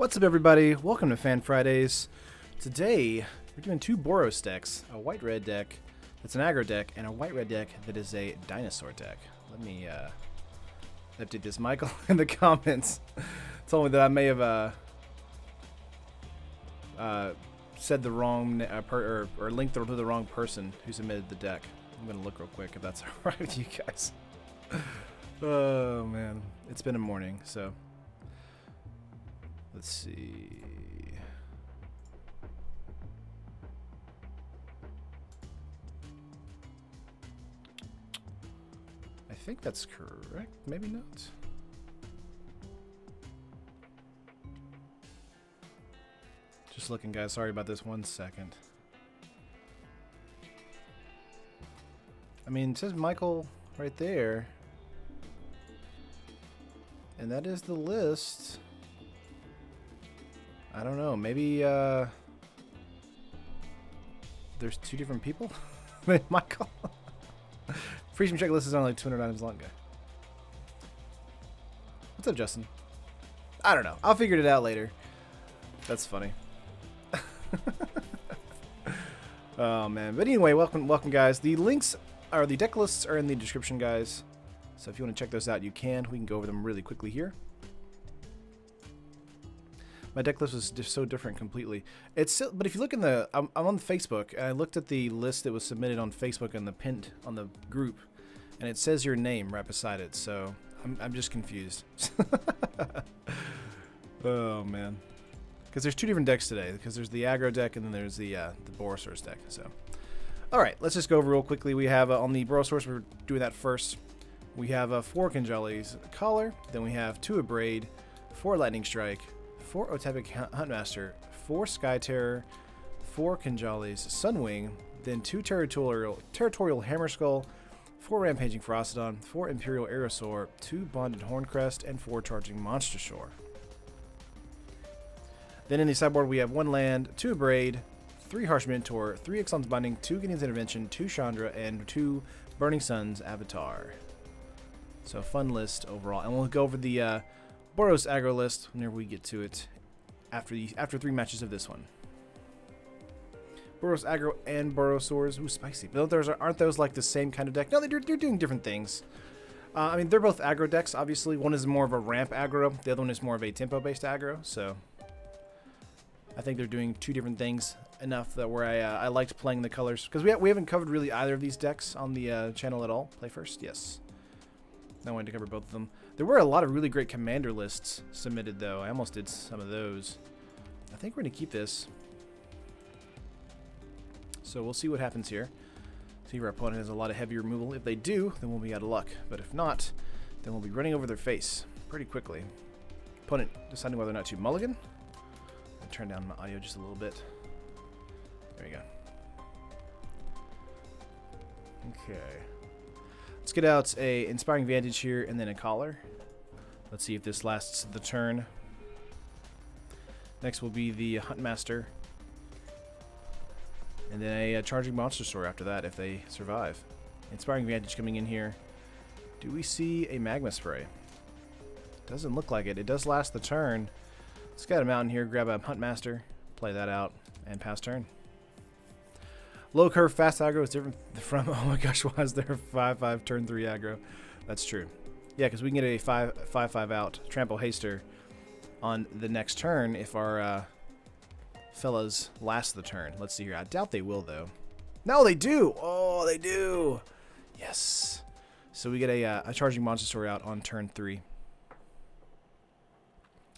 What's up, everybody? Welcome to Fan Fridays. Today, we're doing two Boros decks, a white-red deck that's an aggro deck, and a white-red deck that is a dinosaur deck. Let me update this. Michael in the comments told me that I may have said the wrong, or linked to the wrong person who submitted the deck. I'm going to look real quick if that's alright with you guys. Oh, man. It's been a morning, so... Let's see. I think that's correct. Maybe not. Just looking, guys. Sorry about this. 1 second. I mean, it says Michael right there. And that is the list. I don't know. Maybe there's two different people. Michael. Free stream checklist is only like 200 items long, guy. What's up, Justin? I don't know. I'll figure it out later. That's funny. Oh man. But anyway, welcome, guys. The links or the deck lists are in the description, guys. So if you want to check those out, you can. We can go over them really quickly here. My deck list was just so different completely. It's still, but if you look in the, I'm on Facebook, and I looked at the list that was submitted on Facebook and the pinned on the group, and it says your name right beside it. So I'm just confused. Oh man, because there's two different decks today. Because there's the aggro deck and then there's the Borosaurs deck. So, all right, let's just go over real quickly. We have on the Borosaurs, we're doing that first. We have 4 Conjali's Collar, then we have 2 Abrade, 4 Lightning Strike, 4 Otepic Huntmaster, 4 Sky Terror, 4 Conjali's Sunwing, then 2 Territorial Hammerskull, 4 Rampaging Frostodon, 4 Imperial Aerosaur, 2 Bonded Horncrest, and 4 Charging Monstersaur. Then in the sideboard we have 1 land, 2 Abrade, 3 Harsh Minotaur, 3 Ixalan's Binding, 2 Gideon's Intervention, 2 Chandra, and 2 Burning Sun's Avatar. So fun list overall, and we'll go over the Boros Aggro list whenever we get to it after 3 matches of this one. Boros Aggro and Borosaurs. Ooh, spicy. But aren't those like the same kind of deck? No, they're doing different things. I mean, they're both aggro decks, obviously. One is more of a ramp aggro. The other one is more of a tempo-based aggro. So I think they're doing 2 different things enough that where I liked playing the colors. Because we haven't covered really either of these decks on the channel at all. Play first? Yes. I wanted to cover both of them. There were a lot of really great commander lists submitted, though. I almost did some of those. I think we're going to keep this. So we'll see what happens here. See if our opponent has a lot of heavy removal. If they do, then we'll be out of luck. But if not, then we'll be running over their face pretty quickly. Opponent deciding whether or not to mulligan. I'll turn down my audio just a little bit. There you go. Okay. Let's get out a Inspiring Vantage here and then a Collar. Let's see if this lasts the turn. Next will be the Huntmaster. And then a Charging Monstersaur after that if they survive. Inspiring Vantage coming in here. Do we see a Magma Spray? Doesn't look like it. It does last the turn. Let's get him out in here, grab a Huntmaster, play that out, and pass turn. Low curve fast aggro is different from, oh my gosh, why is there a 5/5 turn 3 aggro? That's true. Yeah, because we can get a 5/5 out Trample Haster on the next turn if our fellas last the turn. Let's see here. I doubt they will, though. No, they do! Oh, they do! Yes. So we get a Charging Monstersaur out on turn 3.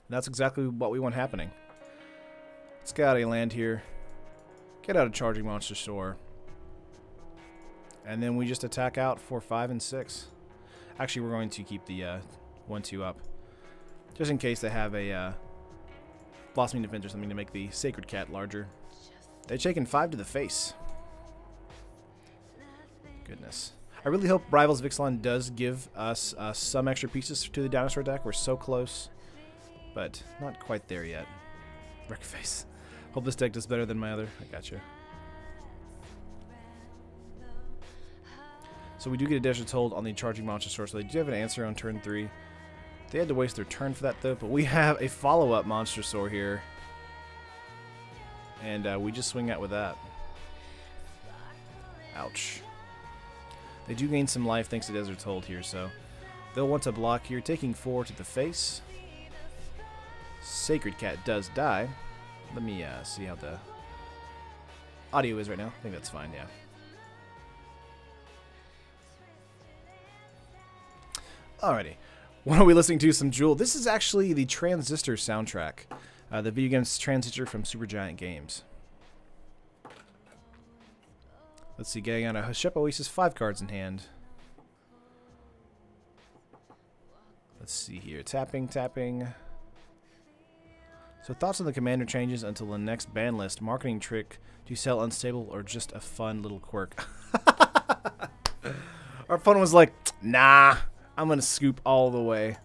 That's exactly what we want happening. Let's get out a land here. Get out a Charging Monstersaur. And then we just attack out for 5 and 6. Actually, we're going to keep the 1/2 up. Just in case they have a Blossoming Defense or something to make the Sacred Cat larger. They've taken 5 to the face. Goodness. I really hope Rivals of Ixalan does give us some extra pieces to the dinosaur deck. We're so close. But not quite there yet. Wreckface. Hope this deck does better than my other. I gotcha. So we do get a Desert Hold on the Charging Monstersaur, so they do have an answer on turn 3. They had to waste their turn for that, though. But we have a follow-up Monstrosaur here. And we just swing out with that. Ouch. They do gain some life thanks to Desert's Hold here, so they'll want to block here, taking 4 to the face. Sacred Cat does die. Let me see how the audio is right now. I think that's fine, yeah. Alrighty. What are we listening to? Some Jewel. This is actually the Transistor soundtrack. The video game's Transistor from Supergiant Games. Let's see, getting out a Hashep Oasis, 5 cards in hand. Let's see here. Tapping, tapping. So thoughts on the commander changes until the next ban list. Marketing trick to sell unstable or just a fun little quirk? Our opponent was like, nah, I'm going to scoop all the way.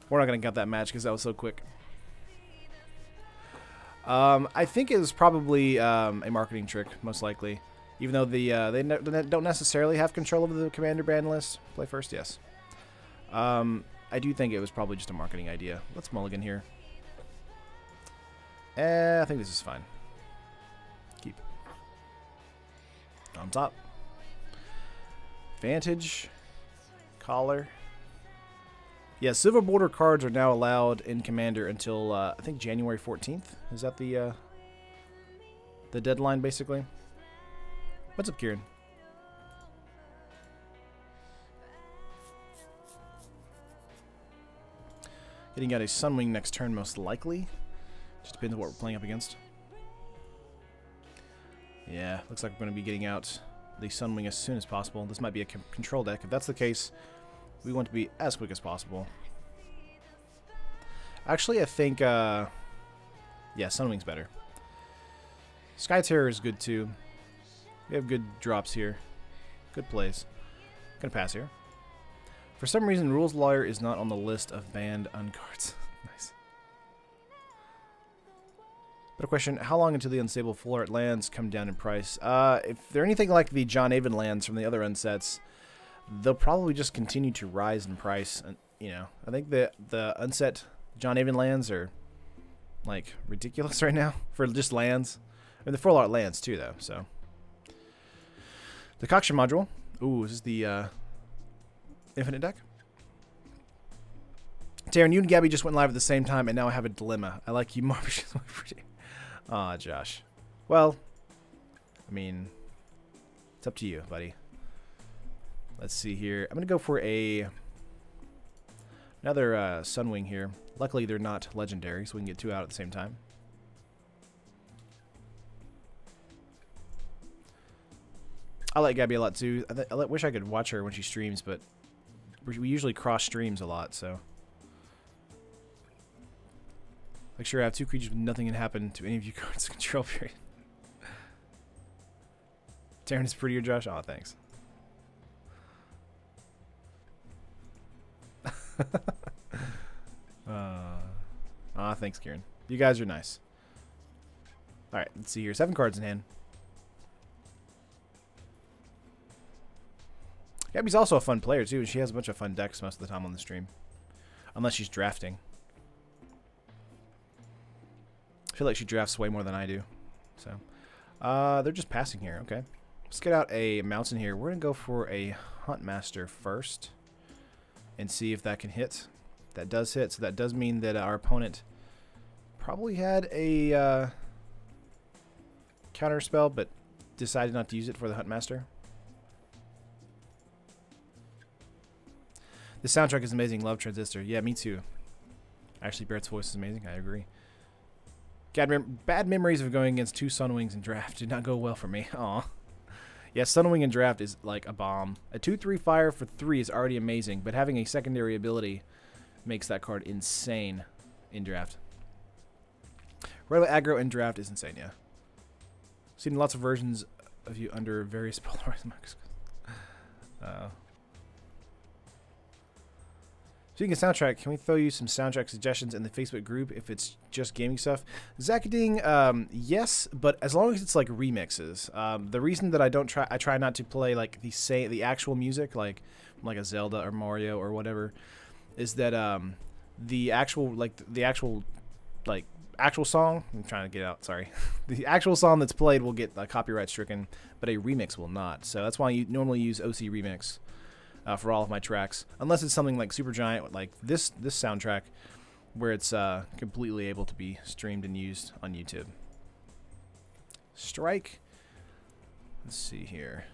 We're not going to get that match because that was so quick. I think it was probably a marketing trick, most likely. Even though they don't necessarily have control over the commander ban list. Play first, yes. I do think it was probably just a marketing idea. Let's mulligan here. I think this is fine. Keep. On top. Vantage. Collar. Yeah, silver border cards are now allowed in Commander until, I think, January 14th. Is that the deadline, basically? What's up, Kieran? Getting out a Sunwing next turn, most likely. Just depends on what we're playing up against. Yeah, looks like we're going to be getting out the Sunwing as soon as possible. This might be a control deck. If that's the case, we want to be as quick as possible. Actually, I think, yeah, Sunwing's better. Sky Terror is good, too. We have good drops here. Good plays. Gonna pass here. For some reason, Rules Lawyer is not on the list of banned uncards. Nice. But a question, how long until the unstable full art lands come down in price? If they're anything like the John Avon lands from the other unsets, they'll probably just continue to rise in price. And, you know, I think the unset John Avon lands are, like, ridiculous right now for just lands. And the full art lands, too, though, so. The Decoction module. Ooh, this is the Infinite deck. Taryn, you and Gabby just went live at the same time, and now I have a dilemma. I like you more. Aw, Josh. Well, I mean, it's up to you, buddy. Let's see here. I'm going to go for another Sunwing here. Luckily, they're not legendary, so we can get 2 out at the same time. I like Gabby a lot, too. I wish I could watch her when she streams, but we usually cross streams a lot, so. Make sure I have 2 creatures with nothing can happen to any of you cards control period. Taryn is prettier, Josh? Aw, thanks. Thanks, Kieran. You guys are nice. Alright, let's see here. 7 cards in hand. Gabby's also a fun player, too, and she has a bunch of fun decks most of the time on the stream. Unless she's drafting. I feel like she drafts way more than I do. So, they're just passing here. Okay. Let's get out a mountain here. We're going to go for a Huntmaster first. And see if that can hit. That does hit, so that does mean that our opponent probably had a counter spell, but decided not to use it for the Huntmaster. The soundtrack is amazing. Love Transistor. Yeah, me too. Actually, Barrett's voice is amazing. I agree. Bad memories of going against 2 Sunwings in draft did not go well for me. Aw. Yeah, Sunwing in draft is like a bomb. A 2/3 fire for 3 is already amazing, but having a secondary ability makes that card insane in draft. Boros Aggro in draft is insane, yeah. Seen lots of versions of you under various polarized marks. Speaking of soundtrack, can we throw you some soundtrack suggestions in the Facebook group if it's just gaming stuff? Zakading, yes, but as long as it's like remixes. The reason that I try not to play like the actual music, like a Zelda or Mario or whatever, is that the actual actual song. I'm trying to get out. Sorry, the actual song that's played will get copyright stricken, but a remix will not. So that's why you normally use OC Remix for all of my tracks, unless it's something like super giant, like this soundtrack, where it's completely able to be streamed and used on YouTube. Strike. Let's see here.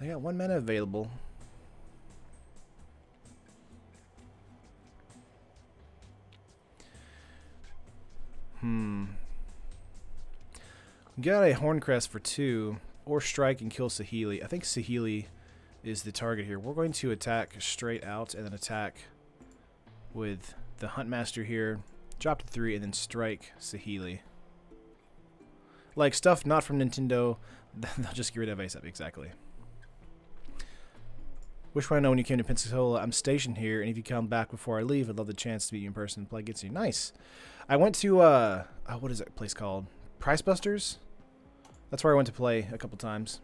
They got 1 mana available. Got a Horncrest for 2, or strike and kill Saheeli. I think Saheeli is the target here. We're going to attack straight out and then attack with the Huntmaster here. Drop to 3 and then strike Saheeli. Like stuff not from Nintendo, they'll just get rid of ASAP. Exactly. Wish I know when you came to Pensacola. I'm stationed here, and if you come back before I leave, I'd love the chance to meet you in person and play against you. Nice. I went to what is that place called? Price Busters. That's where I went to play a couple times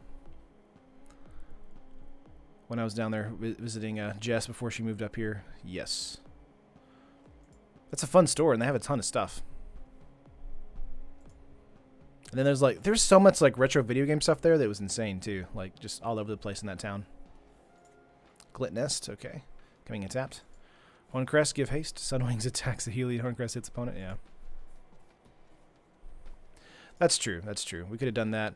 when I was down there visiting Jess before she moved up here. Yes. That's a fun store, and they have a ton of stuff. And then there's so much like retro video game stuff there that was insane too, like just all over the place in that town. Glit Nest, okay, coming in tapped. Horncrest, give haste. Sunwings attacks the Healy. Horncrest hits opponent. Yeah, that's true. That's true. We could have done that.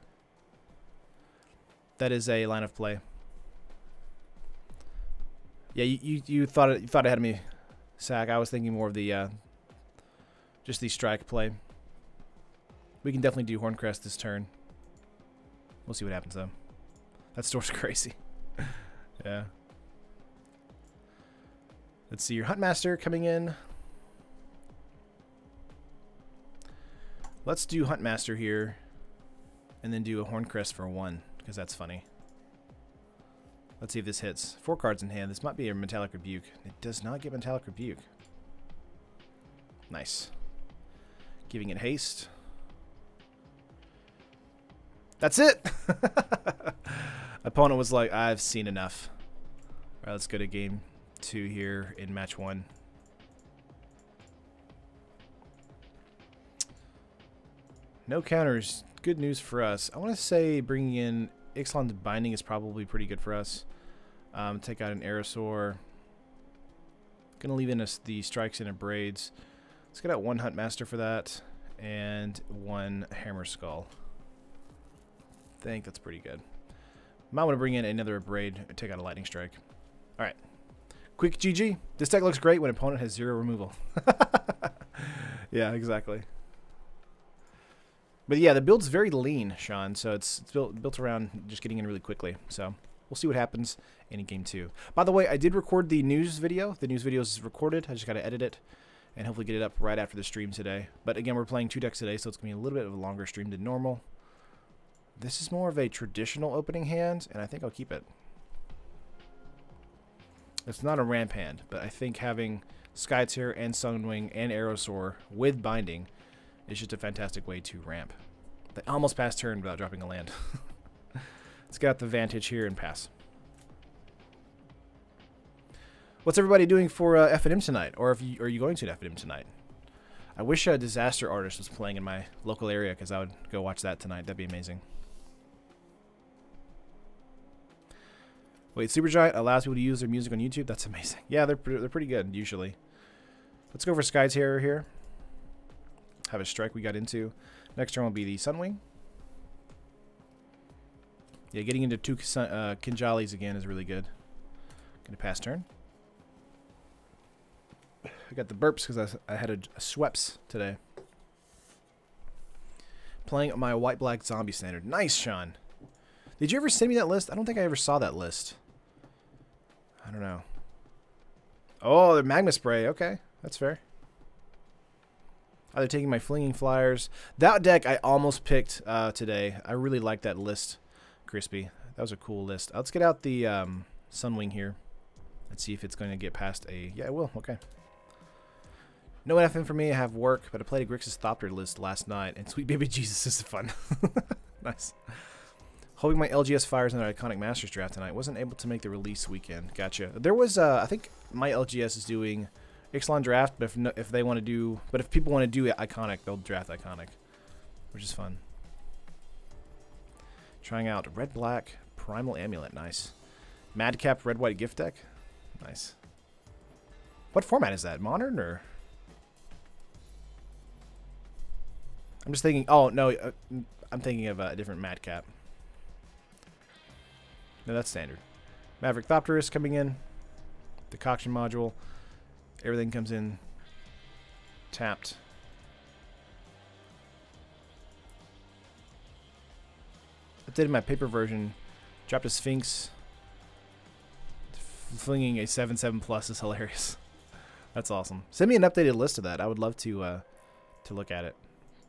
That is a line of play. Yeah, you thought it had me, Sack. I was thinking more of the just the strike play. We can definitely do Horncrest this turn. We'll see what happens though. That store's crazy. Yeah. Let's see your Huntmaster coming in. Let's do Huntmaster here, and then do a Horncrest for 1 because that's funny. Let's see if this hits. 4 cards in hand. This might be a Metallic Rebuke. It does not get Metallic Rebuke. Nice. Giving it haste. That's it! Opponent was like, I've seen enough. Alright, let's go to game 2 here in match 1. No counters. Good news for us. I want to say bringing in Ixalan's Binding is probably pretty good for us. Take out an Aerosaur. Gonna leave in the strikes and braids. Let's get out 1 Huntmaster for that, and 1 Hammer Skull. I think that's pretty good. Might want to bring in another braid and take out a lightning strike. Alright. Quick GG. This deck looks great when opponent has 0 removal. Yeah, exactly. But yeah, the build's very lean, Sean, so it's built around just getting in really quickly. So we'll see what happens in game 2. By the way, I did record the news video. The news video is recorded. I just got to edit it and hopefully get it up right after the stream today. But again, we're playing 2 decks today, so it's going to be a little bit of a longer stream than normal. This is more of a traditional opening hand, and I think I'll keep it. It's not a ramp hand, but I think having Skytear and Sunwing and Aerosaur with Binding is just a fantastic way to ramp. They almost passed turn without dropping a land. Let's get out the Vantage here and pass. What's everybody doing for F&M tonight? Or are you going to an F&M tonight? I wish a Disaster Artist was playing in my local area because I would go watch that tonight. That'd be amazing. Wait, Supergiant allows people to use their music on YouTube? That's amazing. Yeah, they're pretty good, usually. Let's go for Skytear here. Have a strike we got into. Next turn will be the Sunwing. Yeah, getting into 2 Kinjalis again is really good. Gonna pass turn. I got the burps because I had a Sweps today. Playing my white-black zombie standard. Nice, Sean. Did you ever send me that list? I don't think I ever saw that list. I don't know. Oh, the Magma Spray. Okay, that's fair. They're taking my Flinging Flyers. That deck I almost picked today. I really like that list, Crispy. That was a cool list. Let's get out the Sunwing here. Let's see if it's going to get past a... Yeah, it will. Okay. No FM for me. I have work, but I played a Grixis Thopter list last night, and Sweet Baby Jesus is fun. Nice. Hoping my LGS fires in an Iconic Masters draft tonight. Wasn't able to make the release weekend. Gotcha. There was, I think my LGS is doing Ixalan draft, but if they want to do, but if people want to do Iconic, they'll draft Iconic, which is fun. Trying out Red Black Primal Amulet, nice. Madcap Red White Gift Deck, nice. What format is that? Modern or? I'm just thinking. Oh no, I'm thinking of a different Madcap. No, that's standard. Maverick Thopterus coming in. Decoction module. Everything comes in tapped. Updated my paper version. Dropped a Sphinx. Flinging a 7/7 plus is hilarious. That's awesome. Send me an updated list of that. I would love to look at it.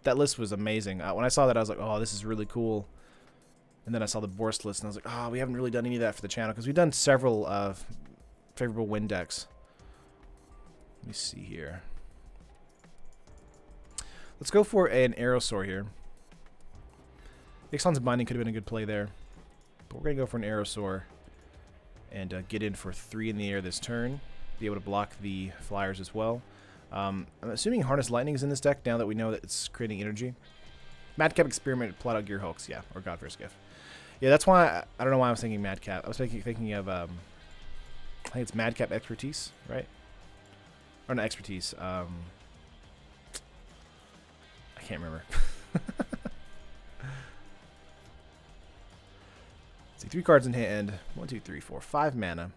That list was amazing. When I saw that, I was like, oh, this is really cool. And then I saw the Boros list, and I was like, oh, we haven't really done any of that for the channel, because we've done several favorable win decks. Let me see here. Let's go for an Aerosaur here. Ixalan's Binding could have been a good play there. But we're going to go for an Aerosaur and get in for 3 in the air this turn. Be able to block the flyers as well. I'm assuming Harness Lightning is in this deck now that we know that it's creating energy. Madcap Experiment, Plot Out Gear Hulks, yeah, or Godforce Gift. Yeah, that's why I don't know why I was thinking Madcap. I was thinking of I think it's Madcap Expertise, right? Or not Expertise. I can't remember. See, 3 cards in hand. 1, 2, 3, 4, 5 mana.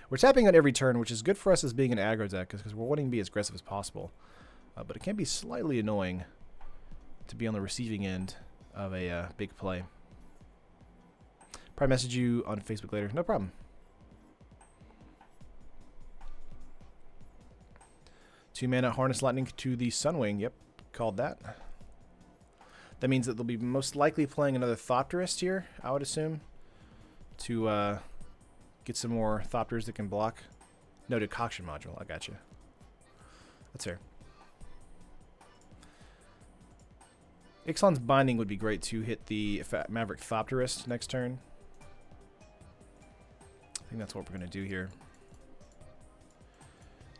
We're tapping on every turn, which is good for us as being an aggro deck, because we're wanting to be as aggressive as possible. But it can be slightly annoying to be on the receiving end of a big play. Probably message you on Facebook later. No problem. 2 mana Harness Lightning to the Sunwing. Yep, called that. That means that they'll be most likely playing another Thopterist here, I would assume, to get some more Thopters that can block. No, Decoction module. I got you. That's fair. Ixalan's Binding would be great to hit the Maverick Thopterist next turn. I think that's what we're going to do here.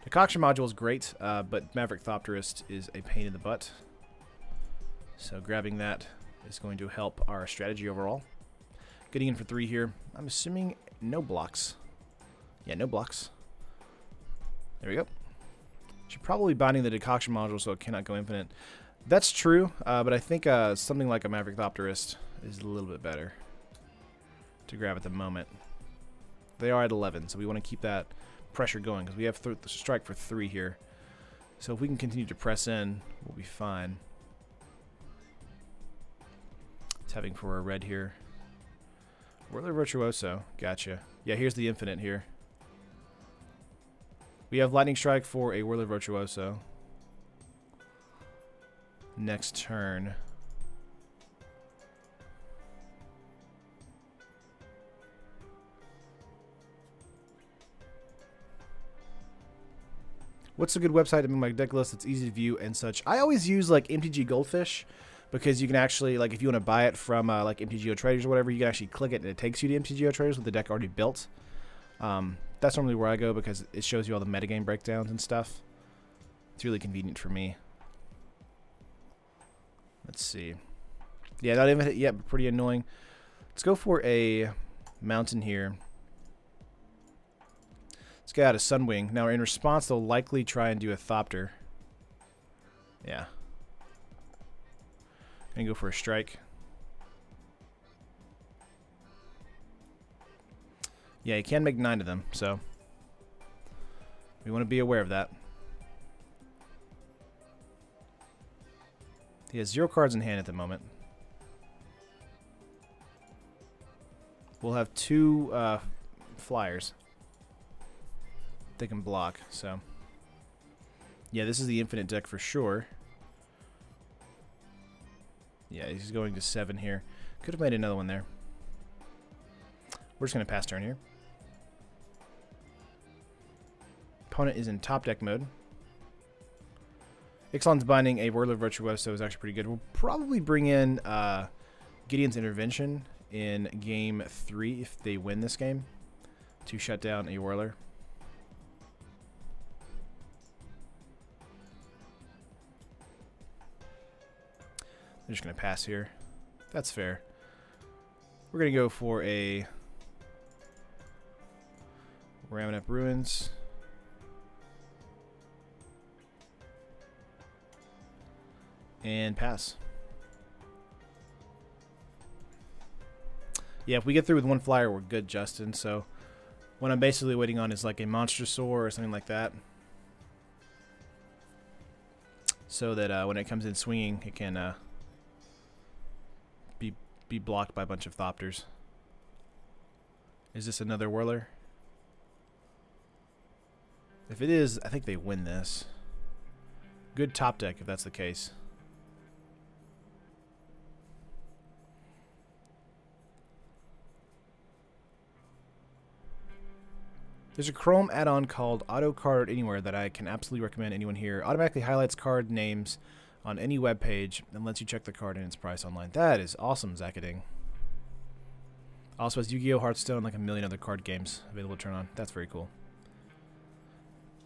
Decoction module is great, but Maverick Thopterist is a pain in the butt. So grabbing that is going to help our strategy overall. Getting in for 3 here. I'm assuming no blocks. Yeah, no blocks. There we go. Should probably be binding the Decoction module so it cannot go infinite. That's true, but I think something like a Maverick Thopterist is a little bit better to grab at the moment. They are at 11, so we want to keep that pressure going because we have the strike for 3 here. So if we can continue to press in, we'll be fine. Tapping for a red here. Whirler Virtuoso. Gotcha. Yeah, here's the infinite here. We have Lightning Strike for a Whirler Virtuoso. Next turn. What's a good website to make my deck list that's easy to view and such? I always use like MTG Goldfish because you can actually, like, if you want to buy it from like MTGO Traders or whatever, you can actually click it and it takes you to MTGO Traders with the deck already built. That's normally where I go because it shows you all the metagame breakdowns and stuff. It's really convenient for me. Let's see. Yeah, not even hit yet, but pretty annoying. Let's go for a mountain here. Let's get out a Sunwing. Now, in response, they'll likely try and do a Thopter. Yeah. Gonna go for a strike. Yeah, you can make 9 of them, so we want to be aware of that. He has 0 cards in hand at the moment. We'll have 2 flyers they can block, so yeah, this is the infinite deck for sure. Yeah, he's going to 7 here. Could have made another one there. We're just going to pass turn here. Opponent is in top deck mode. Ixalan's Binding a Whirler Virtuoso is actually pretty good. We'll probably bring in Gideon's Intervention in game 3 if they win this game to shut down a Whirler. I'm just going to pass here. That's fair. We're going to go for a Ramming Up Ruins. And pass. Yeah, if we get through with one flyer, we're good, Justin. So what I'm basically waiting on is like a Monstrosaur or something like that. So that when it comes in swinging, it can be blocked by a bunch of Thopters. Is this another Whirler? If it is, I think they win this. Good top deck if that's the case. There's a Chrome add-on called Auto Card Anywhere that I can absolutely recommend anyone here. Automatically highlights card names on any web page and lets you check the card and its price online. That is awesome, Zakading. Also has Yu-Gi-Oh! Hearthstone, like a million other card games available to turn on. That's very cool.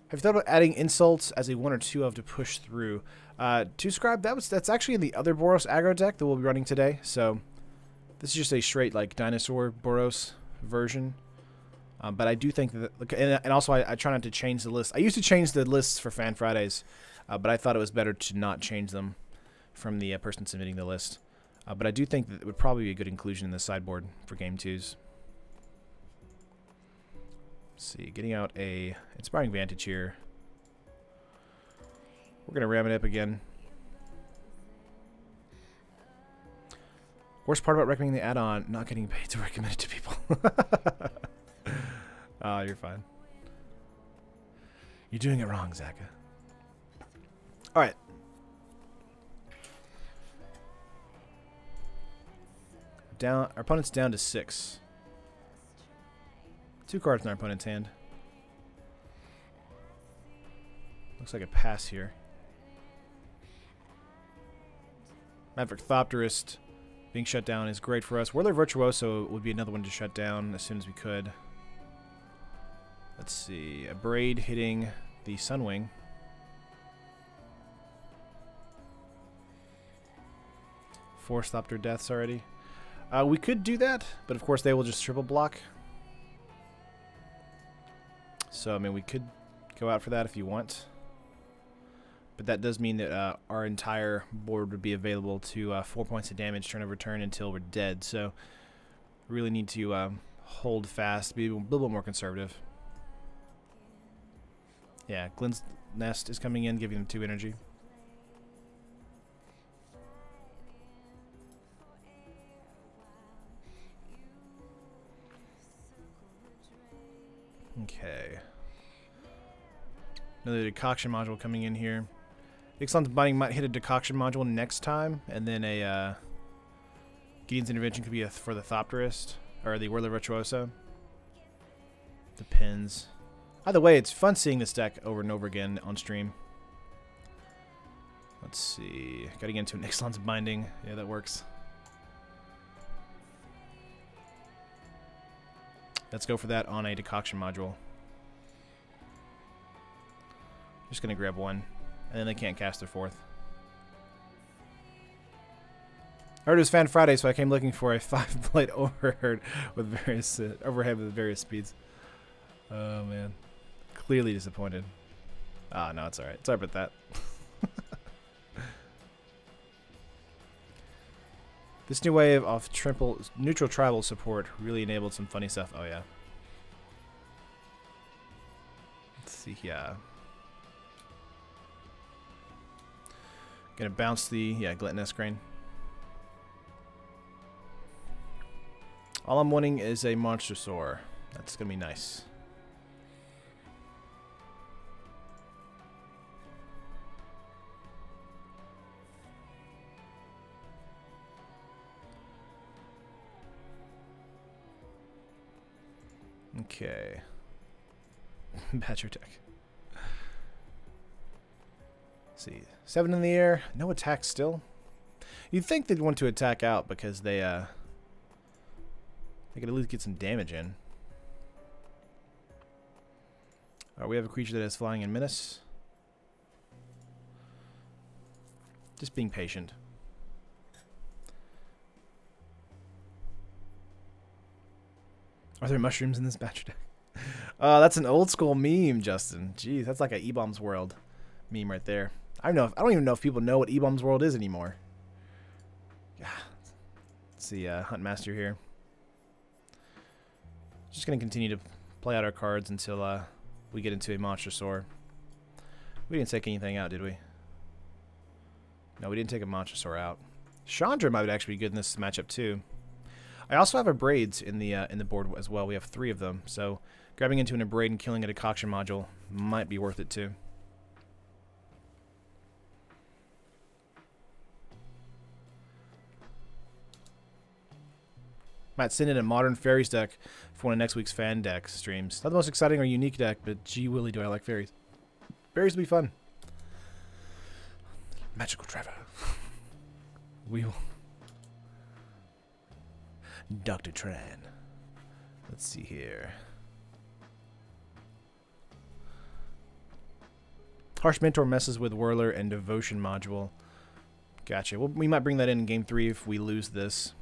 Have you thought about adding insults as a 1 or 2 of to push through? To Scribe, that's actually in the other Boros Aggro deck that we'll be running today. So this is just a straight like dinosaur Boros version. But I do think that, and also I try not to change the list. I used to change the lists for Fan Fridays, but I thought it was better to not change them from the person submitting the list. But I do think that it would probably be a good inclusion in the sideboard for Game 2s. Let's see, getting out a Inspiring Vantage here. We're going to ram it up again. Worst part about recommending the add-on, not getting paid to recommend it to people. Oh, you're fine. You're doing it wrong, Zaka. Alright. Our opponent's down to 6. 2 cards in our opponent's hand. Looks like a pass here. Maverick Thopterist being shut down is great for us. Whirler Virtuoso would be another one to shut down as soon as we could. Let's see. A Braid hitting the Sunwing. Four Thopter deaths already. We could do that, but of course they will just triple block. So, I mean, we could go out for that if you want. But that does mean that our entire board would be available to 4 points of damage turn over turn until we're dead. So, we really need to hold fast, be a little bit more conservative. Yeah, Glenn's Nest is coming in, giving them 2 energy. Okay. Another decoction module coming in here. Ixalan's Binding might hit a decoction module next time, and then a Gideon's Intervention could be for the Thopterist, or the Whirler Virtuoso. Depends. Either way, it's fun seeing this deck over and over again on stream. Let's see. Gotta get into an Ixalan's Binding. Yeah, that works. Let's go for that on a decoction module. Just gonna grab one, and then they can't cast their 4th. I heard it was Fan Friday, so I came looking for a 5-blade overhead with various overhead with various speeds. Oh man, clearly disappointed. Ah, no, it's all right. Sorry about that. This new wave of neutral tribal support really enabled some funny stuff. Oh yeah. Let's see here. Gonna bounce the Gluttonous Grain. All I'm wanting is a Monstrosaur. That's gonna be nice. Okay. Badger deck. Let's see. 7 in the air. No attack still. You'd think they'd want to attack out because they could at least get some damage in. Alright, we have a creature that has Flying and Menace. Just being patient. Are there mushrooms in this batch deck? That's an old school meme, Justin. Jeez, that's like a E-Bombs World meme right there. I don't even know if people know what E-Bombs World is anymore. Yeah. Let's see, Huntmaster here. Just gonna continue to play out our cards until we get into a Monstrosaur. We didn't take anything out, did we? No, we didn't take a Monstrosaur out. Chandra might actually be good in this matchup too. I also have a Braids in the board as well. We have 3 of them, so grabbing into an Abrade and killing a Decoction module might be worth it too. Might send in a Modern Fairies deck for one of next week's fan deck streams. Not the most exciting or unique deck, but gee willy do I like fairies. Fairies will be fun. Magical Trevor. We will. Dr. Tran. Let's see here. Harsh Mentor messes with Whirler and Devotion module. Gotcha. Well, we might bring that in game 3 if we lose this.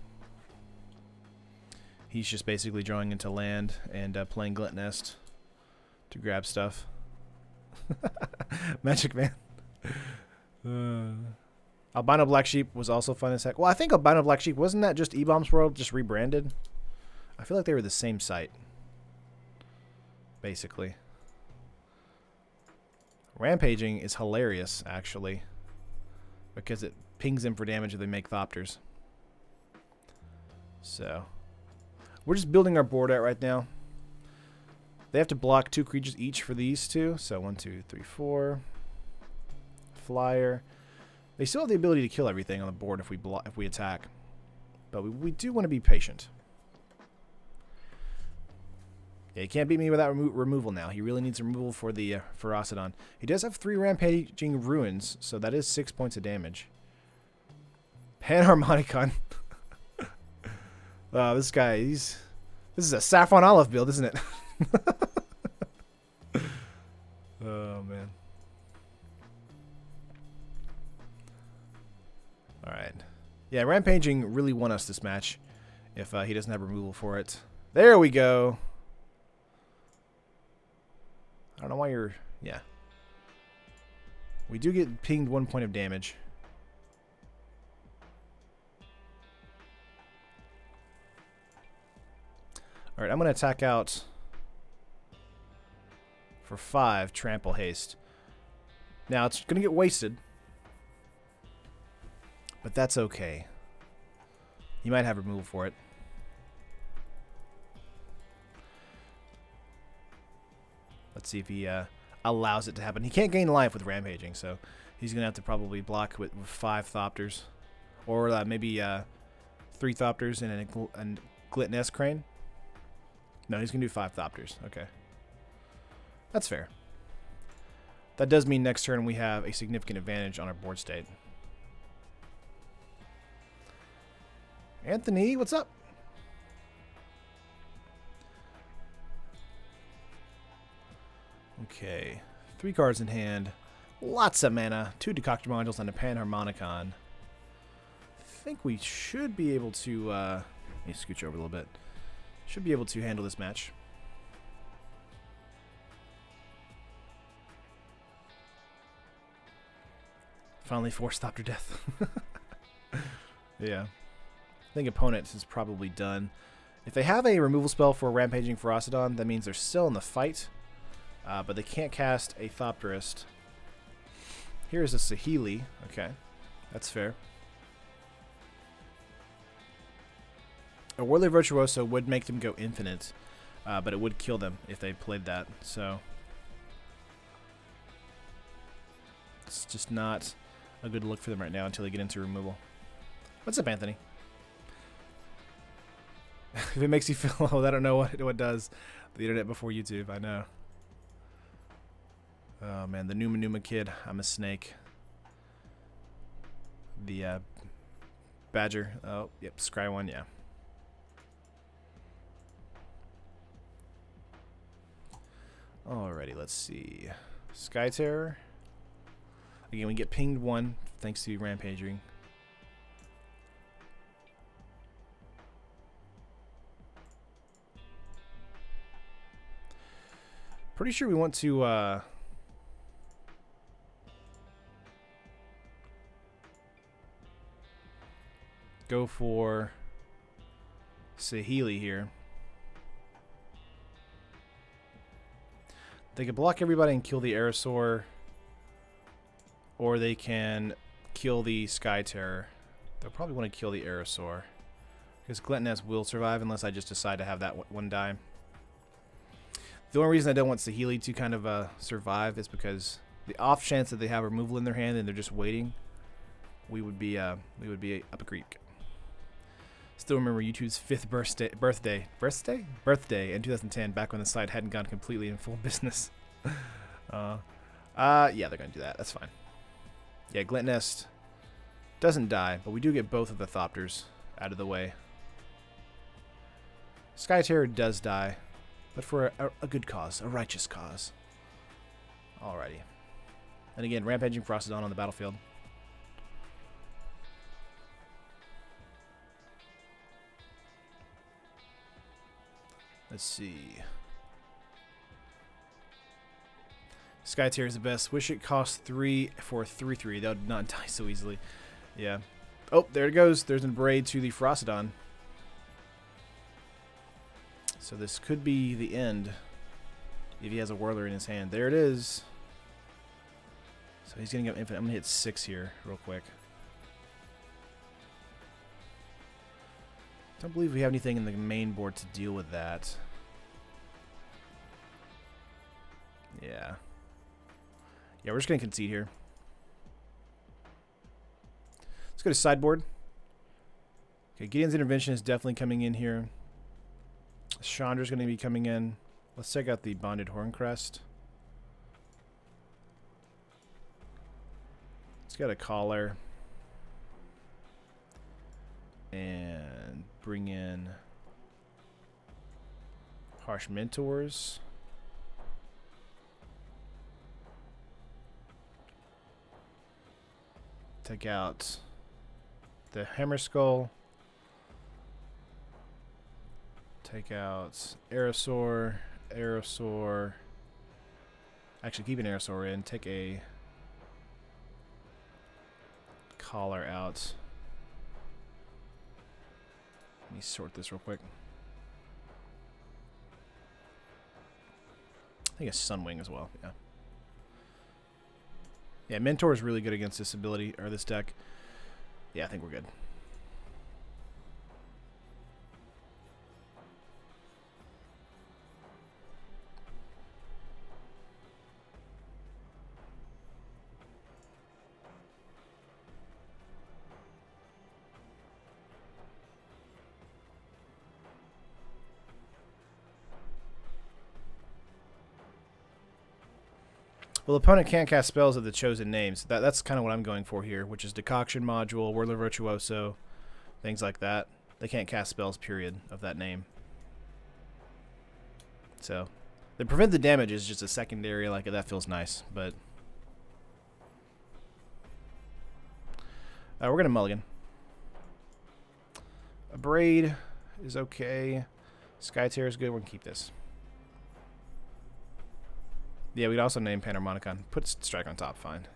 He's just basically drawing into land and playing Glint Nest to grab stuff. Magic Man. Albino Black Sheep was also fun as heck. Well, I think Albino Black Sheep, wasn't that just E-Bombs World, just rebranded? I feel like they were the same site. Basically. Rampaging is hilarious, actually. Because it pings them for damage if they make Thopters. So. We're just building our board out right now. They have to block 2 creatures each for these 2. So 1, 2, 3, 4. Flyer. They still have the ability to kill everything on the board if we attack. But we do want to be patient. Yeah, he can't beat me without removal now. He really needs removal for the Ferocidon. He does have 3 Rampaging Ruins, so that is 6 points of damage. Panharmonicon. This guy, this is a Saffron Olive build, isn't it? Oh, man. Alright. Yeah, Rampaging really won us this match if he doesn't have removal for it. There we go. I don't know why you're... Yeah. We do get pinged 1 point of damage. Alright, I'm going to attack out for 5 Trample Haste. Now, it's going to get wasted. But that's okay. He might have removal for it. Let's see if he allows it to happen. He can't gain life with Rampaging, so he's going to have to probably block with 5 Thopters. Or maybe 3 Thopters and a Glint Nest Crane. No, he's going to do 5 Thopters. Okay. That's fair. That does mean next turn we have a significant advantage on our board state. Anthony, what's up? Okay. 3 cards in hand. Lots of mana. 2 Decoction modules and a Panharmonicon. I think we should be able to... let me scooch over a little bit. Should be able to handle this match. Finally forced Thopter death. Yeah. I think opponent is probably done. If they have a removal spell for Rampaging Ferocidon, that means they're still in the fight. But they can't cast a Thopterist. Here's a Saheeli. Okay. That's fair. A Whirly Virtuoso would make them go infinite. But it would kill them if they played that. So it's just not a good look for them right now until they get into removal. What's up, Anthony? If it makes you feel old, I don't know what it does. The internet before YouTube, I know. Oh man, the Numa Numa kid. I'm a snake. The Badger. Oh, yep, Scry one, yeah. Alrighty, let's see. Sky Terror. Again, we get pinged 1 thanks to Rampaging. Pretty sure we want to go for Saheeli here. They could block everybody and kill the Aerosaur, or they can kill the Sky Terror. They'll probably want to kill the Aerosaur, because Glentiness will survive unless I just decide to have that one die. The only reason I don't want Saheeli to kind of survive is because the off chance that they have removal in their hand and they're just waiting, we would be up a creek. Still remember YouTube's 5th birthday in 2010, back when the site hadn't gone completely in full business. Yeah, they're gonna do that. That's fine. Yeah, Glint Nest doesn't die, but we do get both of the Thopters out of the way. Sky Terror does die, but for a good cause, a righteous cause. Alrighty. And again, Rampaging Frostodon on the battlefield. Let's see. Sky Terror is the best. Wish it cost 3 for a 3/3. That would not die so easily. Yeah. Oh, there it goes. There's an Braid to the Frostodon. So this could be the end if he has a Whirler in his hand. There it is. So he's getting up infinite. I'm going to hit 6 here real quick. Don't believe we have anything in the main board to deal with that. Yeah. Yeah, we're just going to concede here. Let's go to sideboard. Okay, Gideon's Intervention is definitely coming in here. Chandra's going to be coming in. Let's check out the Bonded Horncrest. Let's get a Collar. And bring in Harsh Mentors. Take out the Hammer Skull. Take out Aerosaur. Actually, keep an Aerosaur in. Take a Collar out. Let me sort this real quick. I think a Sunwing as well, yeah. Yeah, Mentor is really good against this ability, or this deck. Yeah, I think we're good. Well, the opponent can't cast spells of the chosen names. That's kind of what I'm going for here, which is Decoction Module, Whirler Virtuoso, things like that. They can't cast spells, period, of that name. So, the prevent the damage is just a secondary, like, that feels nice, but... we're going to mulligan. A Braid is okay. Sky Terror is good. We're going to keep this. Yeah, we'd also name Panharmonicon. Put Strike on top, fine.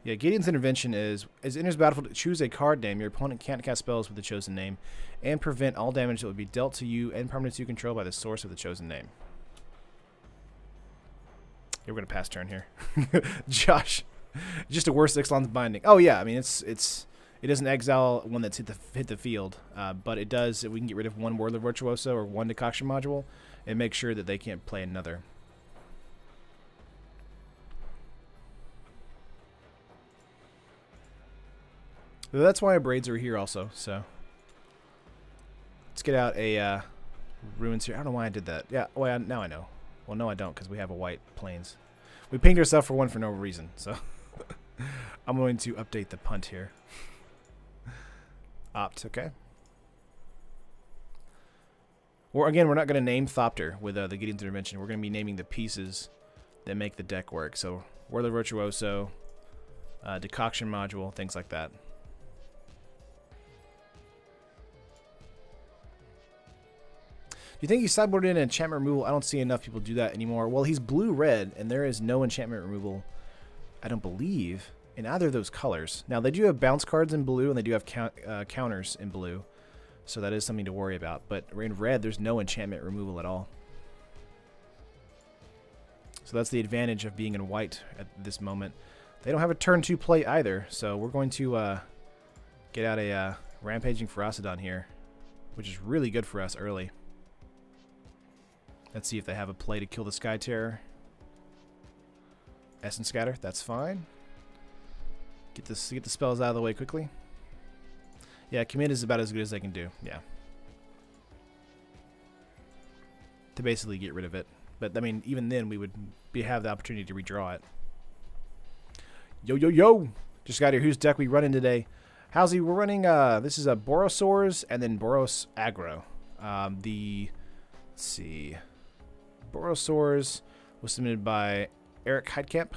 Yeah, Gideon's Intervention is, as it enters battlefield, choose a card name. Your opponent can't cast spells with the chosen name, and prevent all damage that would be dealt to you and permanents you control by the source of the chosen name. Yeah, we're going to pass turn here. Josh, just a worse Ixalan's Binding. Oh, yeah, I mean, it doesn't exile one that's hit the field, but it does. We can get rid of one Whirler Virtuoso or one Decoction Module and make sure that they can't play another. So that's why our Braids are here also. So let's get out a Ruins here. I don't know why I did that. Yeah, well, now I know. Well, no, I don't, because we have a white Plains. We pinged ourselves for one for no reason, so I'm going to update the punt here. Opt, okay. Well, again, we're not going to name Thopter with the Gideon's Intervention. We're going to be naming the pieces that make the deck work. So, Whirler Virtuoso, Decoction Module, things like that. you think he sideboarded in enchantment removal? I don't see enough people do that anymore. Well, he's blue-red, and there is no enchantment removal, I don't believe, in either of those colors. Now, they do have bounce cards in blue, and they do have counters in blue, so that is something to worry about. But in red, there's no enchantment removal at all. So that's the advantage of being in white at this moment. They don't have a turn 2 play either, so we're going to get out a Rampaging Ferocidon here, which is really good for us early. Let's see if they have a play to kill the Sky Terror. Essence Scatter, that's fine. Get the spells out of the way quickly. Yeah, commit is about as good as they can do. Yeah. To basically get rid of it. But, I mean, even then, we would have the opportunity to redraw it. Yo, yo, yo! Just got here. Whose deck we running today? Howsy, we're running, this is a Borosaurs and then Boros Aggro. Let's see. Borosaurs was submitted by Eric Heidkamp.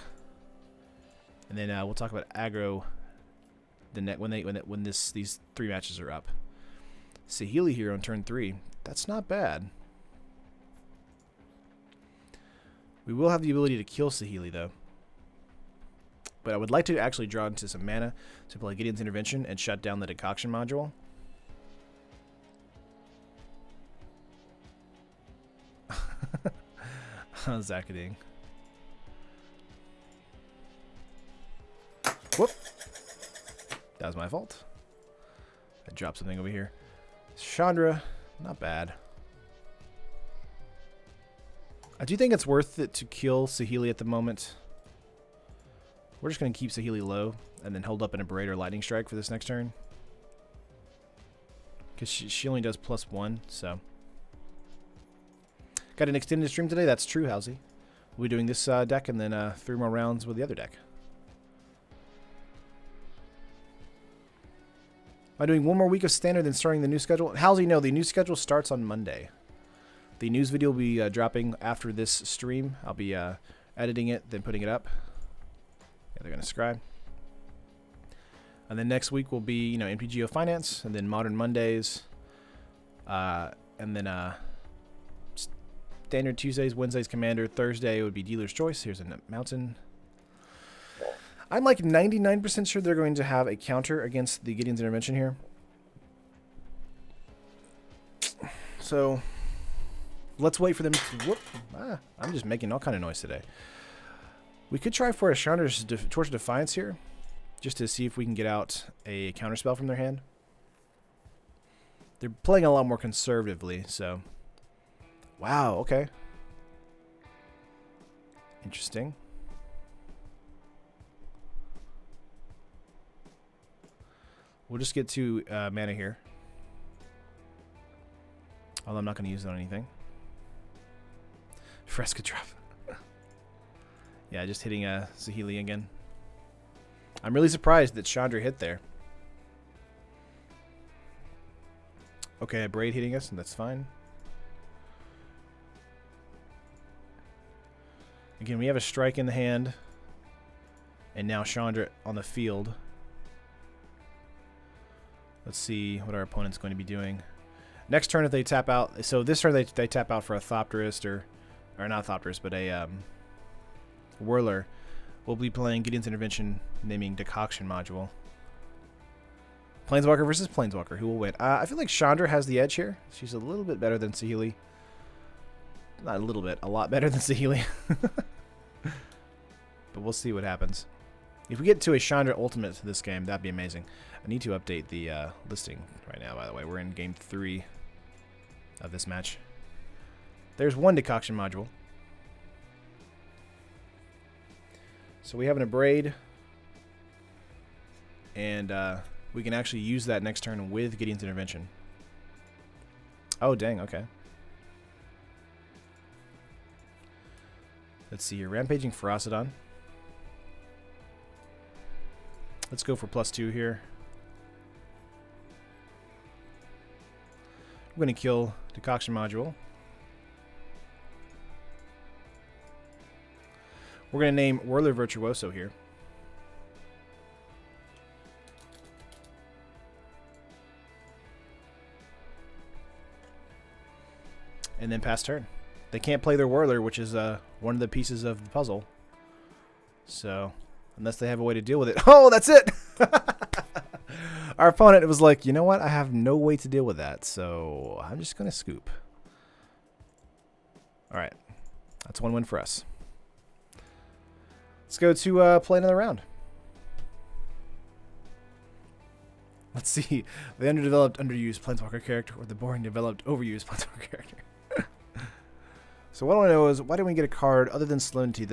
And then we'll talk about Aggro when these 3 matches are up. Saheeli here on turn 3. That's not bad. We will have the ability to kill Saheeli, though. But I would like to actually draw into some mana to play Gideon's Intervention and shut down the Decoction module. Zakading. Whoop. That was my fault. I dropped something over here. Chandra, not bad. I do think it's worth it to kill Saheeli at the moment. We're just going to keep Saheeli low and then hold up an Abrade or Lightning Strike for this next turn. Because she only does +1, so. Got an extended stream today? That's true, Howsy. We'll be doing this deck and then 3 more rounds with the other deck. Am I doing 1 more week of standard then starting the new schedule? Howsy, no, the new schedule starts on Monday. The news video will be dropping after this stream. I'll be editing it, then putting it up. Yeah, they're going to scribe. And then next week will be, you know, MTGO Finance, and then Modern Mondays, and then Standard Tuesdays, Wednesdays Commander, Thursday would be Dealer's Choice. Here's a Mountain. I'm like 99% sure they're going to have a counter against the Gideon's Intervention here. So let's wait for them to... Whoop. I'm just making all kind of noise today. We could try for a Chandra's Torch of Defiance here, just to see if we can get out a counterspell from their hand. They're playing a lot more conservatively, so... Wow, okay. Interesting. We'll just get to mana here. Although I'm not going to use it on anything. Fresca drop. Yeah, just hitting Saheeli again. I'm really surprised that Chandra hit there. Okay, a Braid hitting us, and that's fine. Again, we have a strike in the hand. And now Chandra on the field. Let's see what our opponent's going to be doing. Next turn if they tap out... So this turn they tap out for a Thopterist or not Thopterist, but a Whirler. We'll be playing Gideon's Intervention, naming Decoction module. Planeswalker versus Planeswalker. Who will win? I feel like Chandra has the edge here. She's a little bit better than Saheeli. Not a little bit. A lot better than Saheeli. But we'll see what happens. If we get to a Chandra Ultimate to this game, that'd be amazing. I need to update the listing right now, by the way. We're in Game 3 of this match. There's one Decoction module. So we have an Abrade. And we can actually use that next turn with Gideon's Intervention. Oh, dang, okay. Let's see here. Rampaging Ferocidon. Let's go for +2 here. I'm going to kill Decoction module. We're going to name Whirler Virtuoso here. and then pass turn. They can't play their Whirler, which is one of the pieces of the puzzle. So, unless they have a way to deal with it. Oh, that's it! Our opponent was like, you know what? I have no way to deal with that, so I'm just going to scoop. All right. That's one win for us. Let's go to play another round. Let's see. The underdeveloped, underused Planeswalker character or the boring, developed, overused Planeswalker character. So what I want to know is, why don't we get a card other than Salinity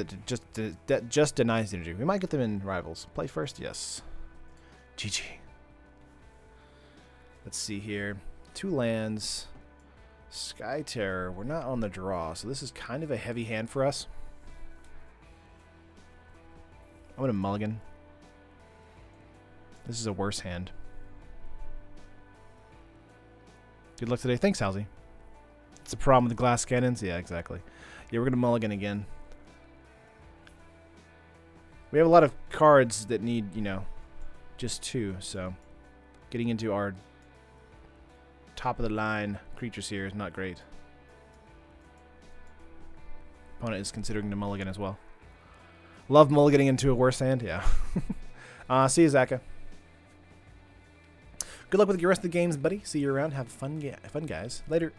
that just denies energy? We might get them in Rivals. Play first? Yes. GG. Let's see here. 2 lands. Sky Terror. We're not on the draw, so this is kind of a heavy hand for us. I'm going to mulligan. This is a worse hand. Good luck today. Thanks, Halsey. It's a problem with the glass cannons? Yeah, exactly. Yeah, we're going to mulligan again. We have a lot of cards that need, you know, just 2, so getting into our top of the line creatures here is not great. Opponent is considering the mulligan as well. Love mulliganing into a worse hand, yeah. See you, Zaka. Good luck with your rest of the games, buddy. See you around. Have fun, guys. Later.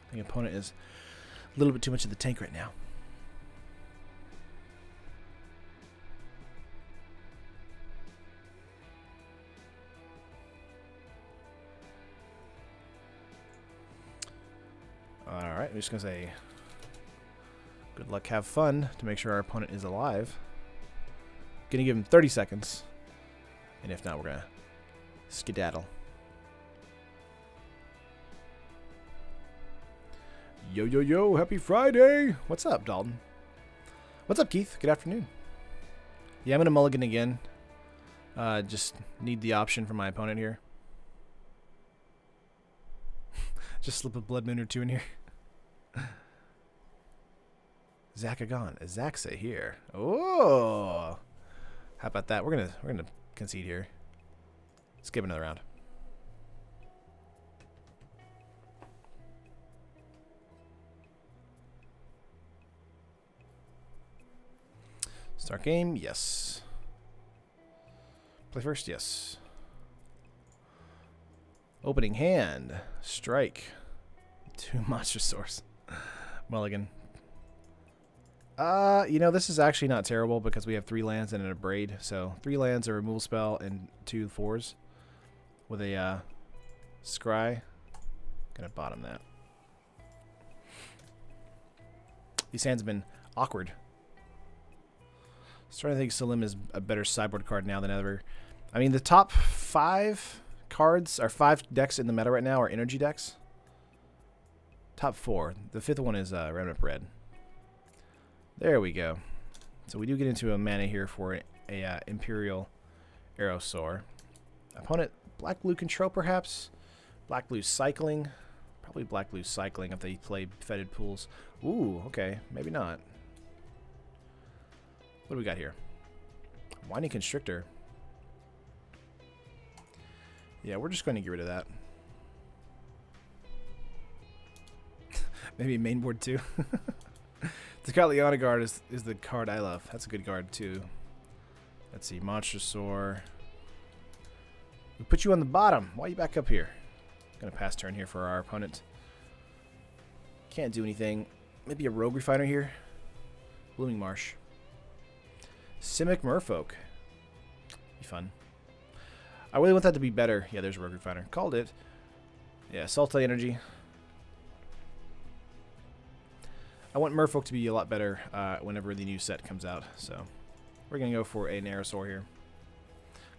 I think opponent is a little bit too much of the tank right now. Alright, I'm just going to say good luck, have fun, to make sure our opponent is alive. Going to give him 30 seconds. And if not, we're going to skedaddle. Yo, yo, yo, happy Friday! What's up, Dalton? What's up, Keith? Good afternoon. Yeah, I'm going to mulligan again. Just need the option from my opponent here. Just slip a Blood Moon or 2 in here. Zakagon. Zaxa here. Oh! How about that? We're gonna concede here. Let's give another round. Start game, yes. Play first, yes. Opening hand, strike. 2 monster source. Mulligan. You know, this is actually not terrible because we have 3 lands and an Abrade. So 3 lands, a removal spell, and 2 4s. With a scry. Gonna bottom that. These hands have been awkward. I was trying to think Salim is a better sideboard card now than ever. I mean, the top 5 cards, or 5 decks in the meta right now are energy decks. Top 4. The 5th one is Remnant Red. There we go. So we do get into a mana here for a Imperial Aerosaur. Opponent, black-blue control perhaps? Black-blue cycling? Probably black-blue cycling if they play Fetid Pools. Ooh, okay. Maybe not. What do we got here? Whiny Constrictor. Yeah, we're just going to get rid of that. Maybe mainboard too. The Leona Guard is the card I love. That's a good card too. Let's see, Monstrosaur. We put you on the bottom. Why are you back up here? Gonna pass turn here for our opponent. Can't do anything. Maybe a Rogue Refiner here. Blooming Marsh. Simic Merfolk. Be fun. I really want that to be better. Yeah, there's a Rogue Refiner. Called it. Yeah, Sultai Energy. I want Merfolk to be a lot better whenever the new set comes out. So we're going to go for an Aerosaur here.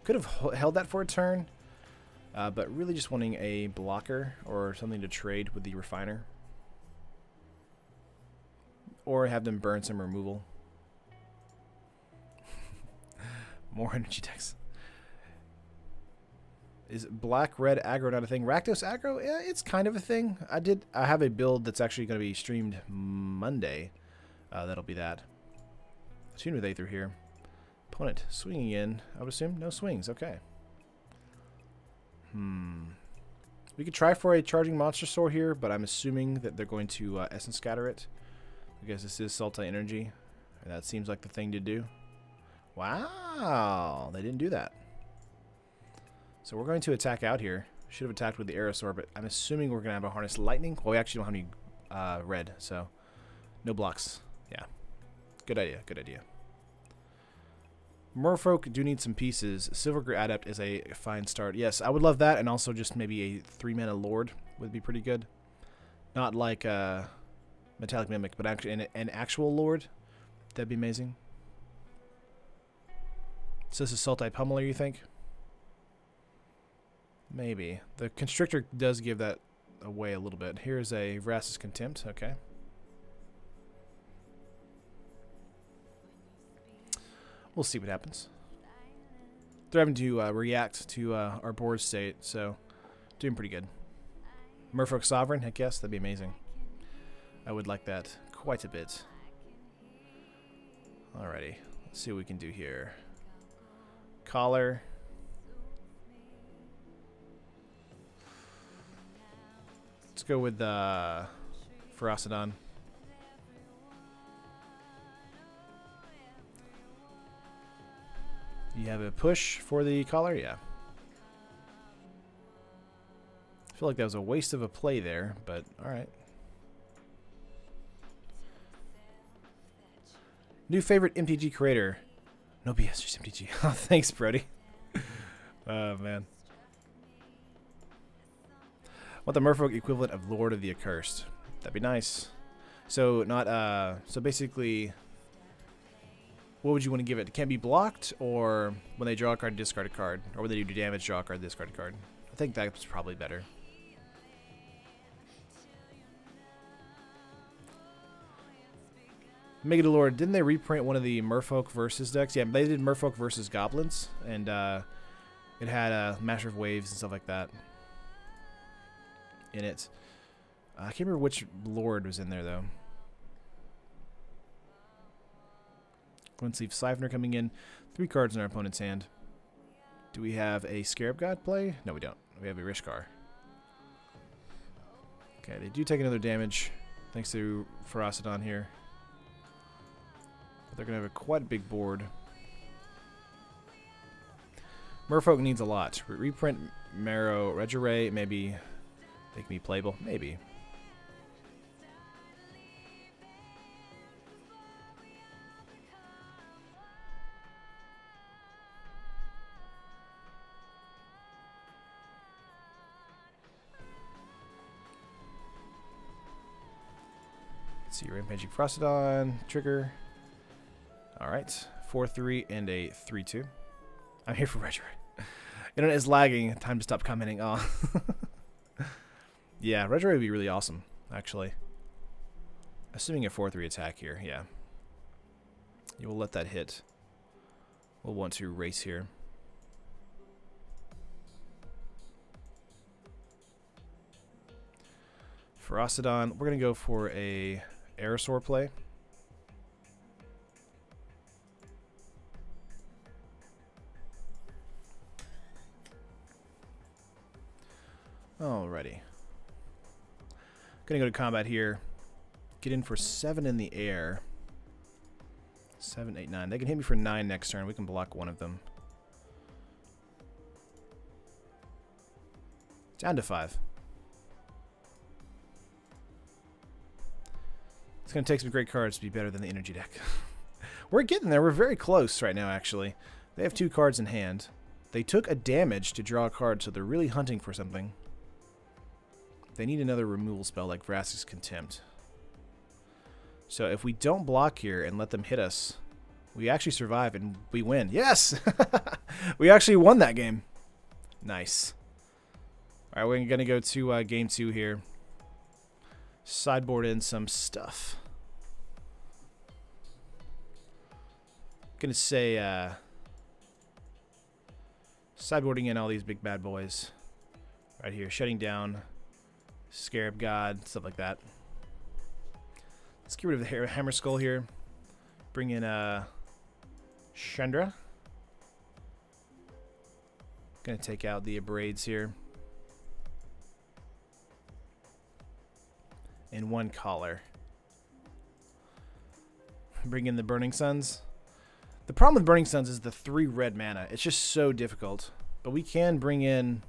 Could have held that for a turn. But really just wanting a blocker or something to trade with the Refiner. Or have them burn some removal. More energy decks. Is black-red aggro not a thing? Rakdos aggro? Yeah, it's kind of a thing. I have a build that's actually going to be streamed Monday. That'll be that. Tune with Aether here. Opponent swinging in. I would assume no swings. Okay. We could try for a charging monster sword here, but I'm assuming that they're going to essence scatter it. Because this is Sultai energy. And that seems like the thing to do. Wow, they didn't do that. So we're going to attack out here. Should have attacked with the Aerosaur, but I'm assuming we're going to have a Harness Lightning. Well, we actually don't have any red, so no blocks. Yeah, good idea, good idea. Merfolk do need some pieces. Silvergrit Adept is a fine start. Yes, I would love that, and also just maybe a 3-mana Lord would be pretty good. Not like Metallic Mimic, but actually an actual Lord. That'd be amazing. So this is Sultai Pummeler, you think? Maybe. The Constrictor does give that away a little bit. Here's a Vraska's Contempt. Okay. We'll see what happens. They're having to react to our board state, so doing pretty good. Merfolk Sovereign? Heck yes, that'd be amazing. I would like that quite a bit. Alrighty. Let's see what we can do here. Collar. Let's go with Ferocidon. You have a push for the collar? Yeah. I feel like that was a waste of a play there, but alright. New favorite MTG creator. No BS, just MTG. Oh, thanks, Brody. Oh, man. Want the Merfolk equivalent of Lord of the Accursed. That'd be nice. So, not, so basically, what would you want to give it? It can't be blocked, or when they draw a card, discard a card. Or when they do damage, draw a card, discard a card. I think that's probably better. Megalord, didn't they reprint one of the Merfolk versus decks? Yeah, they did Merfolk versus Goblins, and it had Master of Waves and stuff like that in it. I can't remember which Lord was in there, though. One-Sleeve Siphoner coming in. 3 cards in our opponent's hand. Do we have a Scarab God play? No, we don't. We have a Rishkar. Okay, they do take another damage, thanks to Ferocidon here. They're going to have quite a big board. Merfolk needs a lot. Reprint Marrow, Regiray, maybe they can be playable. Maybe. Let's see, Rampaging Ferocidon, trigger. Alright, 4-3 and a 3-2. I'm here for Regiray. Internet is lagging. Time to stop commenting. Oh. Yeah, Regiray would be really awesome, actually. Assuming a 4-3 attack here, yeah. You will let that hit. We'll want to race here. Ferocidon, we're going to go for a Aerosaur play. Alrighty. Gonna go to combat here. Get in for 7 in the air. 7, 8, 9. They can hit me for 9 next turn. We can block one of them. Down to 5. It's gonna take some great cards to be better than the energy deck. We're getting there. We're very close right now, actually. They have 2 cards in hand. They took a damage to draw a card, so they're really hunting for something. They need another removal spell like Vraska's Contempt. So if we don't block here and let them hit us, we actually survive and we win. Yes! We actually won that game. Nice. Alright, we're going to go to game 2 here. Sideboard in some stuff. Gonna say sideboarding in all these big bad boys. Right here, shutting down Scarab God, stuff like that. Let's get rid of the Hammer Skull here. Bring in Chandra. Gonna take out the Abrades here. and 1 collar. Bring in the Burning Suns. The problem with Burning Suns is the 3 red mana. It's just so difficult. But we can bring in,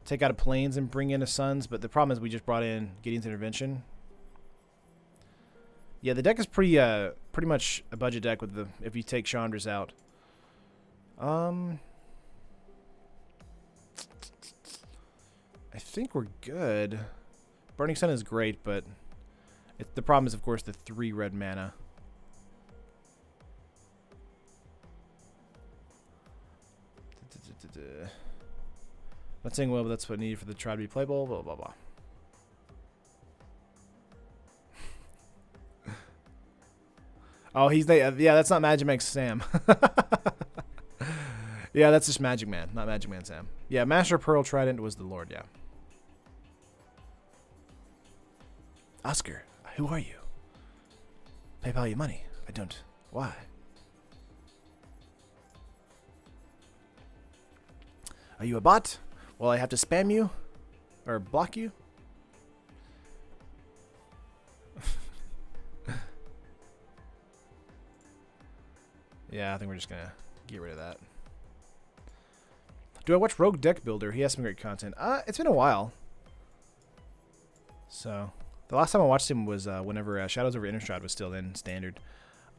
take out a Plains and bring in a Suns, but the problem is we just brought in Gideon's Intervention. Yeah, the deck is pretty much a budget deck with the, if you take Chandra's out. I think we're good. Burning Sun is great, but the problem is, of course, the 3 red mana. Not saying well, but that's what needed for the tribe to be playable. Blah blah blah. Oh, he's the yeah. That's not Magic Man Sam. Yeah, that's just Magic Man, not Magic Man Sam. Yeah, Master Pearl Trident was the Lord. Yeah. Oscar, who are you? PayPal you money. I don't. Why? Are you a bot? Well, I have to spam you? Or block you? Yeah, I think we're just going to get rid of that. Do I watch Rogue Deck Builder? He has some great content. It's been a while. So, the last time I watched him was whenever Shadows over Innistrad was still in Standard.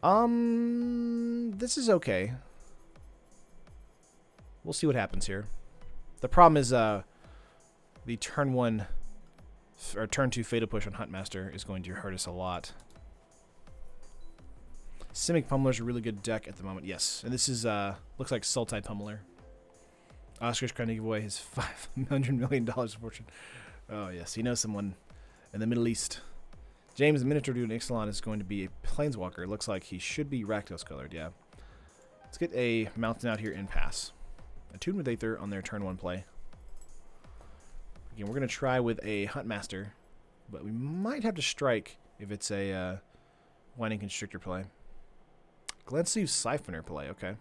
This is okay. We'll see what happens here. The problem is the turn 1 or turn 2 Fatal Push on Huntmaster is going to hurt us a lot. Simic Pummeler is a really good deck at the moment. Yes, and this is looks like Sultai Pummeler. Oscar's trying to give away his $500 million fortune. Oh yes, he knows someone in the Middle East. James Minotaur Dude Ixalan is going to be a Planeswalker. It looks like he should be Rakdos colored. Yeah. Let's get a Mountain out here and pass. Attune with Aether on their turn 1 play. Again, we're going to try with a Huntmaster, but we might have to strike if it's a Winding Constrictor play. Glensleeve Siphoner play, okay.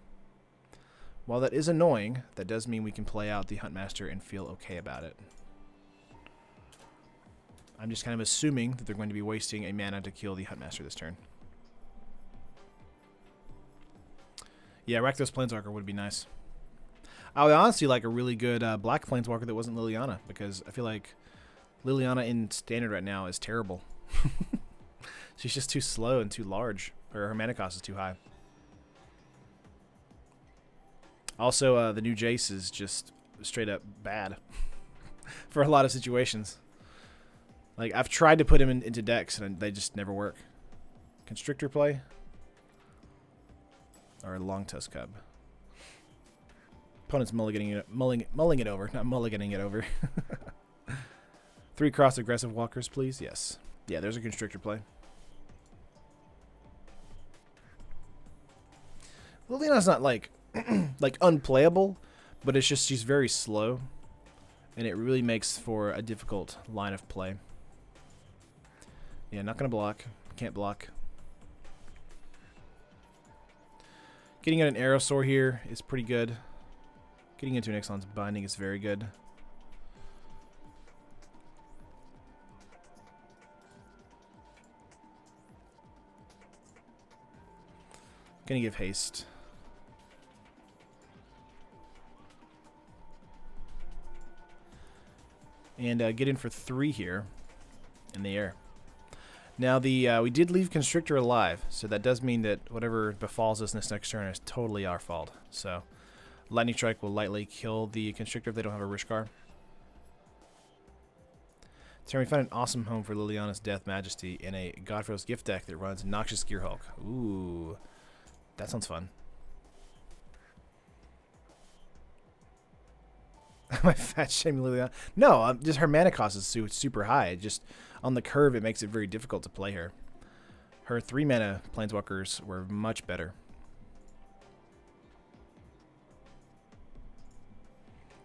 While that is annoying, that does mean we can play out the Huntmaster and feel okay about it. I'm just kind of assuming that they're going to be wasting a mana to kill the Huntmaster this turn. Yeah, Rakdos Planeswalker would be nice. I would honestly like a really good black Planeswalker that wasn't Liliana, because I feel like Liliana in Standard right now is terrible. She's just too slow and too large. Or her mana cost is too high. Also, the new Jace is just straight up bad for a lot of situations. Like, I've tried to put him into decks, and they just never work. Constrictor play? Or Long Tusk Cub? Opponent's mulling it over, not mulliganing it over. 3 cross aggressive walkers, please. Yes. Yeah, there's a Constrictor play. Liliana's not like like unplayable, but it's just she's very slow, and it really makes for a difficult line of play. Yeah, not gonna block. Can't block. Getting out an Aerosaur here is pretty good. Getting into an Ixalan's Binding is very good. Gonna give haste. And get in for 3 here in the air. Now we did leave Constrictor alive, so that does mean that whatever befalls us this next turn is totally our fault. So Lightning Strike will lightly kill the Constrictor if they don't have a Rishkar. So we found an awesome home for Liliana's Death Majesty in a Godfrey's Gift deck that runs Noxious Gearhulk. Ooh, that sounds fun. My fat shame Liliana. No, just her mana cost is super high. Just on the curve, it makes it very difficult to play her. Her 3 mana Planeswalkers were much better.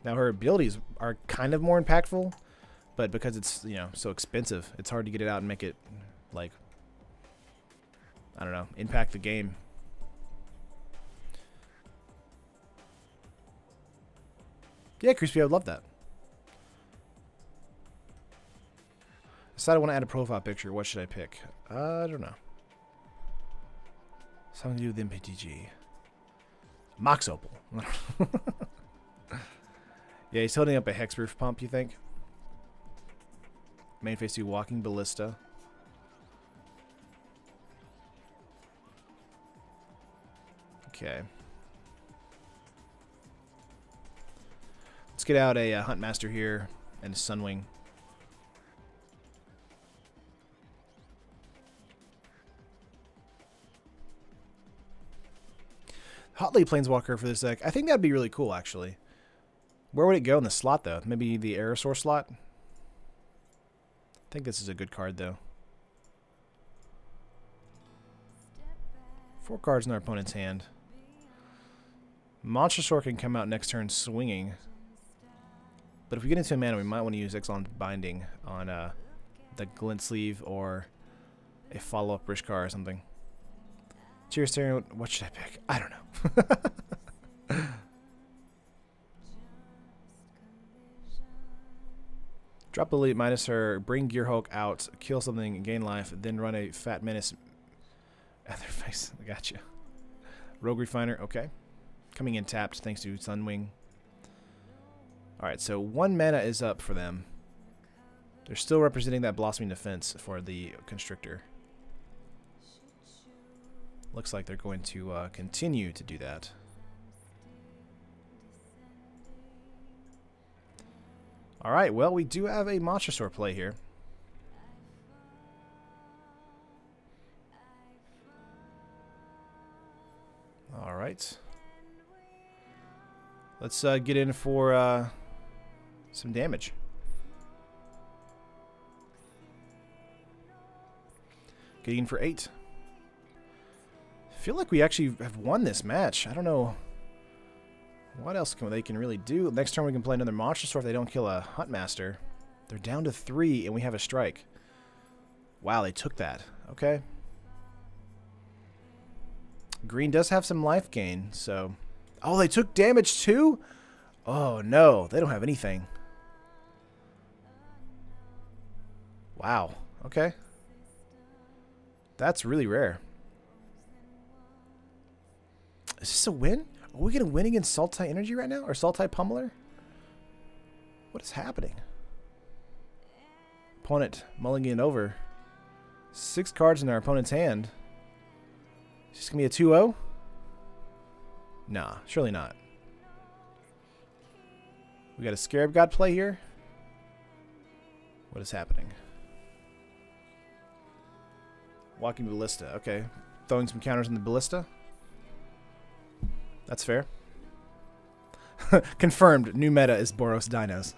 Now her abilities are kind of more impactful, but because it's, you know, so expensive, it's hard to get it out and make it, like, I don't know, impact the game. Yeah, Crispy, I would love that. Decide I want to add a profile picture. What should I pick? I don't know. Something to do with MTG. Mox Opal. Yeah, he's holding up a Hexproof pump, you think? Main phase 2 Walking Ballista. Okay. Let's get out a Huntmaster here and a Sunwing. Hotly Planeswalker for this deck. I think that'd be really cool, actually. Where would it go in the slot, though? Maybe the Aerosaur slot? I think this is a good card, though. 4 cards in our opponent's hand. Monstrosaur can come out next turn swinging. But if we get into a mana, we might want to use Exilon Binding on the Glint Sleeve or a follow-up Rishkar or something. Cheers, Terry. What should I pick? I don't know. Drop Elite, minus her, bring Gearhulk out, kill something, gain life, then run a Fat Menace. Otherwise, I got you. Rogue Refiner, okay. Coming in tapped thanks to Sunwing. Alright, so 1 mana is up for them. They're still representing that Blossoming Defense for the Constrictor. Looks like they're going to continue to do that. Alright, well, we do have a Monstrosaur play here. Alright. Let's get in for some damage. Getting in for 8. I feel like we actually have won this match. I don't know what else they can really do. Next turn we can play another Monstrosaur if they don't kill a Huntmaster. They're down to 3 and we have a strike. Wow, they took that. Okay. Green does have some life gain, so... Oh, they took damage too? Oh, no. They don't have anything. Wow. Okay. That's really rare. Is this a win? Are we going to win against Sultai Energy right now? Or Sultai Pummeler? What is happening? Opponent mulligan over. 6 cards in our opponent's hand. Is this going to be a 2-0? Nah, surely not. We got a Scarab God play here. What is happening? Walking Ballista. Okay. Throwing some counters in the Ballista. That's fair. Confirmed. New meta is Boros Dinos.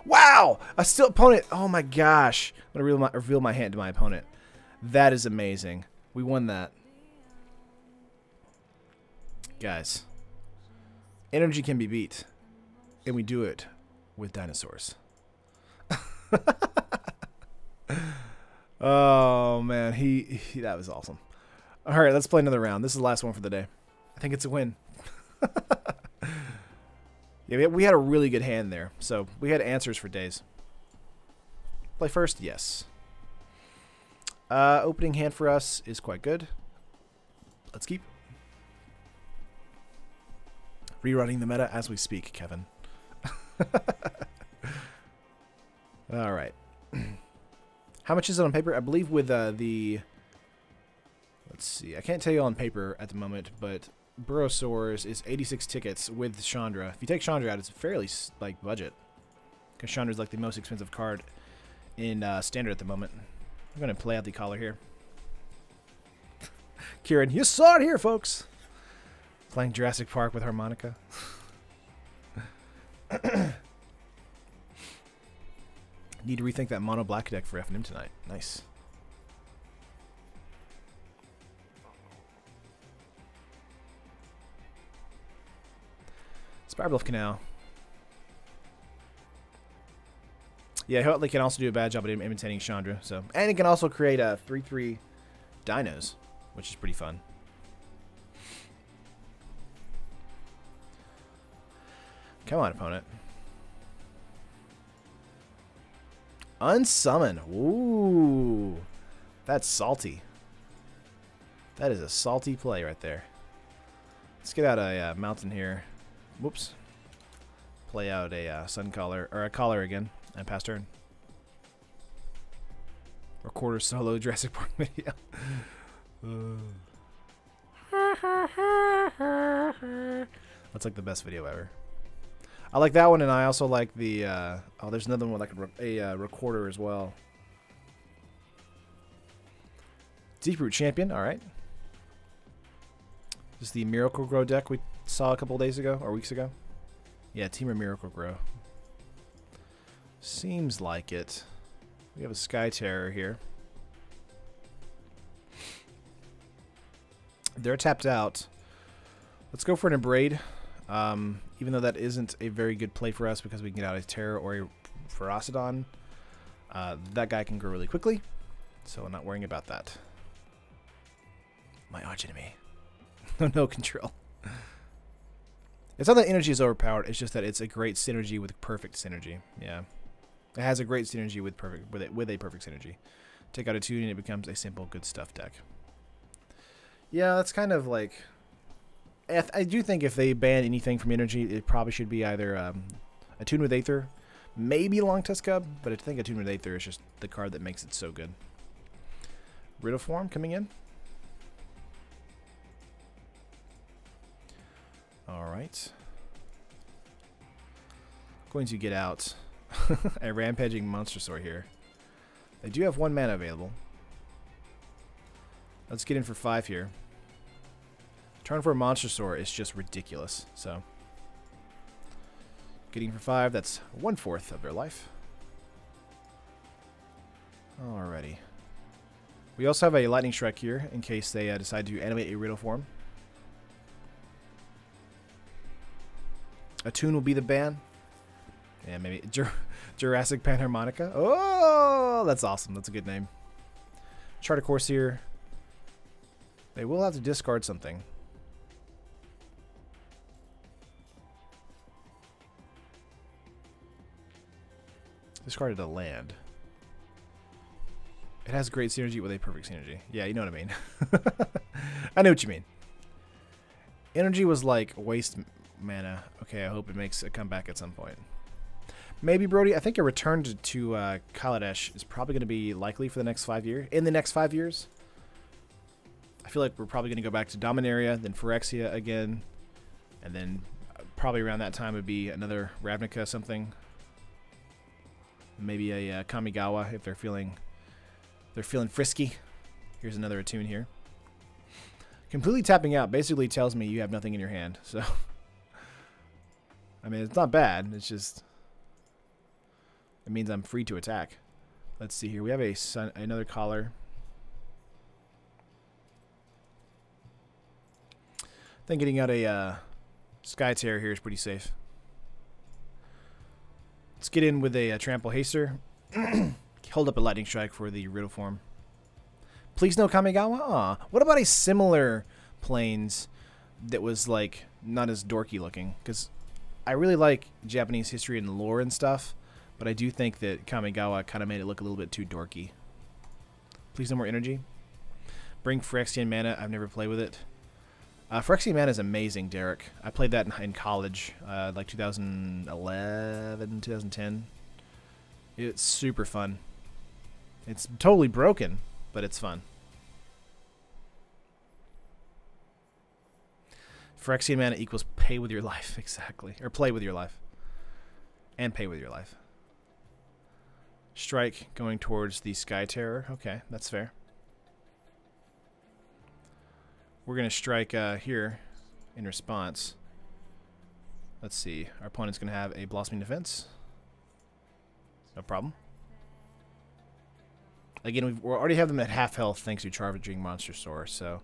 Wow! A still opponent. Oh my gosh. I'm going to reveal my hand to my opponent. That is amazing. We won that. Guys. Energy can be beat. And we do it with dinosaurs. Oh man, he that was awesome. All right, let's play another round. This is the last one for the day. I think it's a win. Yeah, we had a really good hand there, so we had answers for days. Play first, yes. Opening hand for us is quite good. Let's keep rerunning the meta as we speak, Kevin. All right. How much is it on paper? I believe with the... Let's see. I can't tell you on paper at the moment, but Borosaurs is 86 tickets with Chandra. If you take Chandra out, it's fairly like budget. Because Chandra is like the most expensive card in Standard at the moment. I'm going to play out the collar here. Kieran, you saw it here, folks. Playing Jurassic Park with harmonica. Need to rethink that mono black deck for FNM tonight. Nice. Spirebluff Canal. Yeah, Hotley can also do a bad job at imitating Chandra. So, and it can also create a 3/3 dinos, which is pretty fun. Come on, opponent. Unsummon. Ooh. That's salty. That is a salty play right there. Let's get out a mountain here. Whoops. Play out a sun collar, or a collar again, and pass turn. Recorder solo Jurassic Park video. That's like the best video ever. I like that one, and I also like the, oh, there's another one like a recorder as well. Deeproot Champion, alright. This is the Miracle Grow deck we saw a couple days ago, or weeks ago. Yeah, Team of Miracle Grow. Seems like it. We have a Sky Terror here. They're tapped out. Let's go for an Abrade. Even though that isn't a very good play for us because we can get out a Terror or a Ferocidon. That guy can grow really quickly, so I'm not worrying about that. My arch enemy. No control. It's not that energy is overpowered, it's just that it's a great synergy with perfect synergy. Yeah. It has a great synergy with a perfect synergy. Take out a 2 and it becomes a simple good stuff deck. Yeah, that's kind of like, I do think if they ban anything from energy, it probably should be either Attune with Aether, maybe Long Tusk Cub, but I think Attune with Aether is just the card that makes it so good. Riddle Form coming in. Alright. Going to get out a Rampaging Monstersaur here. They do have 1 mana available. Let's get in for 5 here. Turn for a Monstersaur is just ridiculous, so. Getting for 5, that's 1/4 of their life. Alrighty. We also have a Lightning Strike here in case they decide to animate a Riddle Form. Attune will be the ban. Yeah, maybe Jurassic Panharmonica. Oh, that's awesome. That's a good name. Chart a course here. They will have to discard something. Discarded a land. It has great synergy with a perfect synergy. Yeah, you know what I mean. I know what you mean. Energy was like waste mana. Okay, I hope it makes a comeback at some point. Maybe, Brody. I think a return to Kaladesh is probably going to be likely for the next 5 years. In the next 5 years. I feel like we're probably going to go back to Dominaria, then Phyrexia again. And then probably around that time would be another Ravnica something. Maybe a Kamigawa if they're feeling frisky. Here's another Attune here. Completely tapping out basically tells me you have nothing in your hand. So, I mean, it's not bad. It's just, it means I'm free to attack. Let's see here. We have another collar. I think getting out a Sky Terror here is pretty safe. Let's get in with a Trample Haster. Hold up a Lightning Strike for the Riddle Form. Please no Kamigawa? Aw. What about a similar Plains that was like not as dorky looking? Because I really like Japanese history and lore and stuff, but I do think that Kamigawa kind of made it look a little bit too dorky. Please no more energy. Bring Phyrexian mana. I've never played with it. Phyrexian mana is amazing, Derek. I played that in college, like 2011, 2010. It's super fun. It's totally broken, but it's fun. Phyrexian mana equals pay with your life, exactly. Or play with your life. And pay with your life. Strike going towards the Sky Terror. Okay, that's fair. We're going to strike here in response. Let's see. Our opponent's going to have a Blossoming Defense. No problem. Again, we already have them at half health thanks to Charging Monstersaur, so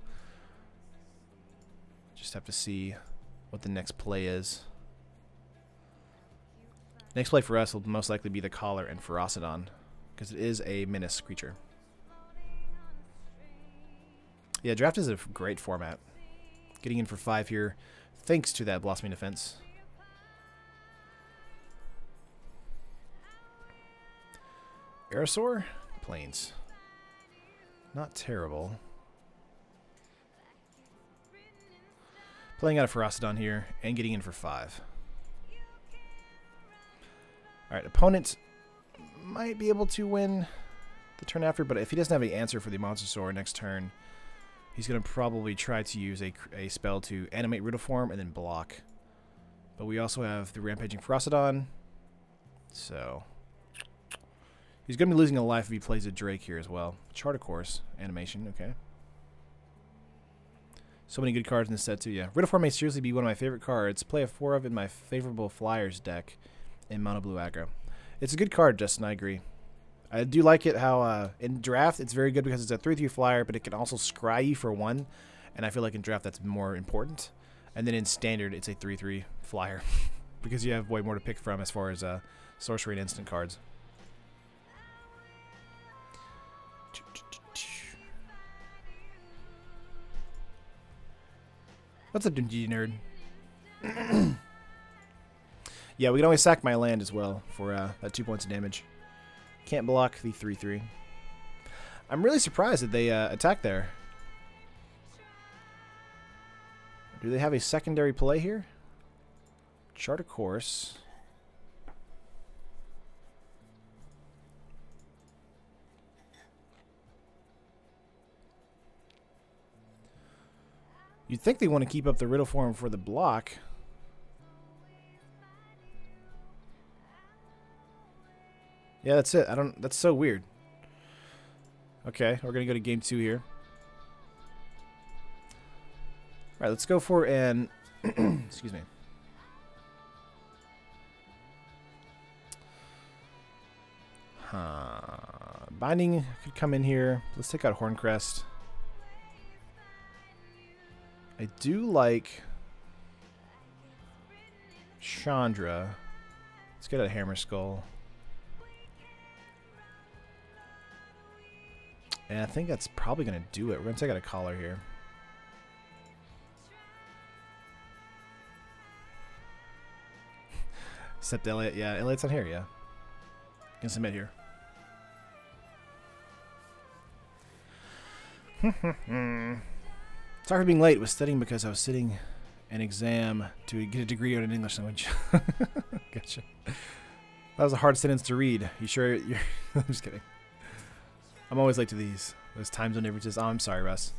just have to see what the next play is. Next play for us will most likely be the Collar and Ferocidon, because it is a menace creature. Yeah, draft is a great format. Getting in for 5 here, thanks to that Blossoming Defense. Aerosaur? Plains. Not terrible. Playing out a Ferocidon here and getting in for 5. Alright, opponent might be able to win the turn after, but if he doesn't have any answer for the Mosasaur next turn, he's going to probably try to use a spell to animate Riddleform and then block. But we also have the Rampaging Ferocidon, so he's going to be losing a life if he plays a Drake here as well. Chart, of course. Animation, okay. So many good cards in this set, too, yeah. Riddleform may seriously be one of my favorite cards. Play a 4 of in my favorable Flyers deck in Mono Blue Aggro. It's a good card, Justin, I agree. I do like it how in draft it's very good because it's a 3/3 flyer, but it can also scry you for 1. And I feel like in draft that's more important. And then in standard it's a 3/3 flyer because you have way more to pick from as far as sorcery and instant cards. What's up, DMG nerd? Yeah, we can always sack my land as well for that 2 points of damage. Can't block the 3/3. I'm really surprised that they attacked there. Do they have a secondary play here? Chart a course. You'd think they want to keep up the Riddleform for the block. Yeah, that's it. That's so weird. Okay, we're going to go to game 2 here. All right, let's go for an excuse me. Binding could come in here. Let's take out Horncrest. I do like Chandra. Let's get a Hammer Skull. And I think that's probably going to do it. We're going to take out a Collar here. Except Elliot. Yeah, Elliot's not here, yeah. Can submit here. Sorry for being late. Was studying because I was sitting an exam to get a degree on an English language. Gotcha. That was a hard sentence to read. You sure you're... I'm just kidding. I'm always late to these. Those time zone differences. Oh, I'm sorry, Russ.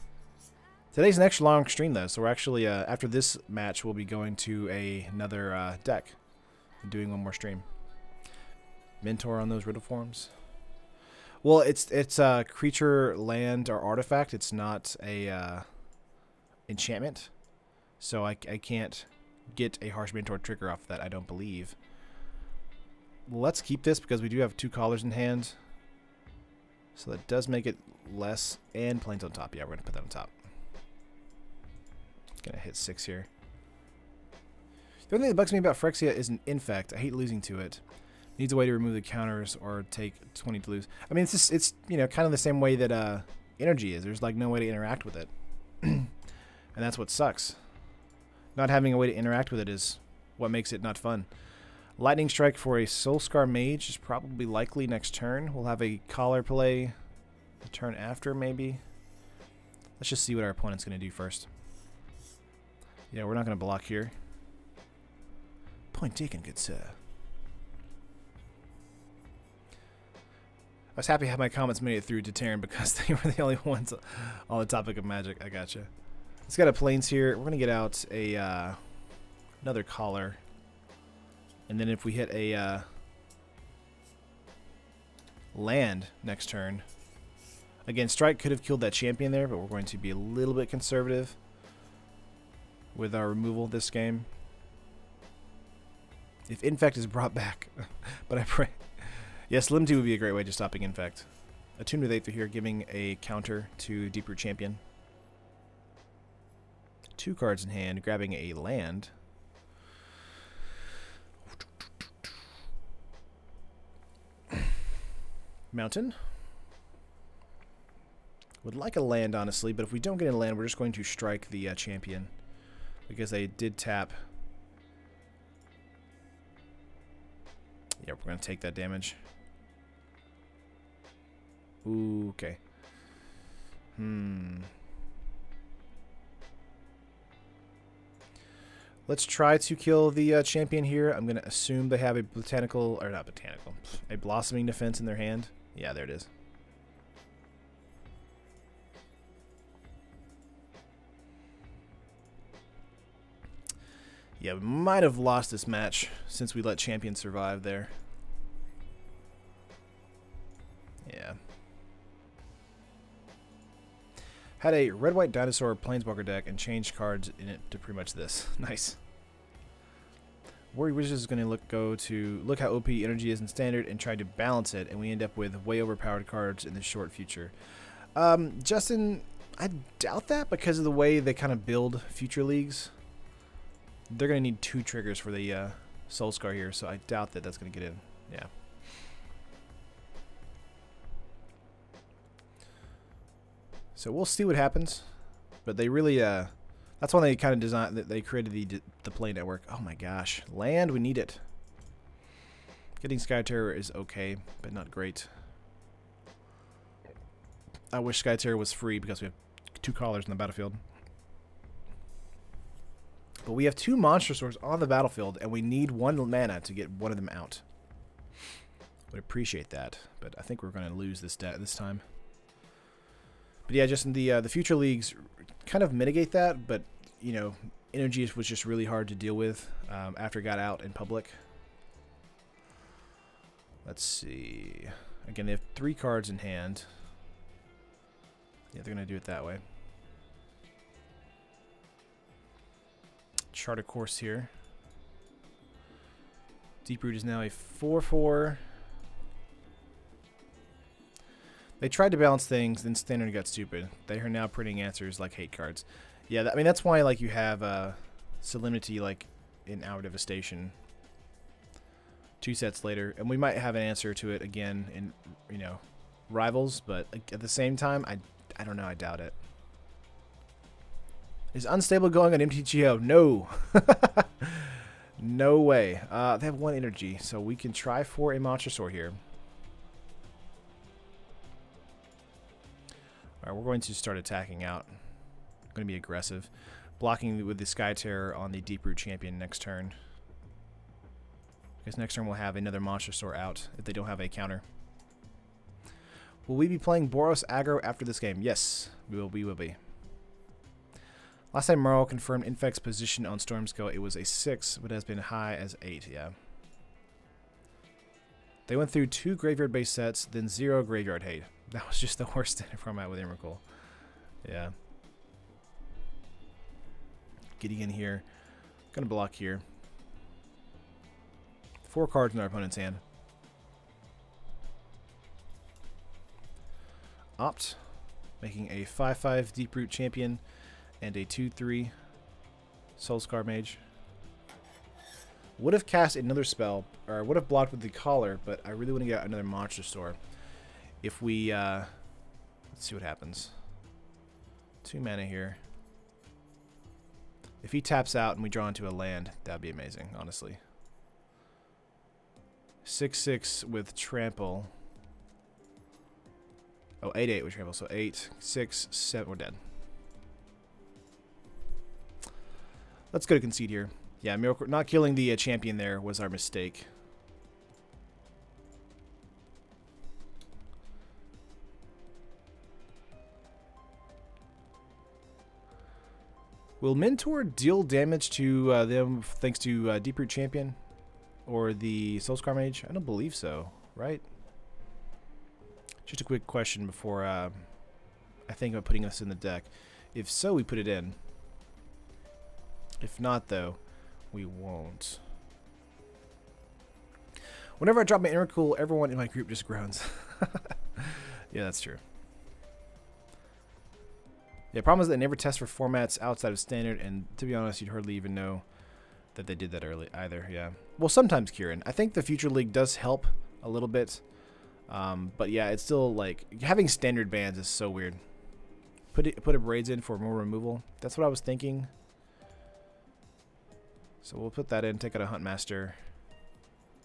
Today's an extra long stream, though, so we're actually, after this match, we'll be going to another deck and doing one more stream. Mentor on those Riddleforms. Well, it's creature, land, or artifact. It's not a enchantment, so I can't get a Harsh Mentor trigger off of that, I don't believe. Let's keep this because we do have 2 Collars in hand. So that does make it less, and Plains on top. Yeah, we're going to put that on top. Going to hit 6 here. The only thing that bugs me about Phyrexia is an Infect. I hate losing to it. Needs a way to remove the counters or take 20 to lose. I mean, it's you know, kind of the same way that Energy is. There's like no way to interact with it. And that's what sucks. Not having a way to interact with it is what makes it not fun. Lightning Strike for a Soulscar Mage is probably likely next turn. We'll have a Collar play the turn after, maybe. Let's just see what our opponent's going to do first. Yeah, we're not going to block here. Point taken, good sir. I was happy to have my comments made it through to Terran because they were the only ones on the topic of Magic. I gotcha. Let's get a Plains here. We're going to get out a another Collar. And then if we hit a land next turn, again, Strike could have killed that champion there, but we're going to be a little bit conservative with our removal this game. If Infect is brought back, but I pray. Yes, Limb 2 would be a great way to stopping Infect. Attune with Aether here, giving a counter to Deep Root Champion. 2 cards in hand, grabbing a land. Mountain. Would like a land, honestly, but if we don't get a land, we're just going to strike the champion. Because they did tap. Yeah, we're going to take that damage. Ooh, okay. Let's try to kill the champion here. I'm going to assume they have a botanical, or not botanical, a blossoming defense in their hand. Yeah, there it is. Yeah, we might have lost this match since we let champion survive there. Yeah. Had a red-white dinosaur planeswalker deck and changed cards in it to pretty much this. Nice. Warrior Wizards is going to look how OP energy is in standard and try to balance it, and we end up with way overpowered cards in the short future. Justin, I doubt that because of the way they kind of build future leagues. They're going to need 2 triggers for the Soul Scar here, so I doubt that that's going to get in. Yeah. So we'll see what happens, but they really, that's why they kind of designed, they created the play network. Oh my gosh, land, we need it. Getting Sky Terror is okay, but not great. I wish Sky Terror was free because we have 2 callers in the battlefield. But we have 2 monster swords on the battlefield, and we need 1 mana to get one of them out. Would appreciate that, but I think we're going to lose this time. But yeah, just in the future leagues kind of mitigate that, but you know, energy was just really hard to deal with after it got out in public. Let's see. Again, they have 3 cards in hand. Yeah, they're gonna do it that way. Chart a course here. Deeproot is now a 4/4. They tried to balance things, then standard got stupid. They are now printing answers like hate cards. Yeah, I mean that's why like you have Solemnity like in Hour Devastation 2 sets later, and we might have an answer to it again in, you know, Rivals, but at the same time, I don't know, I doubt it. Is Unstable going on MTGO? No. No way. They have 1 energy, so we can try for a Monster Sword here. Alright, we're going to start attacking out. I'm going to be aggressive. Blocking with the Sky Terror on the Deeproot champion next turn. Because next turn we'll have another Monster Sword out if they don't have a counter. Will we be playing Boros Aggro after this game? Yes, we will be. Last time Merle confirmed Infect's position on Stormscale, it was a 6, but has been high as 8, yeah. They went through 2 graveyard-based sets, then 0 graveyard hate. That was just the worst standard format with Emrakul. Yeah. Getting in here. Gonna block here. 4 cards in our opponent's hand. Opt. Making a 5/5 Deeproot champion and a 2/3 Soulscar Mage. Would have cast another spell, or would have blocked with the Collar, but I really want to get another Monster Store. If we, let's see what happens. 2 mana here. If he taps out and we draw into a land, that'd be amazing, honestly. 6/6 with Trample. Oh, 8/8 with Trample, so 8, 6, 7, we're dead. Let's go to concede here. Yeah, Miracle, not killing the champion there was our mistake. Will Mentor deal damage to them thanks to Deeproot Champion or the Soulscar Mage? I don't believe so, right? Just a quick question before I think about putting this in the deck. If so, we put it in. If not, though, we won't. Whenever I drop my Emrakul, everyone in my group just groans. Yeah, that's true. Yeah, the problem is they never test for formats outside of standard, and to be honest, you'd hardly even know that they did that early either, yeah. Well, sometimes, Kieran. I think the Future League does help a little bit, but yeah, it's still, like, having standard bans is so weird. Put a Braids in for more removal. That's what I was thinking. So we'll put that in, take out a Huntmaster,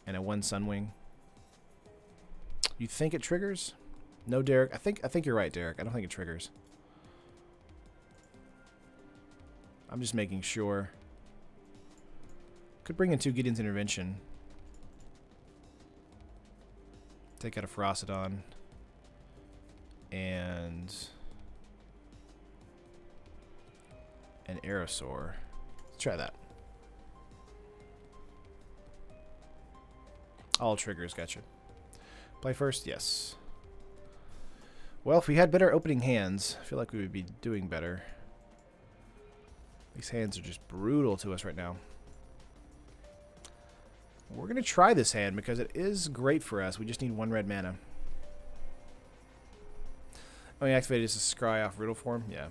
and a 1 Sunwing. You think it triggers? No, Derek. I think you're right, Derek. I don't think it triggers. I'm just making sure. Could bring in 2 Gideon's Intervention. Take out a Ferocidon. And an Aerosaur. Let's try that. All triggers, gotcha. Play first? Yes. Well, if we had better opening hands, I feel like we would be doing better. These hands are just brutal to us right now. We're going to try this hand because it is great for us. We just need 1 red mana. Oh, he activated his Scry off Riddle form? Yeah.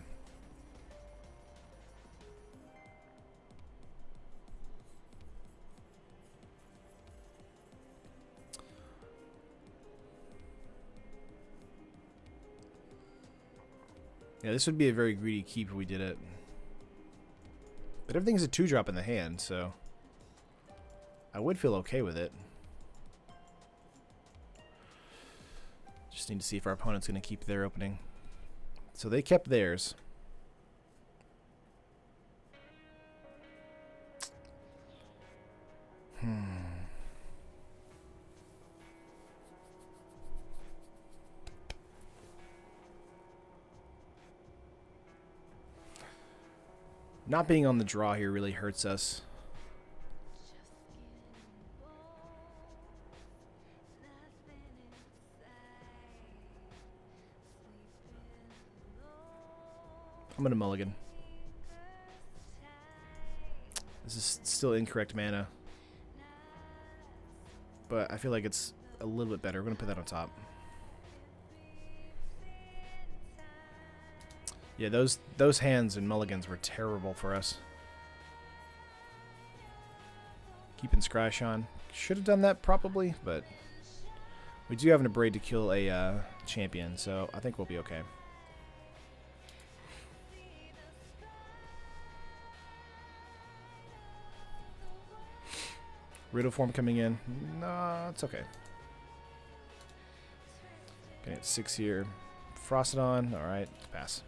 Yeah, this would be a very greedy keep if we did it. But everything's a 2-drop in the hand, so I would feel okay with it. Just need to see if our opponent's going to keep their opening. So they kept theirs. Not being on the draw here really hurts us. I'm going to mulligan. This is still incorrect mana. But I feel like it's a little bit better. We're going to put that on top. Yeah, those hands and mulligans were terrible for us. Keeping Scry on. Should have done that probably, but we do have an Abrade to kill a champion, so I think we'll be okay. Riddle form coming in. No, it's okay. Okay, it's 6 here. Frostodon. Alright, pass.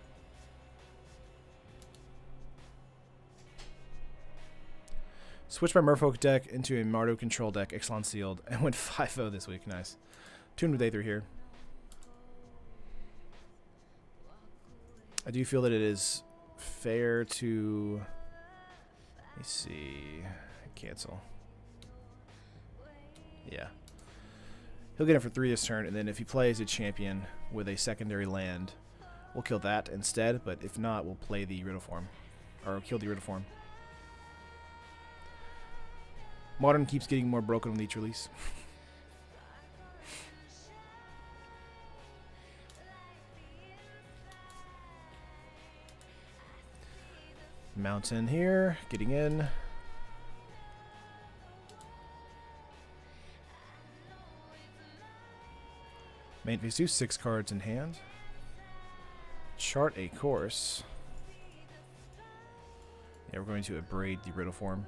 Switched my Merfolk deck into a Mardu control deck, Ixalan Sealed, and went 5-0 this week. Nice. Tuned with Aether here. I do feel that it is fair to... Let me see. Cancel. Yeah. He'll get it for 3 this turn, and then if he plays a champion with a secondary land, we'll kill that instead, but if not, we'll play the Riddle form. Or kill the Riddle form. Modern keeps getting more broken with each release. Mountain here, getting in. Main phase 2, 6 cards in hand. Chart a course. Yeah, we're going to Abrade the Riddle form.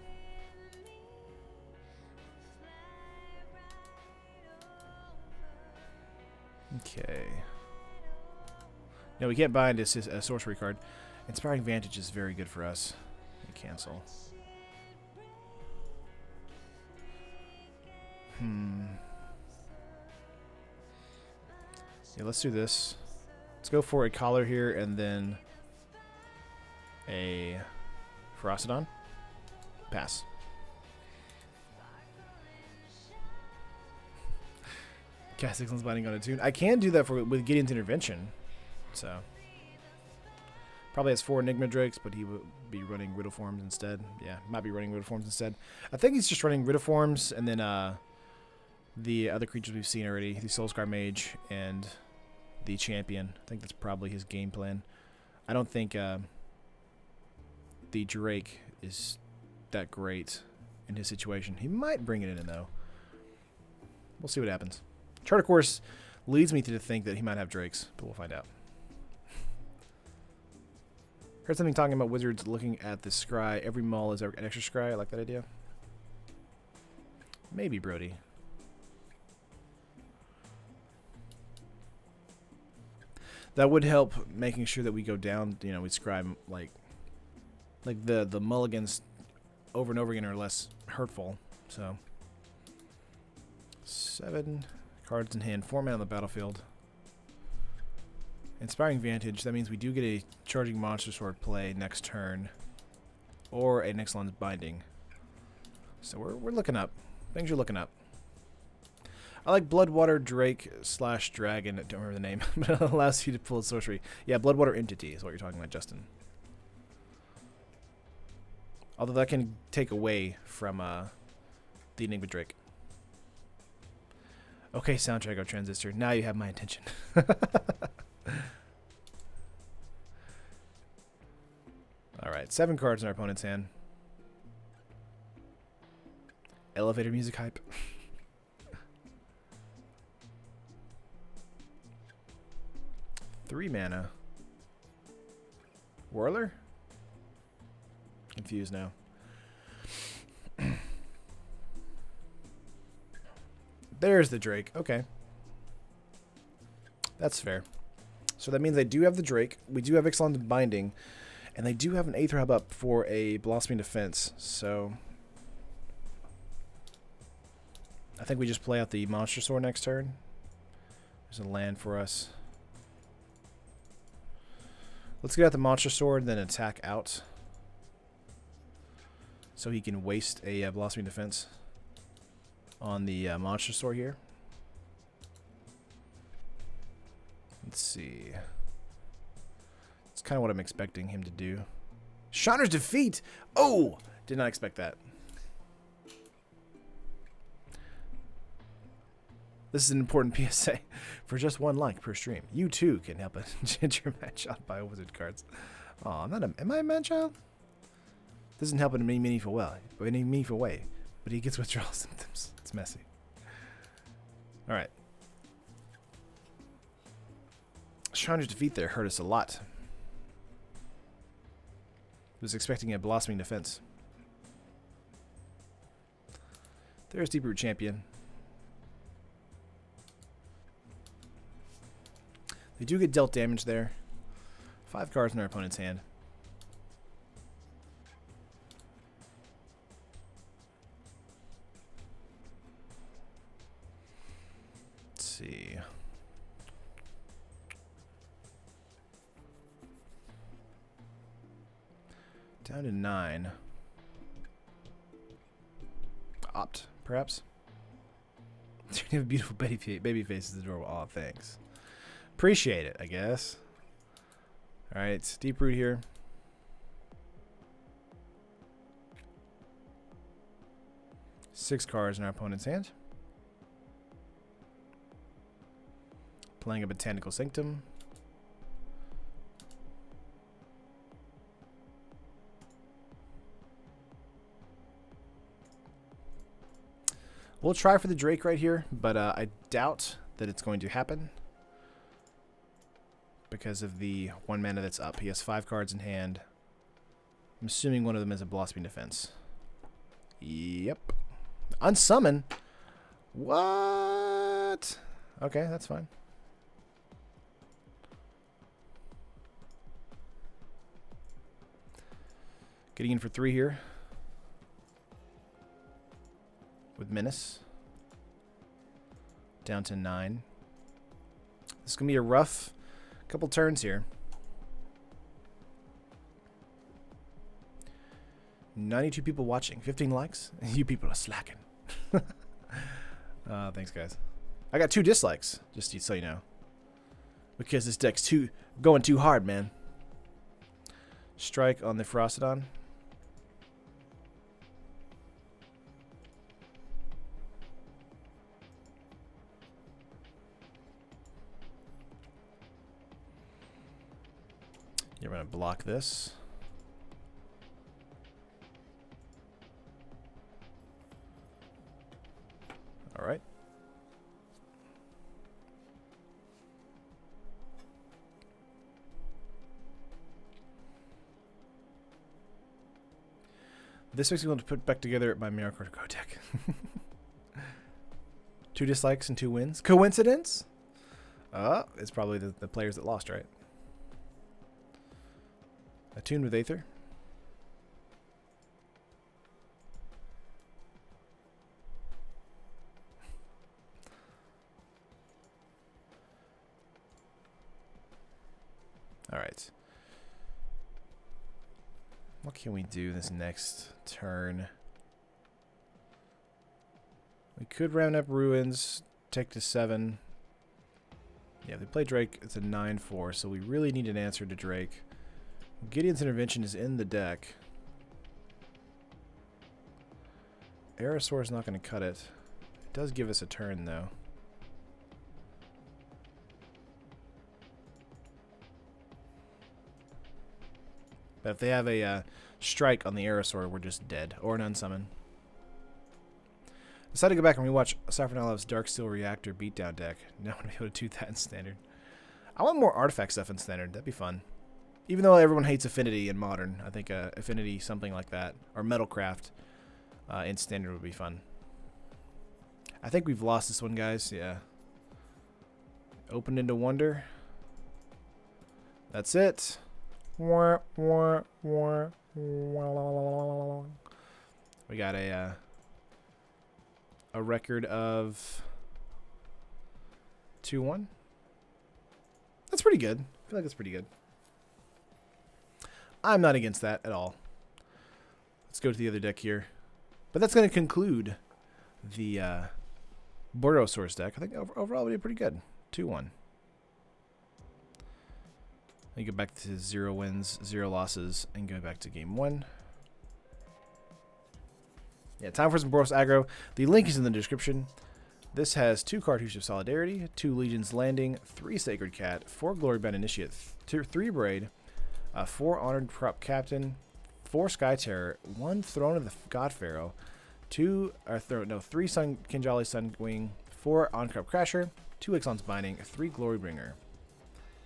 Okay. No, we can't bind a sorcery card. Inspiring Vantage is very good for us. Cancel. Yeah, let's do this. Let's go for a collar here and then a Ferocidon. Pass. Cast Ixalan's Binding on a tune. I can do that with Gideon's Intervention. So probably has 4 Enigma Drakes, but he would be running Riddle forms instead. Yeah, might be running Riddle forms instead. I think he's just running Riddle forms and then the other creatures we've seen already, the Soulscar Mage and the Champion. I think that's probably his game plan. I don't think the Drake is that great in his situation. He might bring it in though. We'll see what happens. Chart of course leads me to think that he might have Drakes, but we'll find out. Heard something talking about wizards looking at the scry. Every mull is an extra scry. I like that idea. Maybe, Brody. That would help making sure that we go down, you know, we scry like the mulligans over and over again are less hurtful. So 7 cards in hand, 4 mana on the battlefield. Inspiring Vantage, that means we do get a Charging Monster Sword play next turn, or a Nixlon's Binding. So we're looking up. Things are looking up. I like Bloodwater Drake / Dragon. I don't remember the name, but it allows you to pull a sorcery. Yeah, Bloodwater Entity is what you're talking about, Justin. Although that can take away from the Enigma Drake. Okay, Soundtrack O Transistor. Now you have my attention. Alright, 7 cards in our opponent's hand. Elevator music hype. 3 mana. Whirler? Confused now. There's the Drake. Okay. That's fair. So that means they do have the Drake. We do have Ixalan's Binding. And they do have an Aether Hub up for a Blossoming Defense. So I think we just play out the Monster Sword next turn. There's a land for us. Let's get out the Monster Sword, then attack out. So he can waste a Blossoming Defense on the Monster Sword here. Let's see. It's kind of what I'm expecting him to do. Shonner's Defeat! Oh! Did not expect that. This is an important PSA. For just 1 like per stream, you too can help a ginger man-child buy wizard cards. Oh, I'm not a... Am I a man-child? Doesn't help in any meaningful way. But he gets withdrawal symptoms. It's messy. Alright. Shonner's Defeat there hurt us a lot. Was expecting a Blossoming Defense. There's Deeproot Champion. They do get dealt damage there. 5 cards in our opponent's hand. Let's see. Down to 9. Opt, perhaps? You have a beautiful baby face. Is adorable. Aw, thanks. Appreciate it, I guess. Alright, Deeproot here. Six cards in our opponent's hand. Playing a Botanical Sanctum. We'll try for the Drake right here, but I doubt that it's going to happen because of the 1 mana that's up. He has 5 cards in hand. I'm assuming one of them is a Blossoming Defense. Yep. Unsummon? What? Okay, that's fine. Getting in for 3 here. With Menace. Down to 9. This is going to be a rough couple turns here. 92 people watching. 15 likes. You people are slacking. Thanks, guys. I got 2 dislikes, just so you know. Because this deck's going too hard, man. Strike on the Frostodon. You're going to block this. All right. This makes me want to put back together my Miracle Go deck. 2 dislikes and 2 wins. Coincidence? It's probably the players that lost, right? Attuned with Aether. Alright. What can we do this next turn? We could round up Ruins, take to 7. Yeah, if they play Drake, it's a 9-4, so we really need an answer to Drake. Gideon's Intervention is in the deck. Aerosaur is not going to cut it. It does give us a turn, though. But if they have a strike on the Aerosaur, we're just dead. Or an unsummon. Decided to go back and rewatch Saffron Olive's Dark Steel Reactor beatdown deck. Now I'm going to be able to do that in Standard. I want more artifact stuff in Standard. That'd be fun. Even though everyone hates Affinity in Modern, I think Affinity, something like that, or Metalcraft in Standard would be fun. I think we've lost this one, guys. Yeah. Opened into Wonder. That's it. We got a record of 2-1. That's pretty good. I feel like that's pretty good. I'm not against that at all. Let's go to the other deck here. But that's going to conclude the Borosaurs deck. I think overall we did pretty good. 2-1. You go back to 0 wins, 0 losses, and go back to game 1. Yeah, time for some Boros Aggro. The link is in the description. This has 2 Cartouche of Solidarity, 2 Legion's Landing, 3 Sacred Cat, 4 Glorybound Initiate, 3 Braid, 4 Honored Crop Captain, 4 Sky Terror, 1 Throne of the God Pharaoh, 3 Sun Kinjali Sunwing, 4 On-Crop Crasher, 2 Ixalan's Binding, 3 Glorybringer.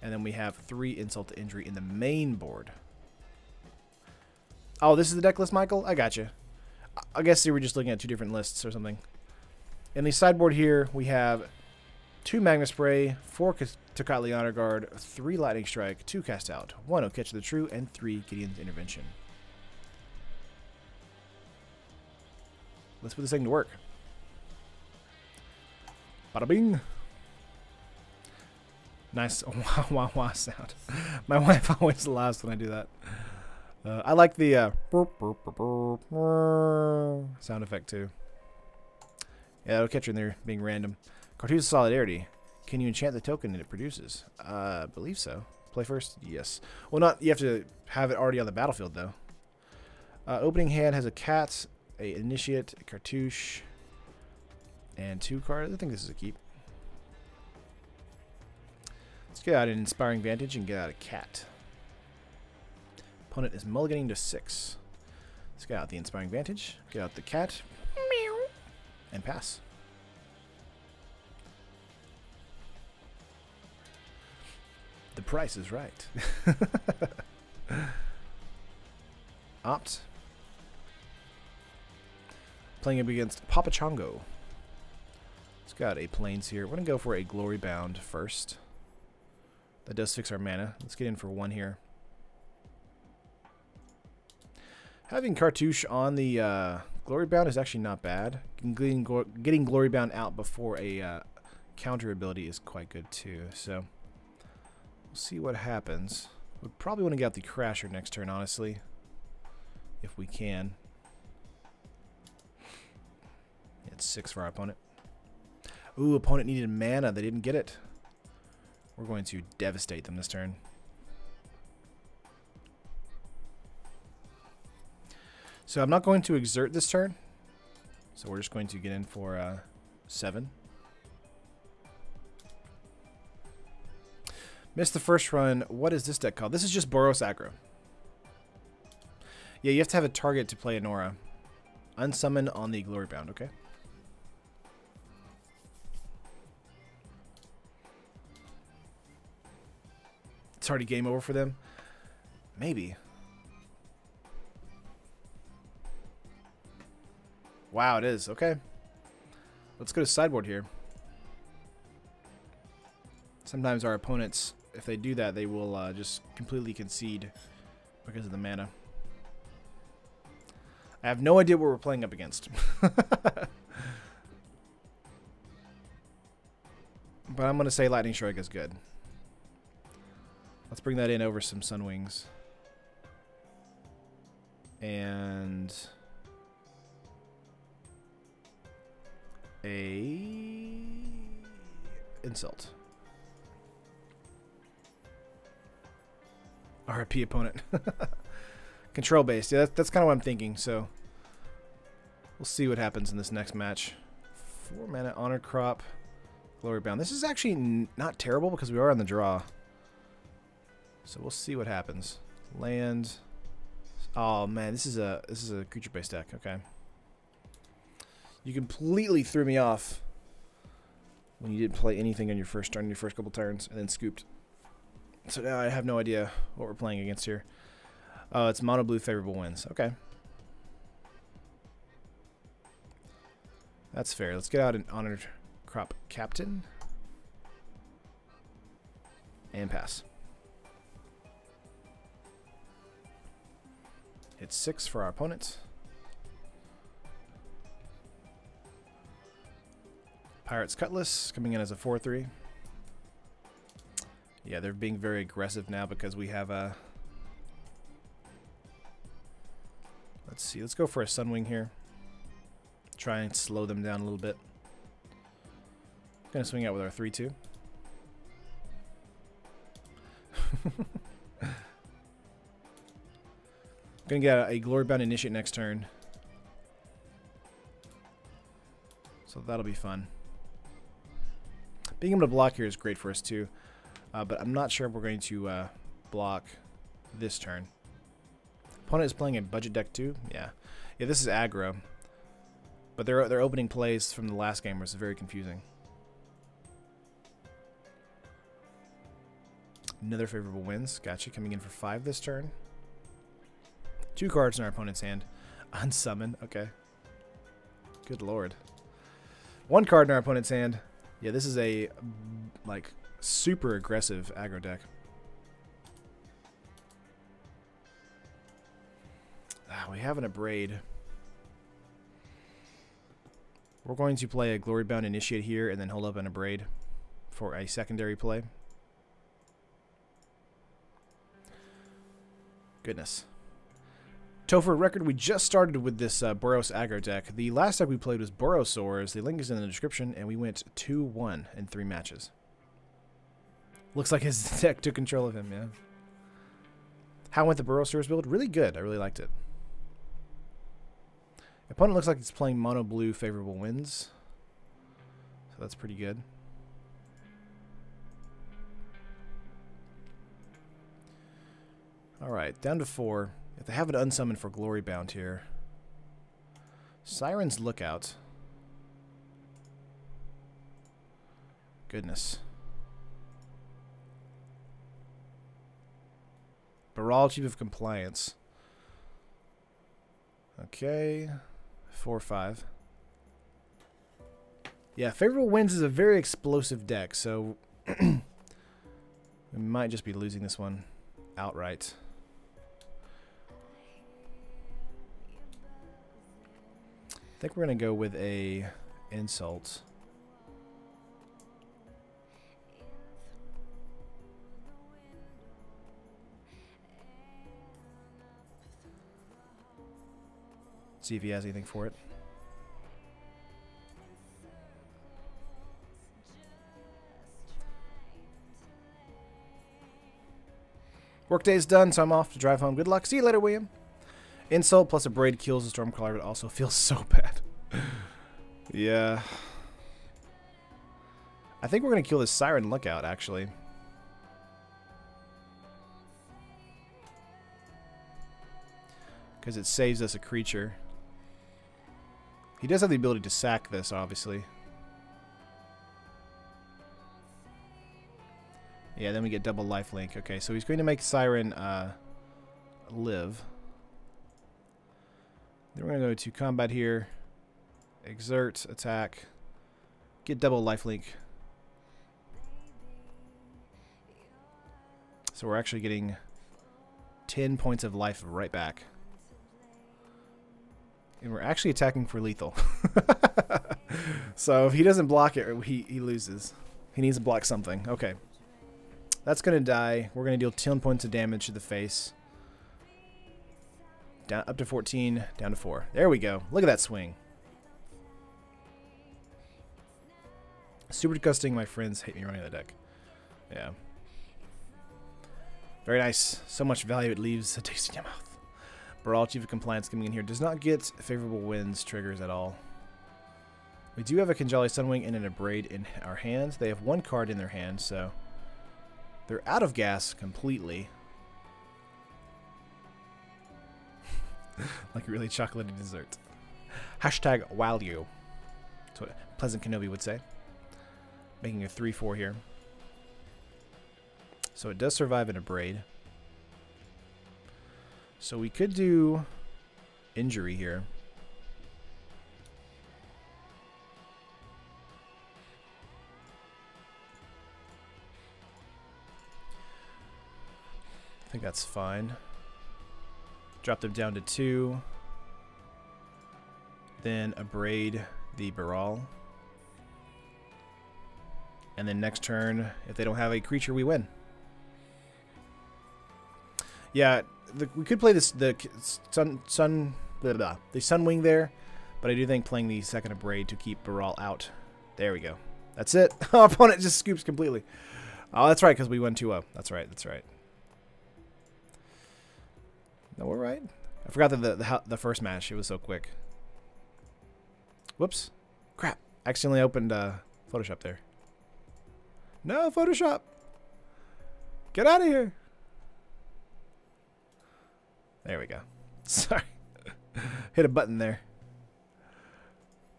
And then we have 3 Insult to Injury in the main board. Oh, this is the deck list, Michael? I got you. I guess you were just looking at 2 different lists or something. In the sideboard here, we have 2 Magma Spray, 4 Tocatli Honor Guard, 3 Lightning Strike, 2 Cast Out, 1 Catch the True, and 3 Gideon's Intervention. Let's put this thing to work. Bada bing. Nice wah wah wah sound. My wife always laughs when I do that. I like the sound effect too. Yeah, it'll catch you in there being random. Cartouche of Solidarity. Can you enchant the token that it produces? I believe so. Play first? Yes. Well, not. You have to have it already on the battlefield though. Opening hand has a cat, a initiate, a cartouche, and 2 cards. I think this is a keep. Let's get out an Inspiring Vantage and get out a cat. Opponent is mulliganing to 6. Let's get out the Inspiring Vantage, get out the cat, and pass. The price is right. Opt. Playing up against Papa Chongo. Let's got a Plains here. We're going to go for a Glorybound first. That does fix our mana. Let's get in for 1 here. Having Cartouche on the Glorybound is actually not bad. Getting Glorybound out before a counter ability is quite good too. So we'll see what happens. We probably want to get out the Crasher next turn, honestly, if we can. It's 6 for our opponent. Ooh, opponent needed mana. They didn't get it. We're going to devastate them this turn. So I'm not going to exert this turn. So we're just going to get in for 7. Missed the first run. What is this deck called? This is just Boros Aggro. Yeah, you have to have a target to play Anora. Unsummon on the Glorybound, okay? It's already game over for them. Maybe. Wow, it is. Okay. Let's go to sideboard here. Sometimes our opponents, if they do that, they will just completely concede because of the mana. I have no idea what we're playing up against. But I'm going to say Lightning Strike is good. Let's bring that in over some Sunwings. And a insult. RP opponent. Control based. Yeah, that's kind of what I'm thinking. So we'll see what happens in this next match. 4 mana Honored Crop, Glory Bound. This is actually not terrible because we are on the draw. So we'll see what happens. Land. Oh man, this is a creature based deck. Okay. You completely threw me off when you didn't play anything on your first couple turns and then scooped. So now I have no idea what we're playing against here. Oh, it's mono blue favorable wins. Okay. That's fair. Let's get out an Honored Crop Captain. And pass. Hit 6 for our opponent. Pirate's Cutlass coming in as a 4/3. Yeah, they're being very aggressive now because we have a... Let's see. Let's go for a Sunwing here. Try and slow them down a little bit. Gonna swing out with our 3/2. Gonna get a Glory Bound Initiate next turn. So that'll be fun. Being able to block here is great for us too. But I'm not sure if we're going to block this turn. Opponent is playing a budget deck too. Yeah. Yeah, this is aggro. But their opening plays from the last game was very confusing. Another favorable wins. Gotcha. Coming in for 5 this turn. 2 cards in our opponent's hand. Unsummon. Okay. Good lord. 1 card in our opponent's hand. Yeah, this is a like super aggressive aggro deck. We have an Abrade. We're going to play a Glory Bound Initiate here and then hold up an Abrade for a secondary play. Goodness. Topher record, we just started with this Boros Aggro deck. The last deck we played was Borosaurs. The link is in the description, and we went 2-1 in 3 matches. Looks like his deck took control of him, yeah. How went the Borosaurs build? Really good. I really liked it. Opponent looks like he's playing mono blue favorable wins. So that's pretty good. Alright, down to 4. If they have an unsummon for Glory Bound here. Siren's Lookout. Goodness. Baral, Chief of Compliance. Okay. 4/5. Yeah, Favorable Winds is a very explosive deck, so we might just be losing this one outright. I think we're going to go with a Insult. See if he has anything for it. Workday's done, so I'm off to drive home. Good luck. See you later, William. Insult plus a Braid kills the Stormcaller, but also feels so bad. Yeah. I think we're going to kill this Siren Lookout, actually. Because it saves us a creature. He does have the ability to sack this, obviously. Yeah, then we get double lifelink. Okay, so he's going to make Siren live. Then we're going to go to combat here. Exert, attack. Get double lifelink. So we're actually getting 10 points of life right back. And we're actually attacking for lethal. So if he doesn't block it, he loses. He needs to block something. Okay. That's going to die. We're going to deal 10 points of damage to the face. Down up to 14, down to 4. There we go. Look at that swing. Super disgusting. My friends hate me running the deck. Yeah. Very nice. So much value it leaves a taste in your mouth. Baral, Chief of Compliance coming in here. Does not get favorable winds triggers at all. We do have a Kinjali Sunwing and an Abrade in our hands. They have one card in their hand, so they're out of gas completely. Like a really chocolatey dessert. Hashtag Walio. That's what Pleasant Kenobi would say. Making a 3-4 here. So it does survive an Abrade. So we could do injury here. I think that's fine. Drop them down to 2. Then Abrade the Baral. And then next turn, if they don't have a creature, we win. Yeah, we could play this the Sunwing there, but I do think playing the second Abrade to keep Baral out. There we go. That's it. Our opponent just scoops completely. Oh, that's right, because we won 2-0. That's right. That's right. No, we're right. I forgot that the first match, it was so quick. Whoops. Crap. Accidentally opened Photoshop there. No, Photoshop. Get out of here. There we go. Sorry. Hit a button there.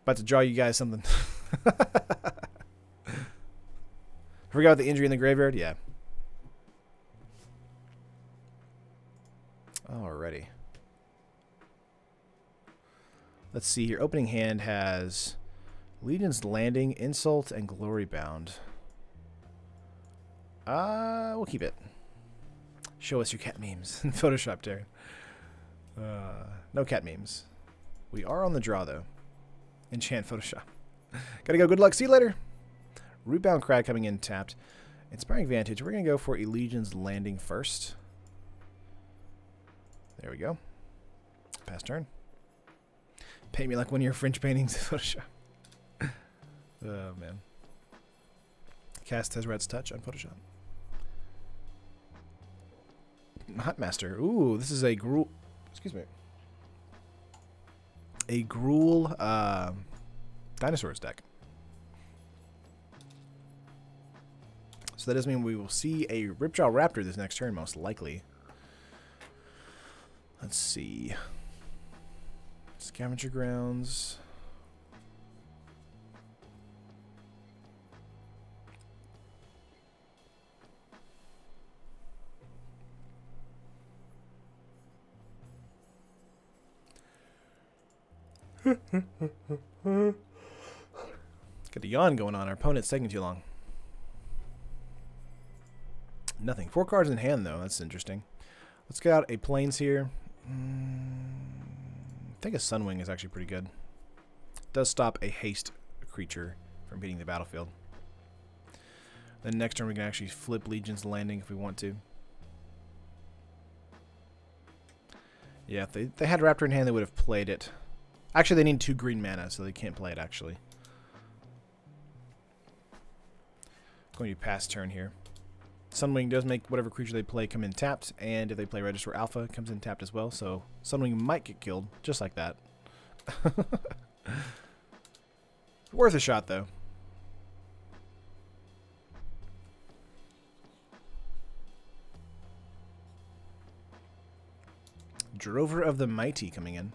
About to draw you guys something. Forgot about the injury in the graveyard? Yeah. Alrighty. Let's see here. Opening hand has Legion's Landing, Insult, and Glory Bound. We'll keep it. Show us your cat memes in Photoshop, Darren. No cat memes. We are on the draw, though. Enchant Photoshop. Gotta go. Good luck. See you later. Rootbound Crag coming in tapped. Inspiring Vantage. We're going to go for Legion's Landing first. There we go. Pass turn. Paint me like one of your French paintings in Photoshop. Oh, man. Cast Tezzerats Touch on Photoshop. Hotmaster. Ooh, this is a Gruul. Excuse me. A Gruul Dinosaurs deck. So that does mean we will see a Ripjaw Raptor this next turn, most likely. Let's see. Scavenger Grounds. Got a yawn going on. Our opponent's taking too long. Nothing. 4 cards in hand, though. That's interesting. Let's get out a Plains here. I think a Sunwing is actually pretty good. It does stop a haste creature from hitting the battlefield. Then next turn we can actually flip Legion's Landing if we want to. Yeah, if they had Raptor in hand, they would have played it. Actually, they need 2 green mana, so they can't play it, actually. Going to pass turn here. Sunwing does make whatever creature they play come in tapped, and if they play Register Alpha, it comes in tapped as well, so Sunwing might get killed, just like that. Worth a shot, though. Drover of the Mighty coming in.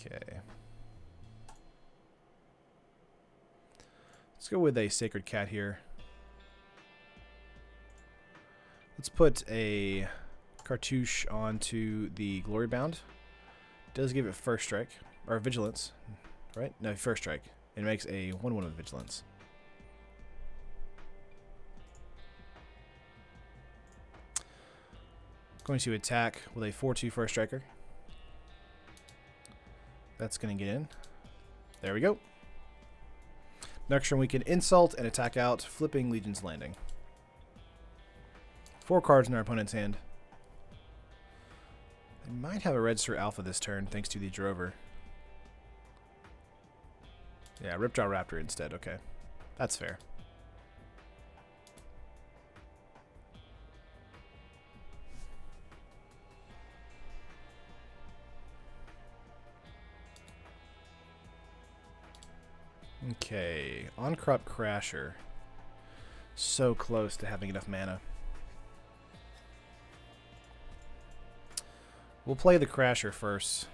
Okay. Let's go with a Sacred Cat here. Let's put a Cartouche onto the Glory Bound. Does give it first strike, or vigilance, right? No, first strike. It makes a 1/1 with vigilance. Going to attack with a 4/2 first striker. That's going to get in. There we go. Next turn we can insult and attack out, flipping Legion's Landing. 4 cards in our opponent's hand. They might have a Register Alpha this turn, thanks to the Drover. Yeah, Ripjaw Raptor instead. Okay. That's fair. Okay. On-Crop Crasher. So close to having enough mana. We'll play the Crasher first.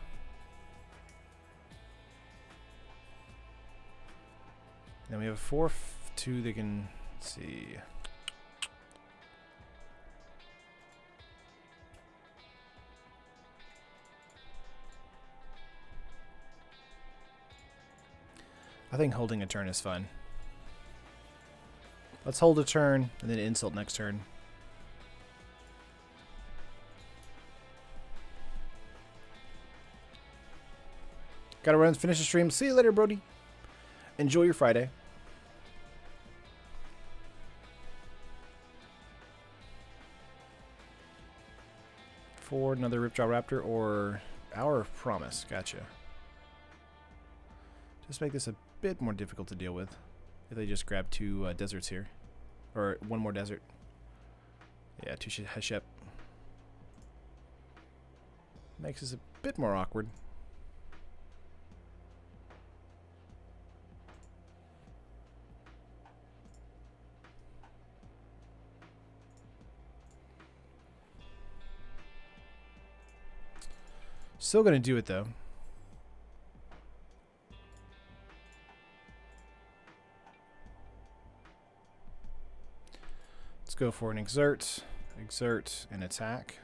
Then we have a 4/2 that can, let's see. I think holding a turn is fun. Let's hold a turn and then insult next turn. Gotta run, finish the stream. See you later, Brody. Enjoy your Friday. For another Ripjaw Raptor or Hour of Promise. Gotcha. Just make this a bit more difficult to deal with if they just grab 2 deserts here. Or 1 more desert. Yeah, 2 Heshep. Makes this a bit more awkward. Still gonna do it though. Let's go for an exert, and attack.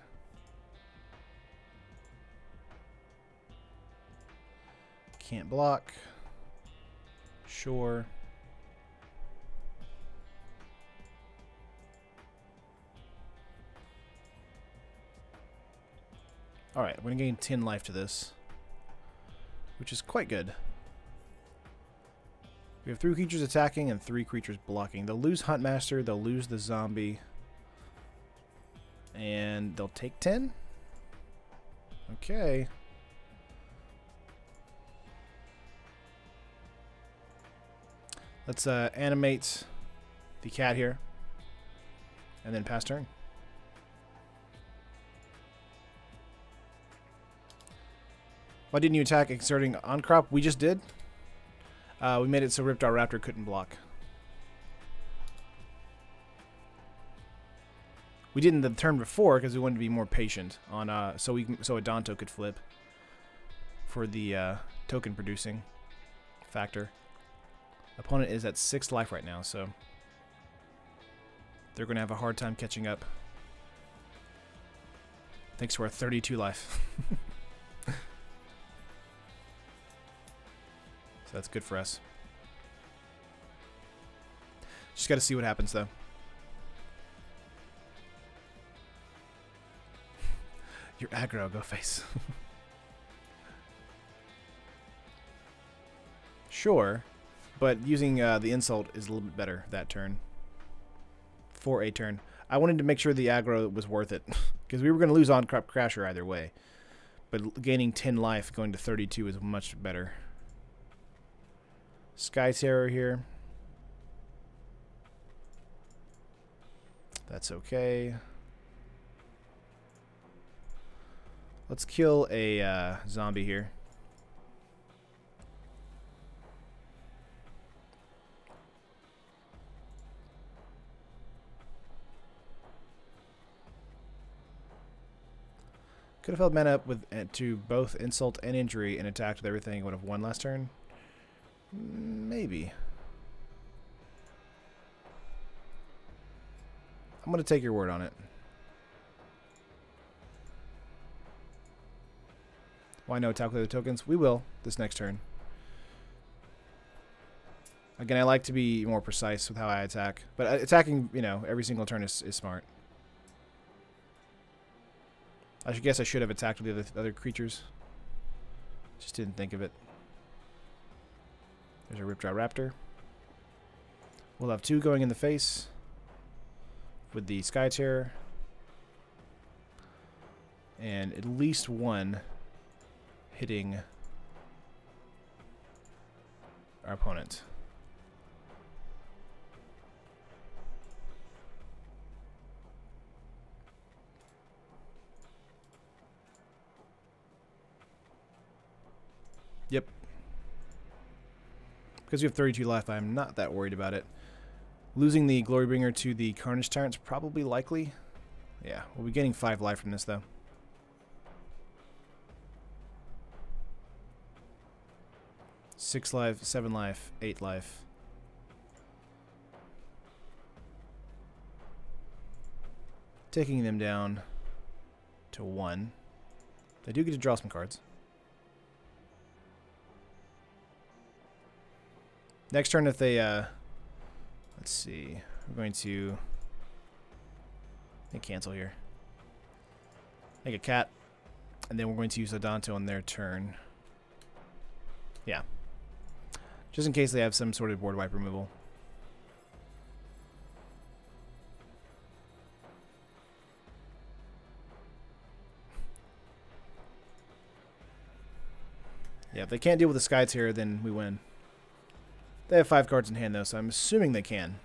Can't block. Sure. Alright, we're going to gain 10 life to this, which is quite good. We have 3 creatures attacking and 3 creatures blocking. They'll lose Huntmaster, they'll lose the zombie, and they'll take 10? Okay. Let's animate the cat here, and then pass turn. Why didn't you attack exerting on crop? We just did. We made it so Ripjaw Raptor couldn't block. We didn't the turn before because we wanted to be more patient on so Adanto could flip for the token producing factor. Opponent is at 6 life right now, so they're going to have a hard time catching up. Thanks to our 32 life. So that's good for us. Just got to see what happens, though. You're aggro, go face. Sure, but using the insult is a little bit better that turn. For a turn. I wanted to make sure the aggro was worth it, because we were going to lose on Crop Crasher either way. But gaining 10 life going to 32 is much better. Sky Terror here. That's okay. Let's kill a zombie here. Could have held mana up with to both insult and injury and attacked with everything. Would have won last turn. Maybe. I'm going to take your word on it. Why no attack with other tokens? We will this next turn. Again, I like to be more precise with how I attack. But attacking, you know, every single turn is smart. I guess I should have attacked with the other creatures. Just didn't think of it. There's a Ripjaw Raptor. We'll have 2 going in the face with the Sky Terror. And at least 1 hitting our opponent. Yep. Because we have 32 life, I'm not that worried about it. Losing the Glorybringer to the Carnage Tyrant's probably likely. Yeah, we'll be getting 5 life from this, though. Six life, 7 life, 8 life. Taking them down to 1. They do get to draw some cards. Next turn, if they, let's see, we're going to, I think, cancel here. Make a cat, and then we're going to use Adonto on their turn. Yeah. Just in case they have some sort of board wipe removal. Yeah, if they can't deal with the Sky Terror, then we win. They have 5 cards in hand, though, so I'm assuming they can.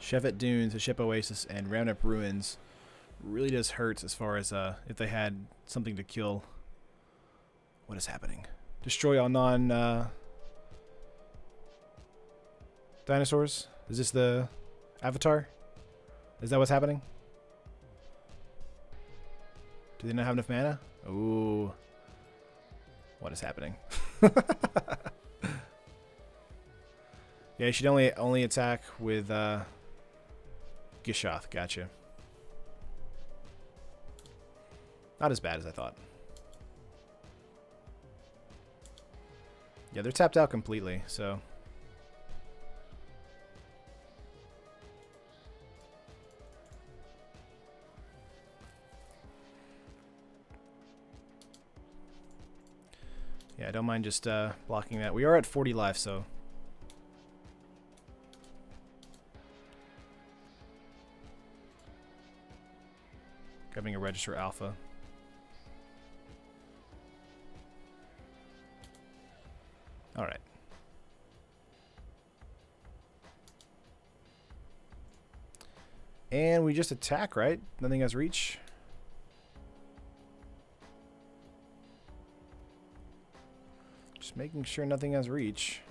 Chevet Dunes, a Ship Oasis, and Roundup Ruins really does hurt as far as if they had something to kill. What is happening? Destroy all non dinosaurs? Is this the Avatar? Is that what's happening? Do they not have enough mana? Ooh. What is happening? Yeah, you should only attack with Gishoth. Gotcha. Not as bad as I thought. Yeah, they're tapped out completely, so. Yeah, I don't mind just blocking that. We are at 40 life, so. Grabbing a Register Alpha. Alright. And we just attack, right? Nothing has reach. Just making sure nothing has reach.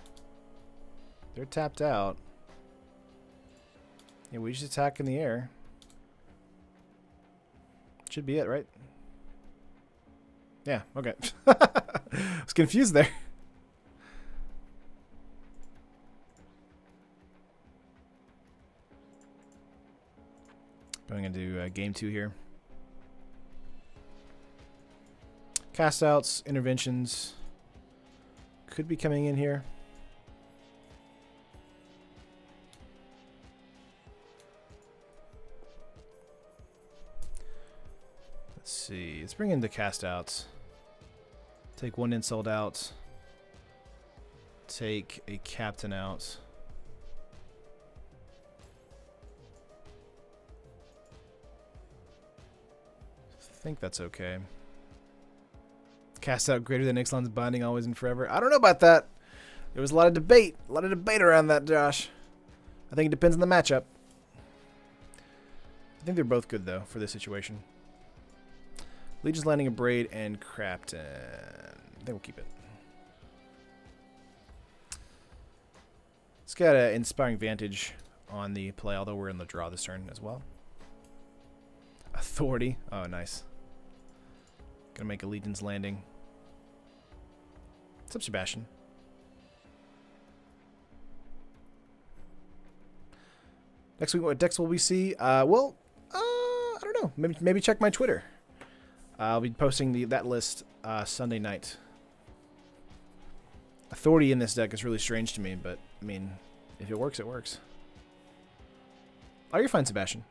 They're tapped out. Yeah, we just attack in the air. Should be it, right? Yeah, okay. I was confused there. Going into game 2 here. Cast outs, interventions could be coming in here. Let's see. Let's bring in the cast outs. Take 1 insult out. Take a captain out. I think that's okay. Cast out greater than Ixalan's Binding always and forever. I don't know about that. There was a lot of debate. A lot of debate around that, Josh. I think it depends on the matchup. I think they're both good, though, for this situation. Legion's Landing, a Braid, and Crapton. I think we'll keep it. It's got an Inspiring Vantage on the play, although we're in the draw this turn as well. Authority. Oh, nice. Gonna make a Legion's Landing. What's up, Sebastian? Next week, what decks will we see? Well, I don't know. Maybe check my Twitter. I'll be posting that list Sunday night. Authority in this deck is really strange to me, but I mean, if it works, it works. Oh, you're fine, Sebastian.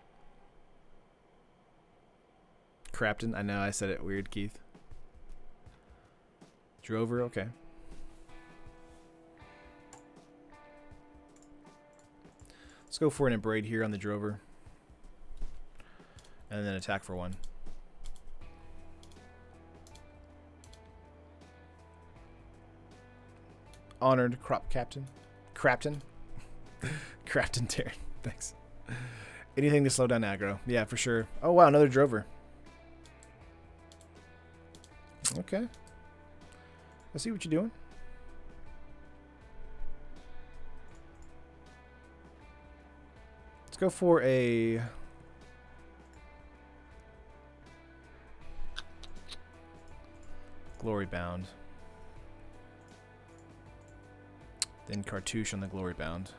Crapton. I know I said it weird, Keith. Drover, okay. Let's go for an Abrade here on the Drover. And then attack for 1. Honored Crop Captain. Crapton. Crapton Terran. Thanks. Anything to slow down aggro. Yeah, for sure. Oh, wow, another Drover. Okay. I see what you're doing. Let's go for a... Glory Bound. Then Cartouche on the Glory Bound.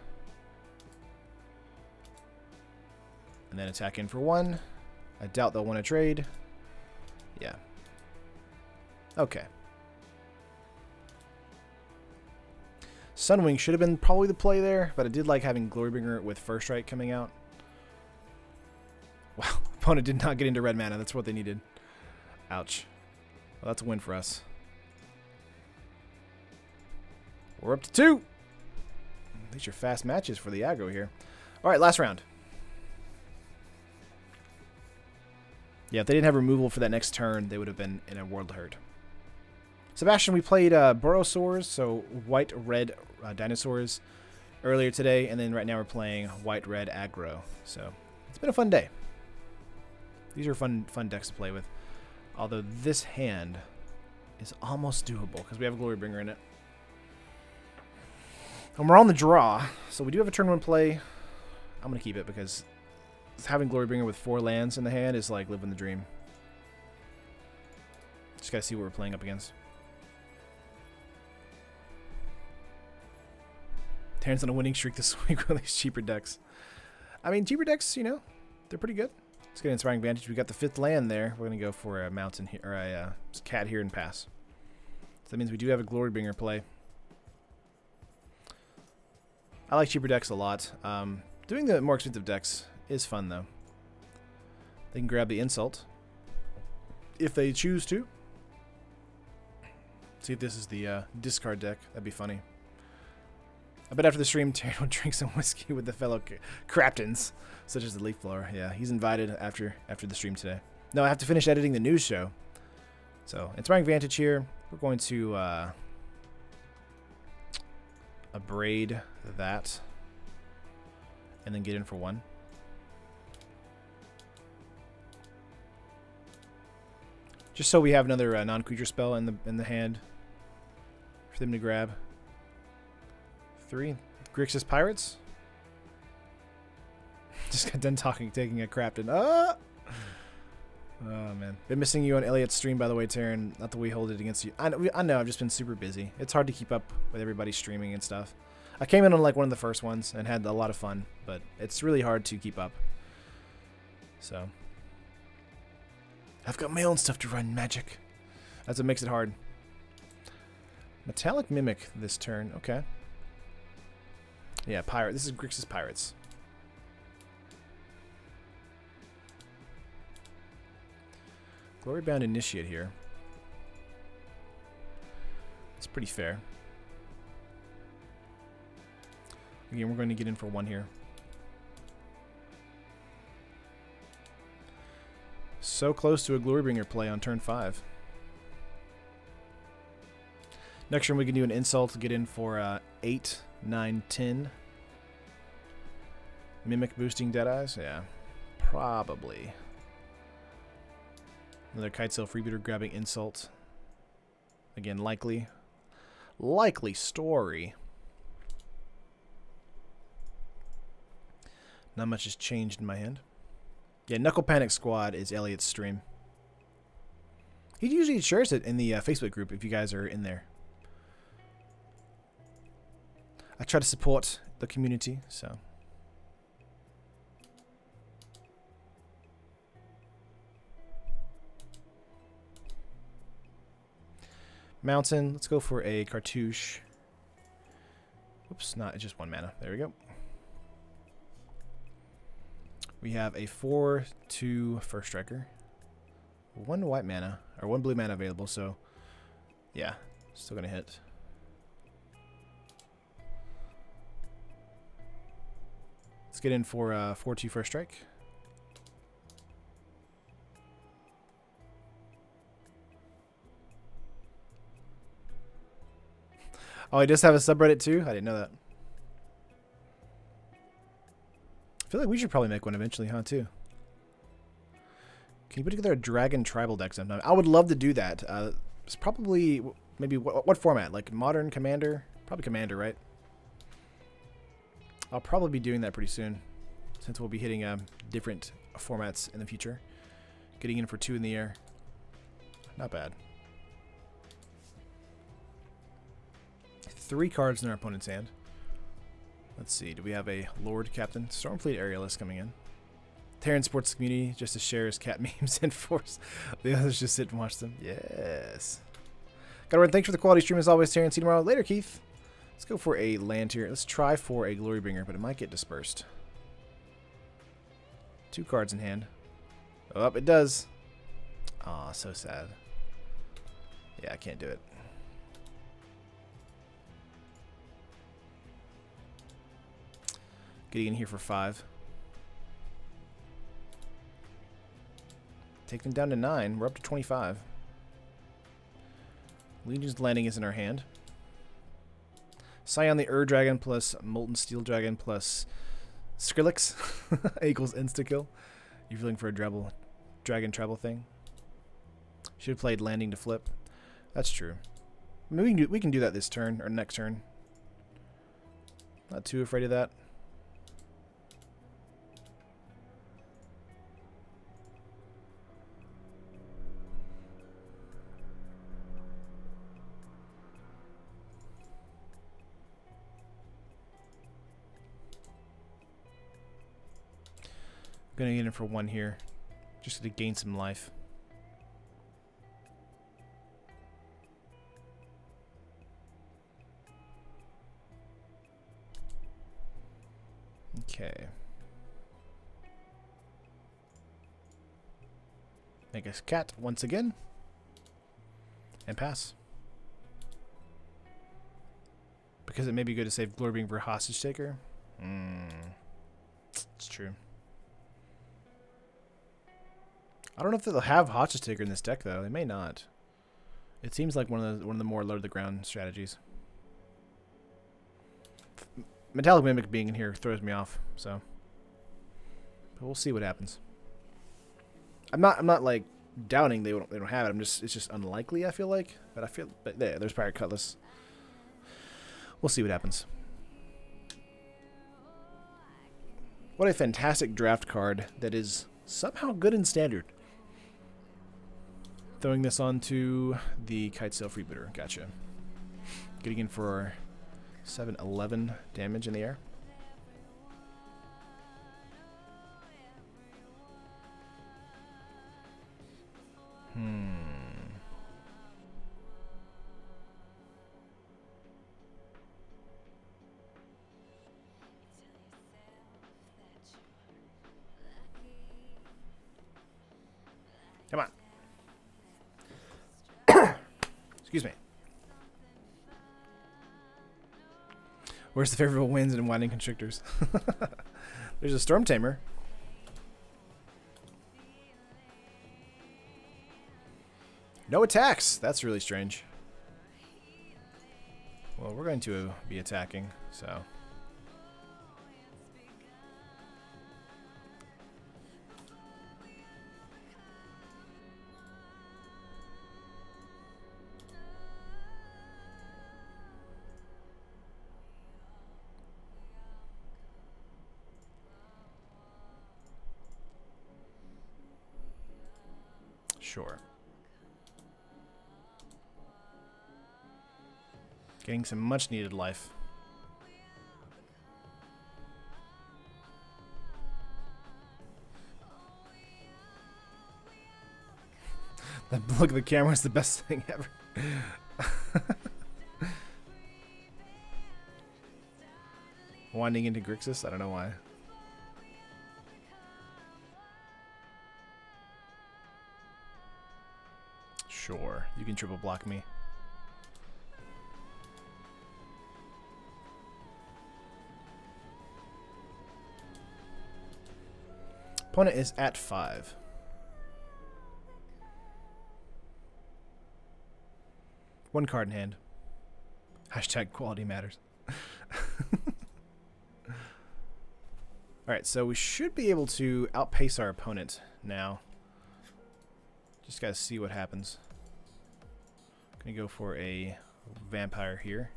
And then attack in for 1. I doubt they'll want to trade. Yeah. Okay. Sunwing should have been probably the play there, but I did like having Glorybringer with First Strike coming out. Wow, opponent did not get into red mana. That's what they needed. Ouch. Well, that's a win for us. We're up to 2. These are fast matches for the aggro here. All right, last round. Yeah, if they didn't have removal for that next turn, they would have been in a world of hurt. Sebastian, we played Borosaurs, so white-red dinosaurs earlier today, and then right now we're playing white-red aggro. So it's been a fun day. These are fun decks to play with. Although this hand is almost doable because we have a Glorybringer in it. And we're on the draw, so we do have a turn 1 play. I'm going to keep it because having Glorybringer with 4 lands in the hand is like living the dream. Just got to see what we're playing up against. Terran's on a winning streak this week with these cheaper decks. I mean, cheaper decks, you know, they're pretty good. Let's get an Inspiring Advantage. We got the 5th land there. We're going to go for a mountain here, or a cat here and pass. So that means we do have a Glorybringer play. I like cheaper decks a lot. Doing the more expensive decks is fun, though. They can grab the Insult if they choose to. See if this is the discard deck. That'd be funny. I bet after the stream, Terran will drink some whiskey with the fellow Craptons, such as the Leaf Blower. Yeah, he's invited after the stream today. No, I have to finish editing the news show. So, Inspiring Advantage here. We're going to Abrade that, and then get in for 1. Just so we have another non-creature spell in the hand for them to grab. 3. Grixis Pirates. Just got done taking a Crapton. Oh, man. Been missing you on Elliot's stream, by the way, Terran. Not that we hold it against you. I know, I've just been super busy. It's hard to keep up with everybody streaming and stuff. I came in on like one of the first ones and had a lot of fun, but it's really hard to keep up. So, I've got my own stuff to run, Magic. That's what makes it hard. Metallic Mimic this turn. Okay. Yeah, Pirate. This is Grixis Pirates. Glorybound Initiate here. It's pretty fair. Again, we're going to get in for 1 here. So close to a Glorybringer play on turn 5. Next turn we can do an Insult to get in for 8, 9, 10. Mimic boosting Deadeyes? Yeah, probably. Another Kitesail Freebooter grabbing Insult. Again, likely. Likely story. Not much has changed in my hand. Yeah, Knuckle Panic Squad is Elliot's stream. He usually shares it in the Facebook group if you guys are in there. I try to support the community, so. Mountain, let's go for a Cartouche. Oops, not just 1 mana. There we go. We have a 4/2 first striker. 1 white mana, or 1 blue mana available, so yeah, still gonna hit. Let's get in for 4/2 first strike. Oh, he does have a subreddit too? I didn't know that. I feel like we should probably make one eventually, huh, too? Can you put together a dragon tribal deck sometime? I would love to do that. It's probably, maybe, what format? Like modern commander? Probably commander, right? I'll probably be doing that pretty soon, since we'll be hitting different formats in the future. Getting in for 2 in the air. Not bad. 3 cards in our opponent's hand. Let's see, do we have a Lord Captain? Stormfleet Aerialist coming in. Terran Sports Community, just to share his cat memes and force the others just sit and watch them. Yes. Gotta run, thanks for the quality stream as always, Terran. See you tomorrow. Later, Keith. Let's go for a land here. Let's try for a Glorybringer, but it might get dispersed. 2 cards in hand. Oh, it does. Aw, so sad. Yeah, I can't do it. Getting in here for 5. Take them down to 9. We're up to 25. Legion's Landing is in our hand. Scion the Dragon plus Molten Steel Dragon plus Skrillex equals insta-kill. You're feeling for a dragon treble thing. Should have played Landing to flip. That's true. I mean, we can do that this turn, or next turn. Not too afraid of that. Gonna get in for 1 here, just to gain some life. Okay. Make a cat once again, and pass. Because it may be good to save Glorybringer for Hostage Taker. It's true. I don't know if they'll have Hostage Taker in this deck though. They may not. It seems like one of the more low to the ground strategies. Metallic Mimic being in here throws me off, so. But we'll see what happens. I'm not like doubting they don't have it. It's just unlikely, I feel like. But there's Pirate Cutlass. We'll see what happens. What a fantastic draft card that is somehow good in standard. Throwing this onto the Kitesail Freebooter. Gotcha. Getting in for 711 damage in the air. Come on. Excuse me. Where's the favorable winds and winding constrictors? There's a Storm Tamer. No attacks. That's really strange. Well, we're going to be attacking, so. Sure. Getting some much needed life. That look at the camera is the best thing ever. Winding into Grixis? I don't know why. Sure, you can triple block me. Opponent is at 5. One card in hand. Hashtag quality matters. Alright, so we should be able to outpace our opponent now. Just gotta see what happens. Gonna go for a vampire here.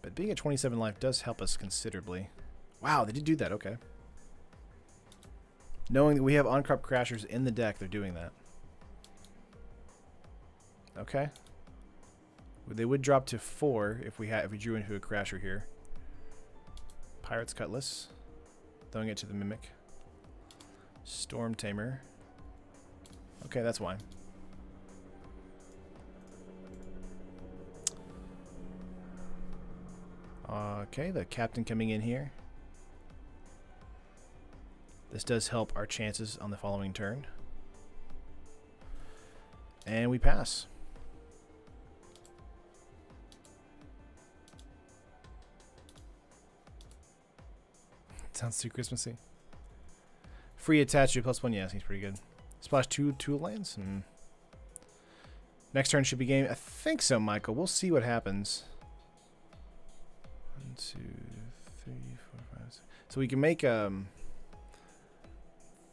But being at 27 life does help us considerably. Wow, they did do that, okay. Knowing that we have on-crop crashers in the deck, they're doing that. Okay. They would drop to 4 if we drew into a crasher here. Pirate's Cutlass. Throwing it to the Mimic. Storm Tamer. Okay, that's why. Okay, the captain coming in here. This does help our chances on the following turn. And we pass. Sounds too Christmassy. Free attach to +1. Yeah, seems pretty good. Splash 2 tool lands. Next turn should be game. I think so, Michael. We'll see what happens. 1, 2, 3, 4, 5, 6. So we can make the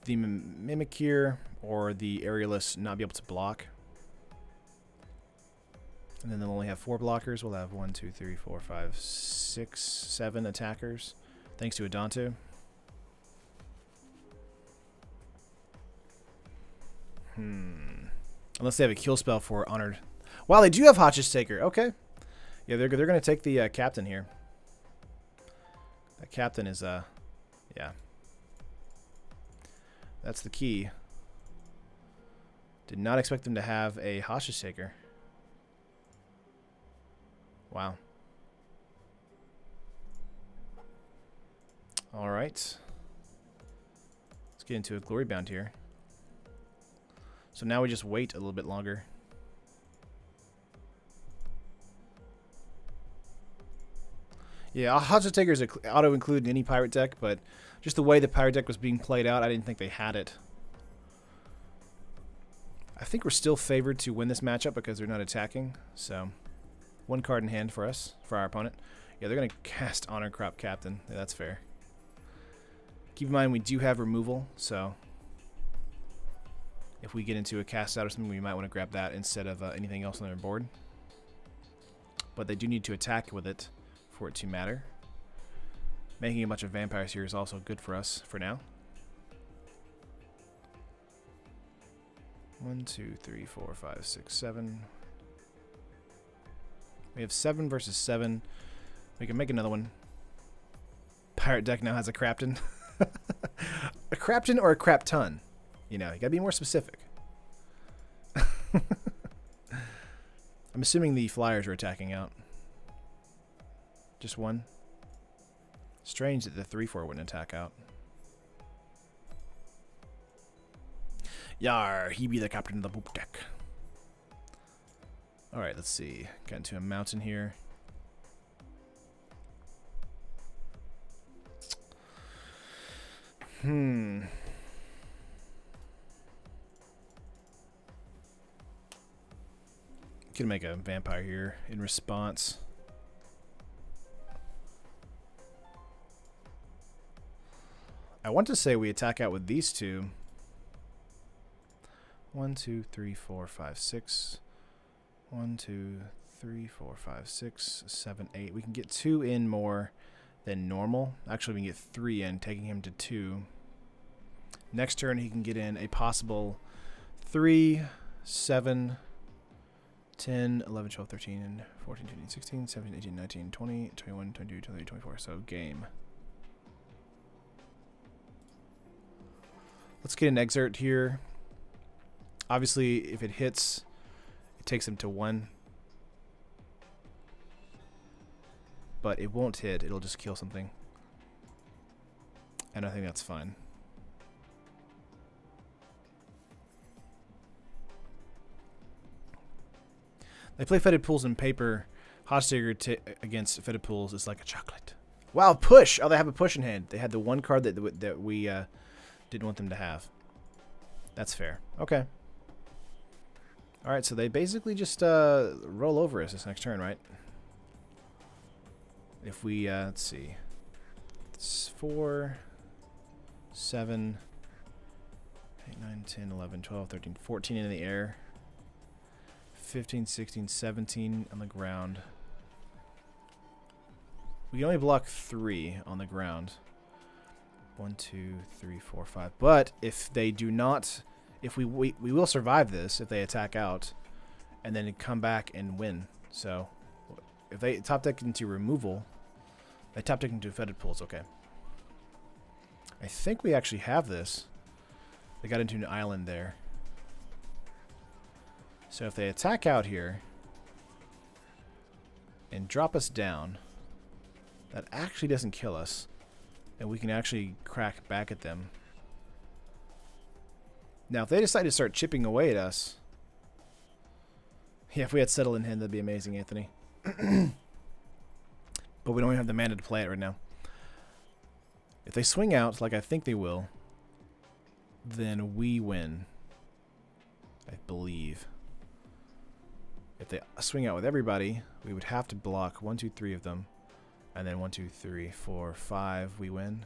Mimic here or the Aerialist not be able to block. And then they'll only have 4 blockers. We'll have 1, 2, 3, 4, 5, 6, 7 attackers. Thanks to Adantu. Unless they have a kill spell for Honored. Wow, they do have Hostage Taker. Okay. Yeah, they're going to take the captain here. That captain is, yeah. That's the key. Did not expect them to have a Hostage Taker. Wow. All right. Let's get into a Glory Bound here. So now we just wait a little bit longer. Yeah, Hostage Taker is auto-include in any pirate deck, but just the way the pirate deck was being played out, I didn't think they had it. I think we're still favored to win this matchup because they're not attacking. So, 1 card in hand for us, for our opponent. Yeah, they're going to cast Honor Crop Captain. Yeah, that's fair. Keep in mind we do have removal, so if we get into a cast out or something, we might want to grab that instead of anything else on their board. But they do need to attack with it for it to matter. Making a bunch of vampires here is also good for us for now. 1, 2, 3, 4, 5, 6, 7. We have 7 versus 7. We can make another one. Pirate deck now has a Crapton. A Crapton or a Crap Ton? You know, you gotta be more specific. I'm assuming the Flyers are attacking out. Just 1. Strange that the 3/4 wouldn't attack out. Yar, he be the captain of the poop deck. Alright, let's see. Got into a mountain here. Gonna make a vampire here in response. I want to say we attack out with these two. 1, 2, 3, 4, 5, 6. 1, 2, 3, 4, 5, 6, 7, 8. We can get 2 in more than normal. Actually, we can get 3 in, taking him to 2. Next turn, he can get in a possible 3, 7, 10, 11, 12, 13, 14, 15, 16, 17, 18, 19, 20, 21, 22, 23, 24. So, game. Let's get an excerpt here. Obviously, if it hits, it takes him to 1. But it won't hit. It'll just kill something. And I think that's fine. They play fetid pools in paper. Hostage against fetid pools is like a chocolate. Wow, push! Oh, they have a push in hand. They had the one card that we didn't want them to have. That's fair. Okay. Alright, so they basically just roll over us this next turn, right? If we, let's see. It's 4, 7, 8, 9, 10, 11, 12, 13, 14 in the air. 15, 16, 17 on the ground. We can only block 3 on the ground. 1, 2, 3, 4, 5. But if they do not, if we will survive this if they attack out, and then come back and win. So if they top deck into removal, they top deck into fetid pools. Okay. I think we actually have this. They got into an island there. So if they attack out here and drop us down, that actually doesn't kill us. And we can actually crack back at them. Now, if they decide to start chipping away at us... Yeah, if we had Settle in hand, that'd be amazing, Anthony. But we don't even have the mana to play it right now. If they swing out, like I think they will, then we win. I believe. If they swing out with everybody, we would have to block 1, 2, 3 of them. And then 1, 2, 3, 4, 5, we win.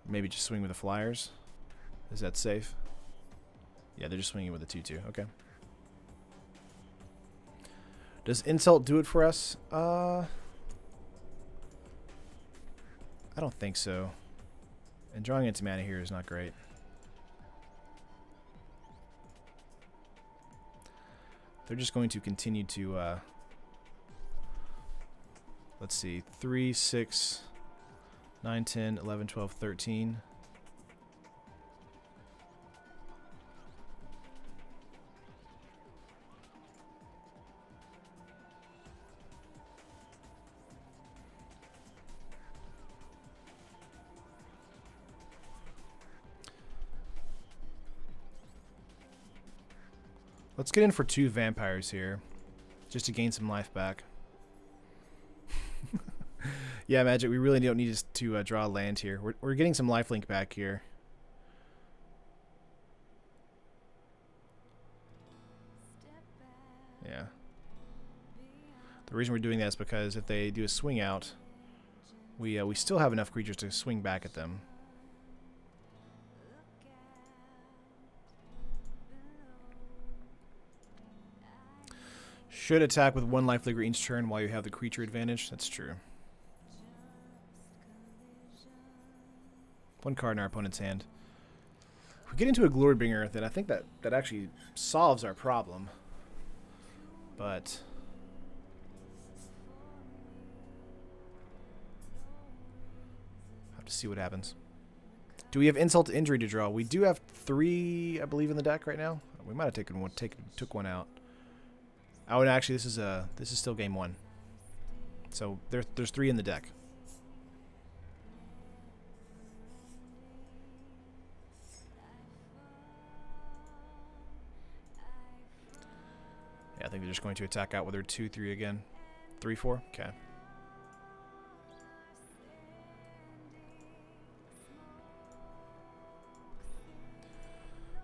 Maybe just swing with the flyers. Is that safe? Yeah, they're just swinging with a 2-2. Okay. Does Insult do it for us? I don't think so. And drawing into mana here is not great. They're just going to continue to... let's see. 3, 6, 9, 10, 11, 12, 13. Let's get in for 2 vampires here, just to gain some life back. Yeah, Magic, we really don't need to draw land here. We're getting some lifelink back here. Yeah. The reason we're doing that is because if they do a swing out, we still have enough creatures to swing back at them. Should attack with 1 life leaguer each turn while you have the creature advantage. That's true. 1 card in our opponent's hand. If we get into a Glorybringer, then I think that actually solves our problem. But have to see what happens. Do we have Insult to Injury to draw? We do have 3, I believe, in the deck right now. We might have took one out. Oh, and actually, this is still game 1. So there's 3 in the deck. Yeah, I think they're just going to attack out with their 2, 3 again. 3, 4? Okay.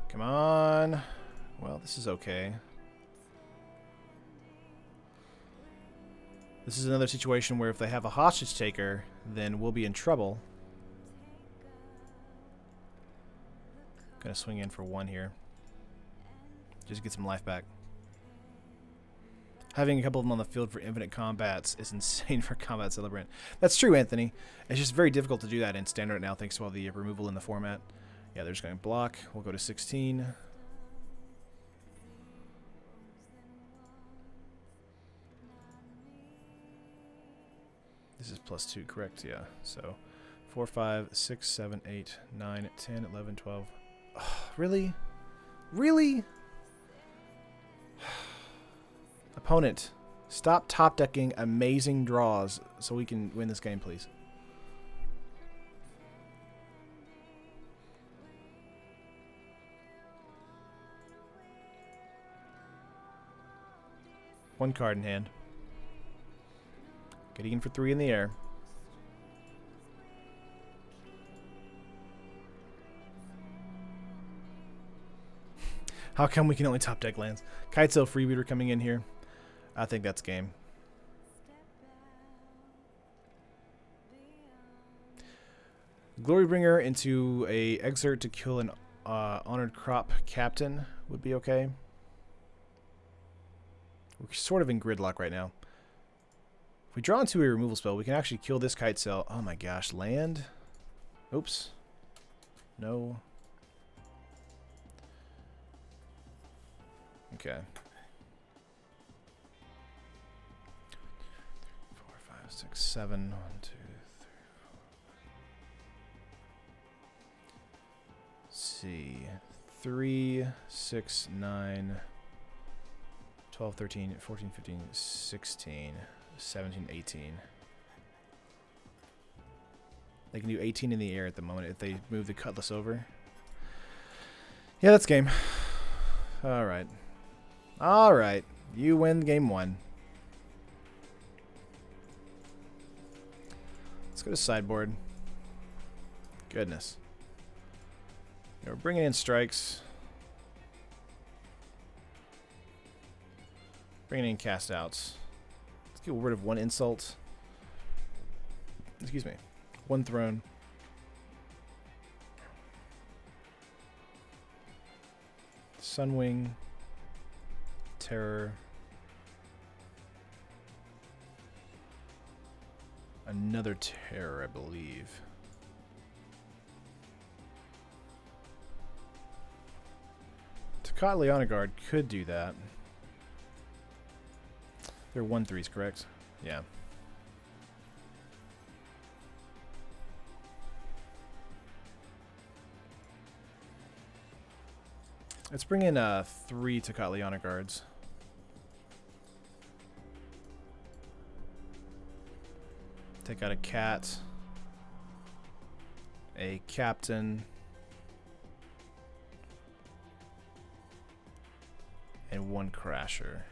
Come on. Well, this is okay. This is another situation where if they have a hostage taker, then we'll be in trouble. Gonna swing in for 1 here. Just get some life back. Having a couple of them on the field for infinite combats is insane for Combat Celebrant. That's true, Anthony. It's just very difficult to do that in Standard now thanks to all the removal in the format. Yeah, they're just going to block. We'll go to 16. This is +2, correct? Yeah. So 4, 5, 6, 7, 8, 9, 10, 11, 12. Oh, really? Really? Opponent, stop top decking amazing draws so we can win this game, please. One card in hand. Getting in for 3 in the air. How come we can only top deck lands? Kitesail Freebooter coming in here. I think that's game. Glorybringer into a exert to kill an honored crop captain would be okay. We're sort of in gridlock right now. If we draw into a removal spell, we can actually kill this Kitesail. Oh my gosh, land? Oops. No. Okay. 4, 5, 6, 7. 1, 2, 3, 4. Let's see. 3, 6, 9, 12, 13, 14, 15, 16, 17, 18. They can do 18 in the air at the moment if they move the Cutlass over. Yeah, that's game. Alright. Alright. You win game 1. Let's go to sideboard. Goodness. Yeah, we're bringing in strikes. Bringing in cast outs. Let's get rid of 1 insult. Excuse me. 1 throne. Sunwing. Terror. Another terror, I believe. Takat Leonigard could do that. They're 1/3s, correct? Yeah. Let's bring in 3 Takat Leonigards. Take out a cat, a captain, and 1 crasher.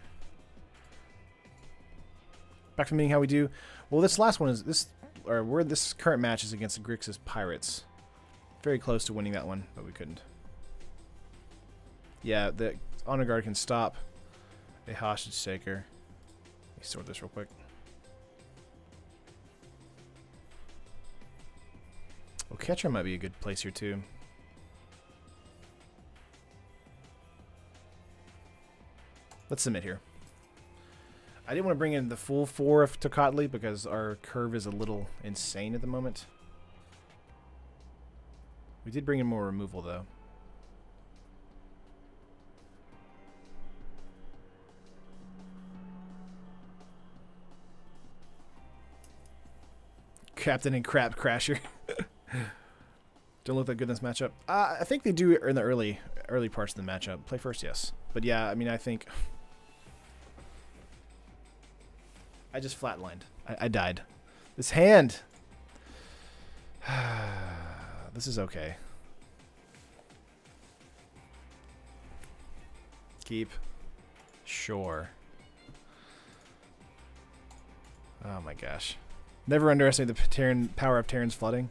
Back to meeting how we do. Well, this last one is this, or where this current match is against Grixis Pirates. Very close to winning that one, but we couldn't. Yeah, the Honor Guard can stop a hostage taker. Let me sort this real quick. Well, Catcher might be a good place here too. Let's submit here. I didn't want to bring in the full 4 of Tocatli because our curve is a little insane at the moment. We did bring in more removal though. Captain and Crap Crasher. Don't look that good in this matchup. I think they do in the early parts of the matchup. Play first, yes. But yeah, I mean, I think I just flatlined. I died. This hand. This is okay. Keep. Sure. Oh my gosh. Never underestimate the power of Terran's flooding.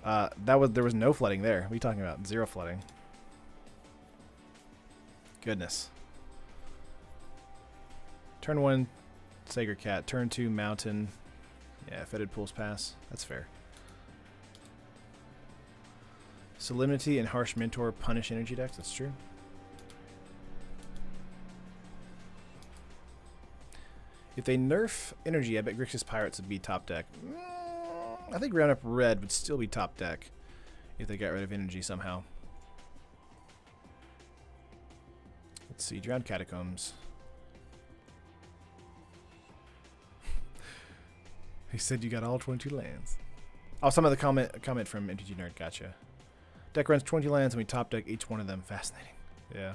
There was no flooding there. What are you talking about? 0 flooding. Goodness. Turn 1, Sacred Cat. Turn 2, Mountain. Yeah, Fetid Pools pass. That's fair. Solemnity and Harsh Mentor punish energy decks. That's true. If they nerf energy, I bet Grixis Pirates would be top deck. I think Roundup Red would still be top deck if they got rid of energy somehow. Let's see, Drowned Catacombs. He said you got all 22 lands. Oh, some of the comment from MTG Nerd. Gotcha. Deck runs 20 lands and we top deck each one of them. Fascinating. Yeah.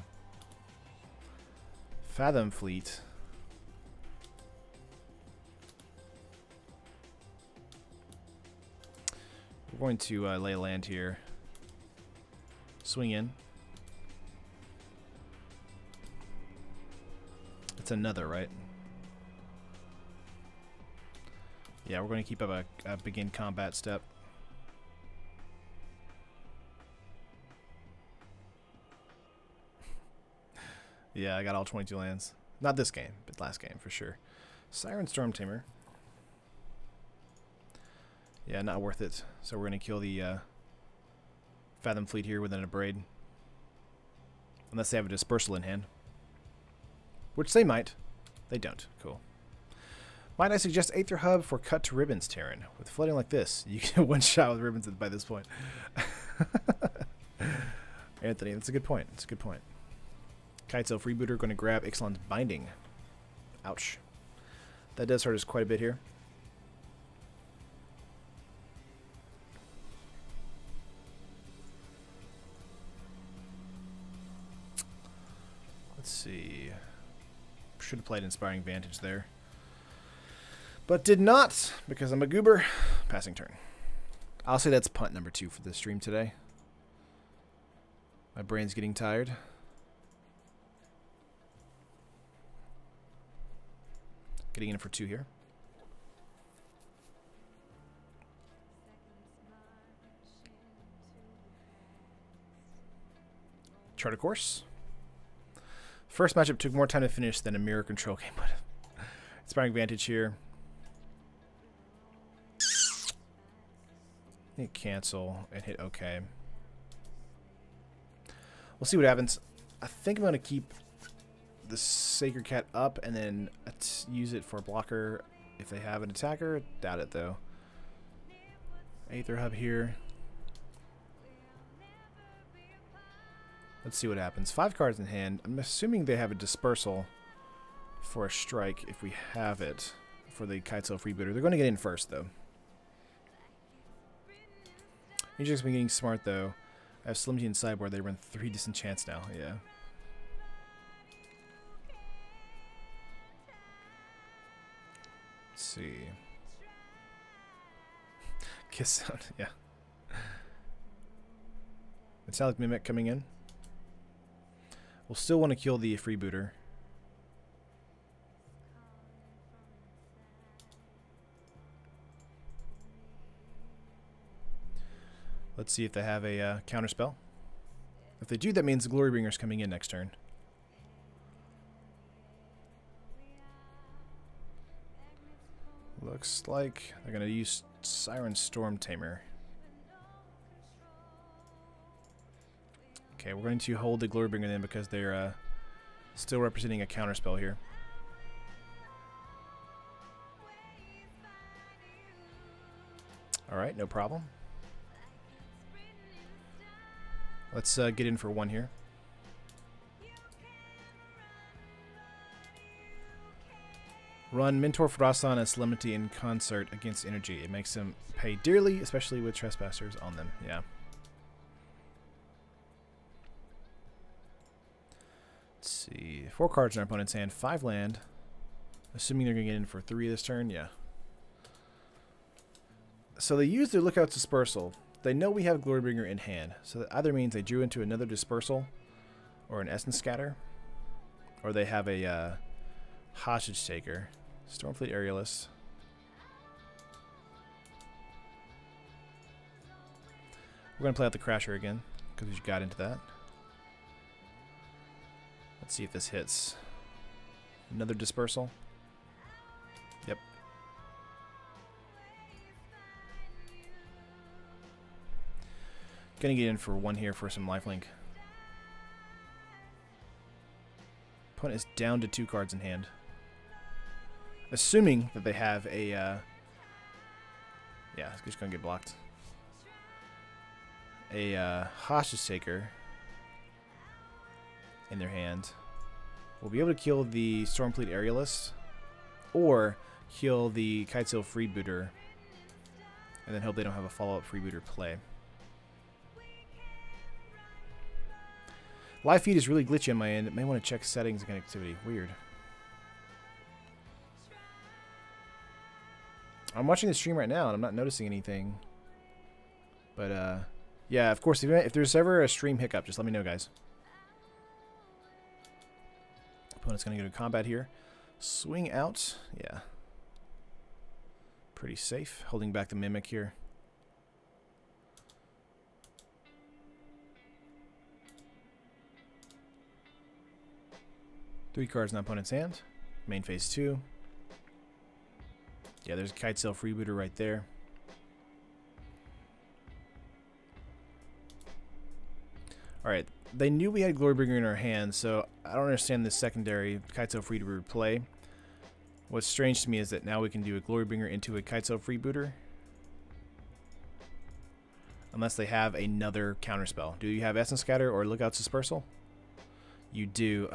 Fathom Fleet. We're going to lay a land here. Swing in. It's another, right? Yeah, we're going to keep up a begin combat step. Yeah, I got all 22 lands. Not this game, but last game for sure. Siren Storm Tamer. Yeah, not worth it. So we're going to kill the Fathom Fleet here with an Abrade. Unless they have a Dispersal in hand. Which they might. They don't. Cool. Might I suggest Aether Hub for Cut to Ribbons, Terran? With flooding like this, you get one shot with ribbons by this point. Anthony, that's a good point. That's a good point. Kitesail Freebooter going to grab Ixalan's Binding. Ouch. That does hurt us quite a bit here. Let's see. Should have played Inspiring Vantage there. But did not, because I'm a goober. Passing turn. I'll say that's punt number 2 for this stream today. My brain's getting tired. Getting in for 2 here. Chart a course. First matchup took more time to finish than a mirror control game would have. Inspiring Vantage here. Hit cancel and hit OK. We'll see what happens. I think I'm going to keep the Sacred Cat up and then use it for a blocker if they have an attacker. Doubt it though. Aether Hub here. Let's see what happens. 5 cards in hand. I'm assuming they have a Dispersal for a strike if we have it for the Kitesail Freebooter. They're going to get in first though. You're just been getting smart though. I have Slim G and Sideboard. They run 3 Disenchants now. Yeah. Let's see. Kiss sound. Yeah. Metallic Mimic coming in. We'll still want to kill the Freebooter. Let's see if they have a counterspell. If they do, that means the Glorybringer's coming in next turn. Looks like they're going to use Siren Storm Tamer. Okay, we're going to hold the Glorybringer in because they're still representing a counterspell here. Alright, no problem. Let's get in for 1 here. Run Mentor Frosan as Solemnity in concert against energy. It makes them pay dearly, especially with Trespassers on them. Yeah. Let's see. 4 cards in our opponent's hand. 5 land. Assuming they're going to get in for 3 this turn. Yeah. So they use their Lookout's Dispersal. They know we have Glorybringer in hand. So that either means they drew into another Dispersal or an Essence Scatter. Or they have a Hostage Taker. Stormfleet Aerialist. We're going to play out the Crasher again because we got into that. Let's see if this hits. Another Dispersal. Yep. Gonna get in for 1 here for some lifelink. Opponent is down to 2 cards in hand. Assuming that they have a yeah, it's just gonna get blocked. A Hostage Taker in their hand. We'll be able to kill the Stormfleet Aerialist or kill the Kitesail Freebooter and then hope they don't have a follow-up Freebooter play. Live feed is really glitchy on my end. It may want to check settings and connectivity. Weird. I'm watching the stream right now and I'm not noticing anything. But yeah, of course, if there's ever a stream hiccup, just let me know, guys. Opponent's going to go to combat here. Swing out. Yeah. Pretty safe. Holding back the Mimic here. Three cards in opponent's hand. Main phase 2. Yeah, there's a Kitesail Freebooter right there. Alright, they knew we had Glorybringer in our hand, so I don't understand this secondary Kitesail Freebooter play. What's strange to me is that now we can do a Glorybringer into a Kitesail Freebooter. Unless they have another counterspell. Do you have Essence Scatter or Lookout's Dispersal? You do.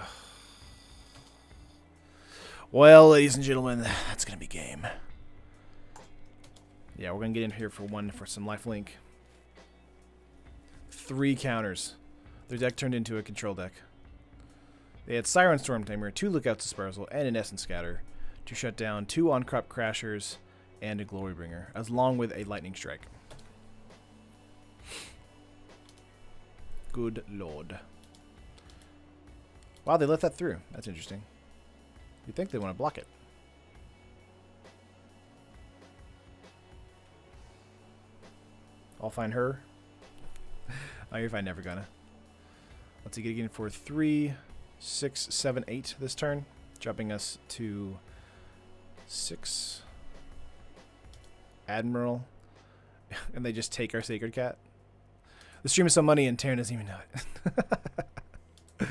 Well, ladies and gentlemen, that's going to be game. Yeah, we're going to get in here for some lifelink. 3 counters. Their deck turned into a control deck. They had Siren Storm Tamer, 2 Lookout's Dispersal, and an Essence Scatter to shut down 2 on-crop Crashers and a Glorybringer, along with a Lightning Strike. Good lord. Wow, they let that through. That's interesting. You'd think they want to block it. I'll find her. Oh, you're fine, never gonna. Let's see, get in for 3, 6, 7, 8 this turn, dropping us to 6. Admiral. And they just take our Sacred Cat. The stream is some money and Taryn doesn't even know it.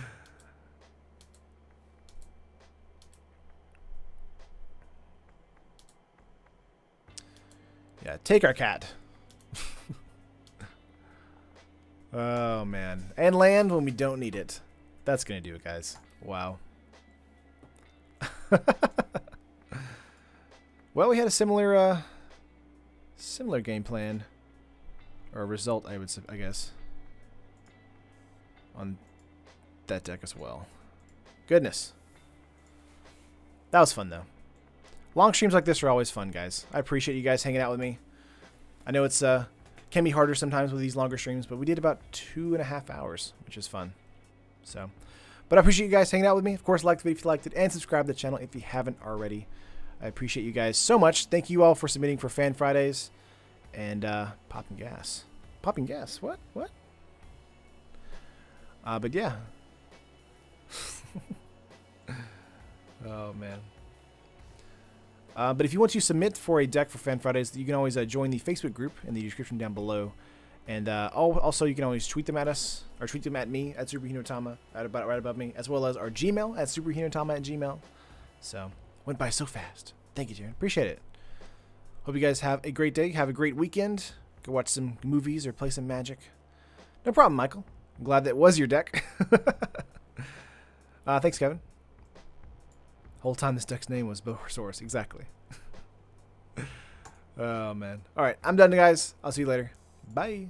Yeah, take our cat. Oh, man. And land when we don't need it. That's going to do it, guys. Wow. Well, we had a similar game plan. Or result, I guess. On that deck as well. Goodness. That was fun, though. Long streams like this are always fun, guys. I appreciate you guys hanging out with me. I know it's can be harder sometimes with these longer streams, but we did about 2.5 hours, which is fun. So, but I appreciate you guys hanging out with me. Of course, like the video if you liked it, and subscribe to the channel if you haven't already. I appreciate you guys so much. Thank you all for submitting for Fan Fridays and popping gas. Popping gas? What? What? But yeah. Oh man. But if you want to submit for a deck for Fan Fridays, you can always join the Facebook group in the description down below. And also, you can always tweet them at us, or tweet them at me, at SuperHinotama, right above me, as well as our Gmail, at SuperHinotama@gmail. So, went by so fast. Thank you, Jared. Appreciate it. Hope you guys have a great day. Have a great weekend. Go watch some movies or play some Magic. No problem, Michael. I'm glad that was your deck. Thanks, Kevin. Whole time this deck's name was Borosaurs. Exactly. Oh, man. All right. I'm done, guys. I'll see you later. Bye.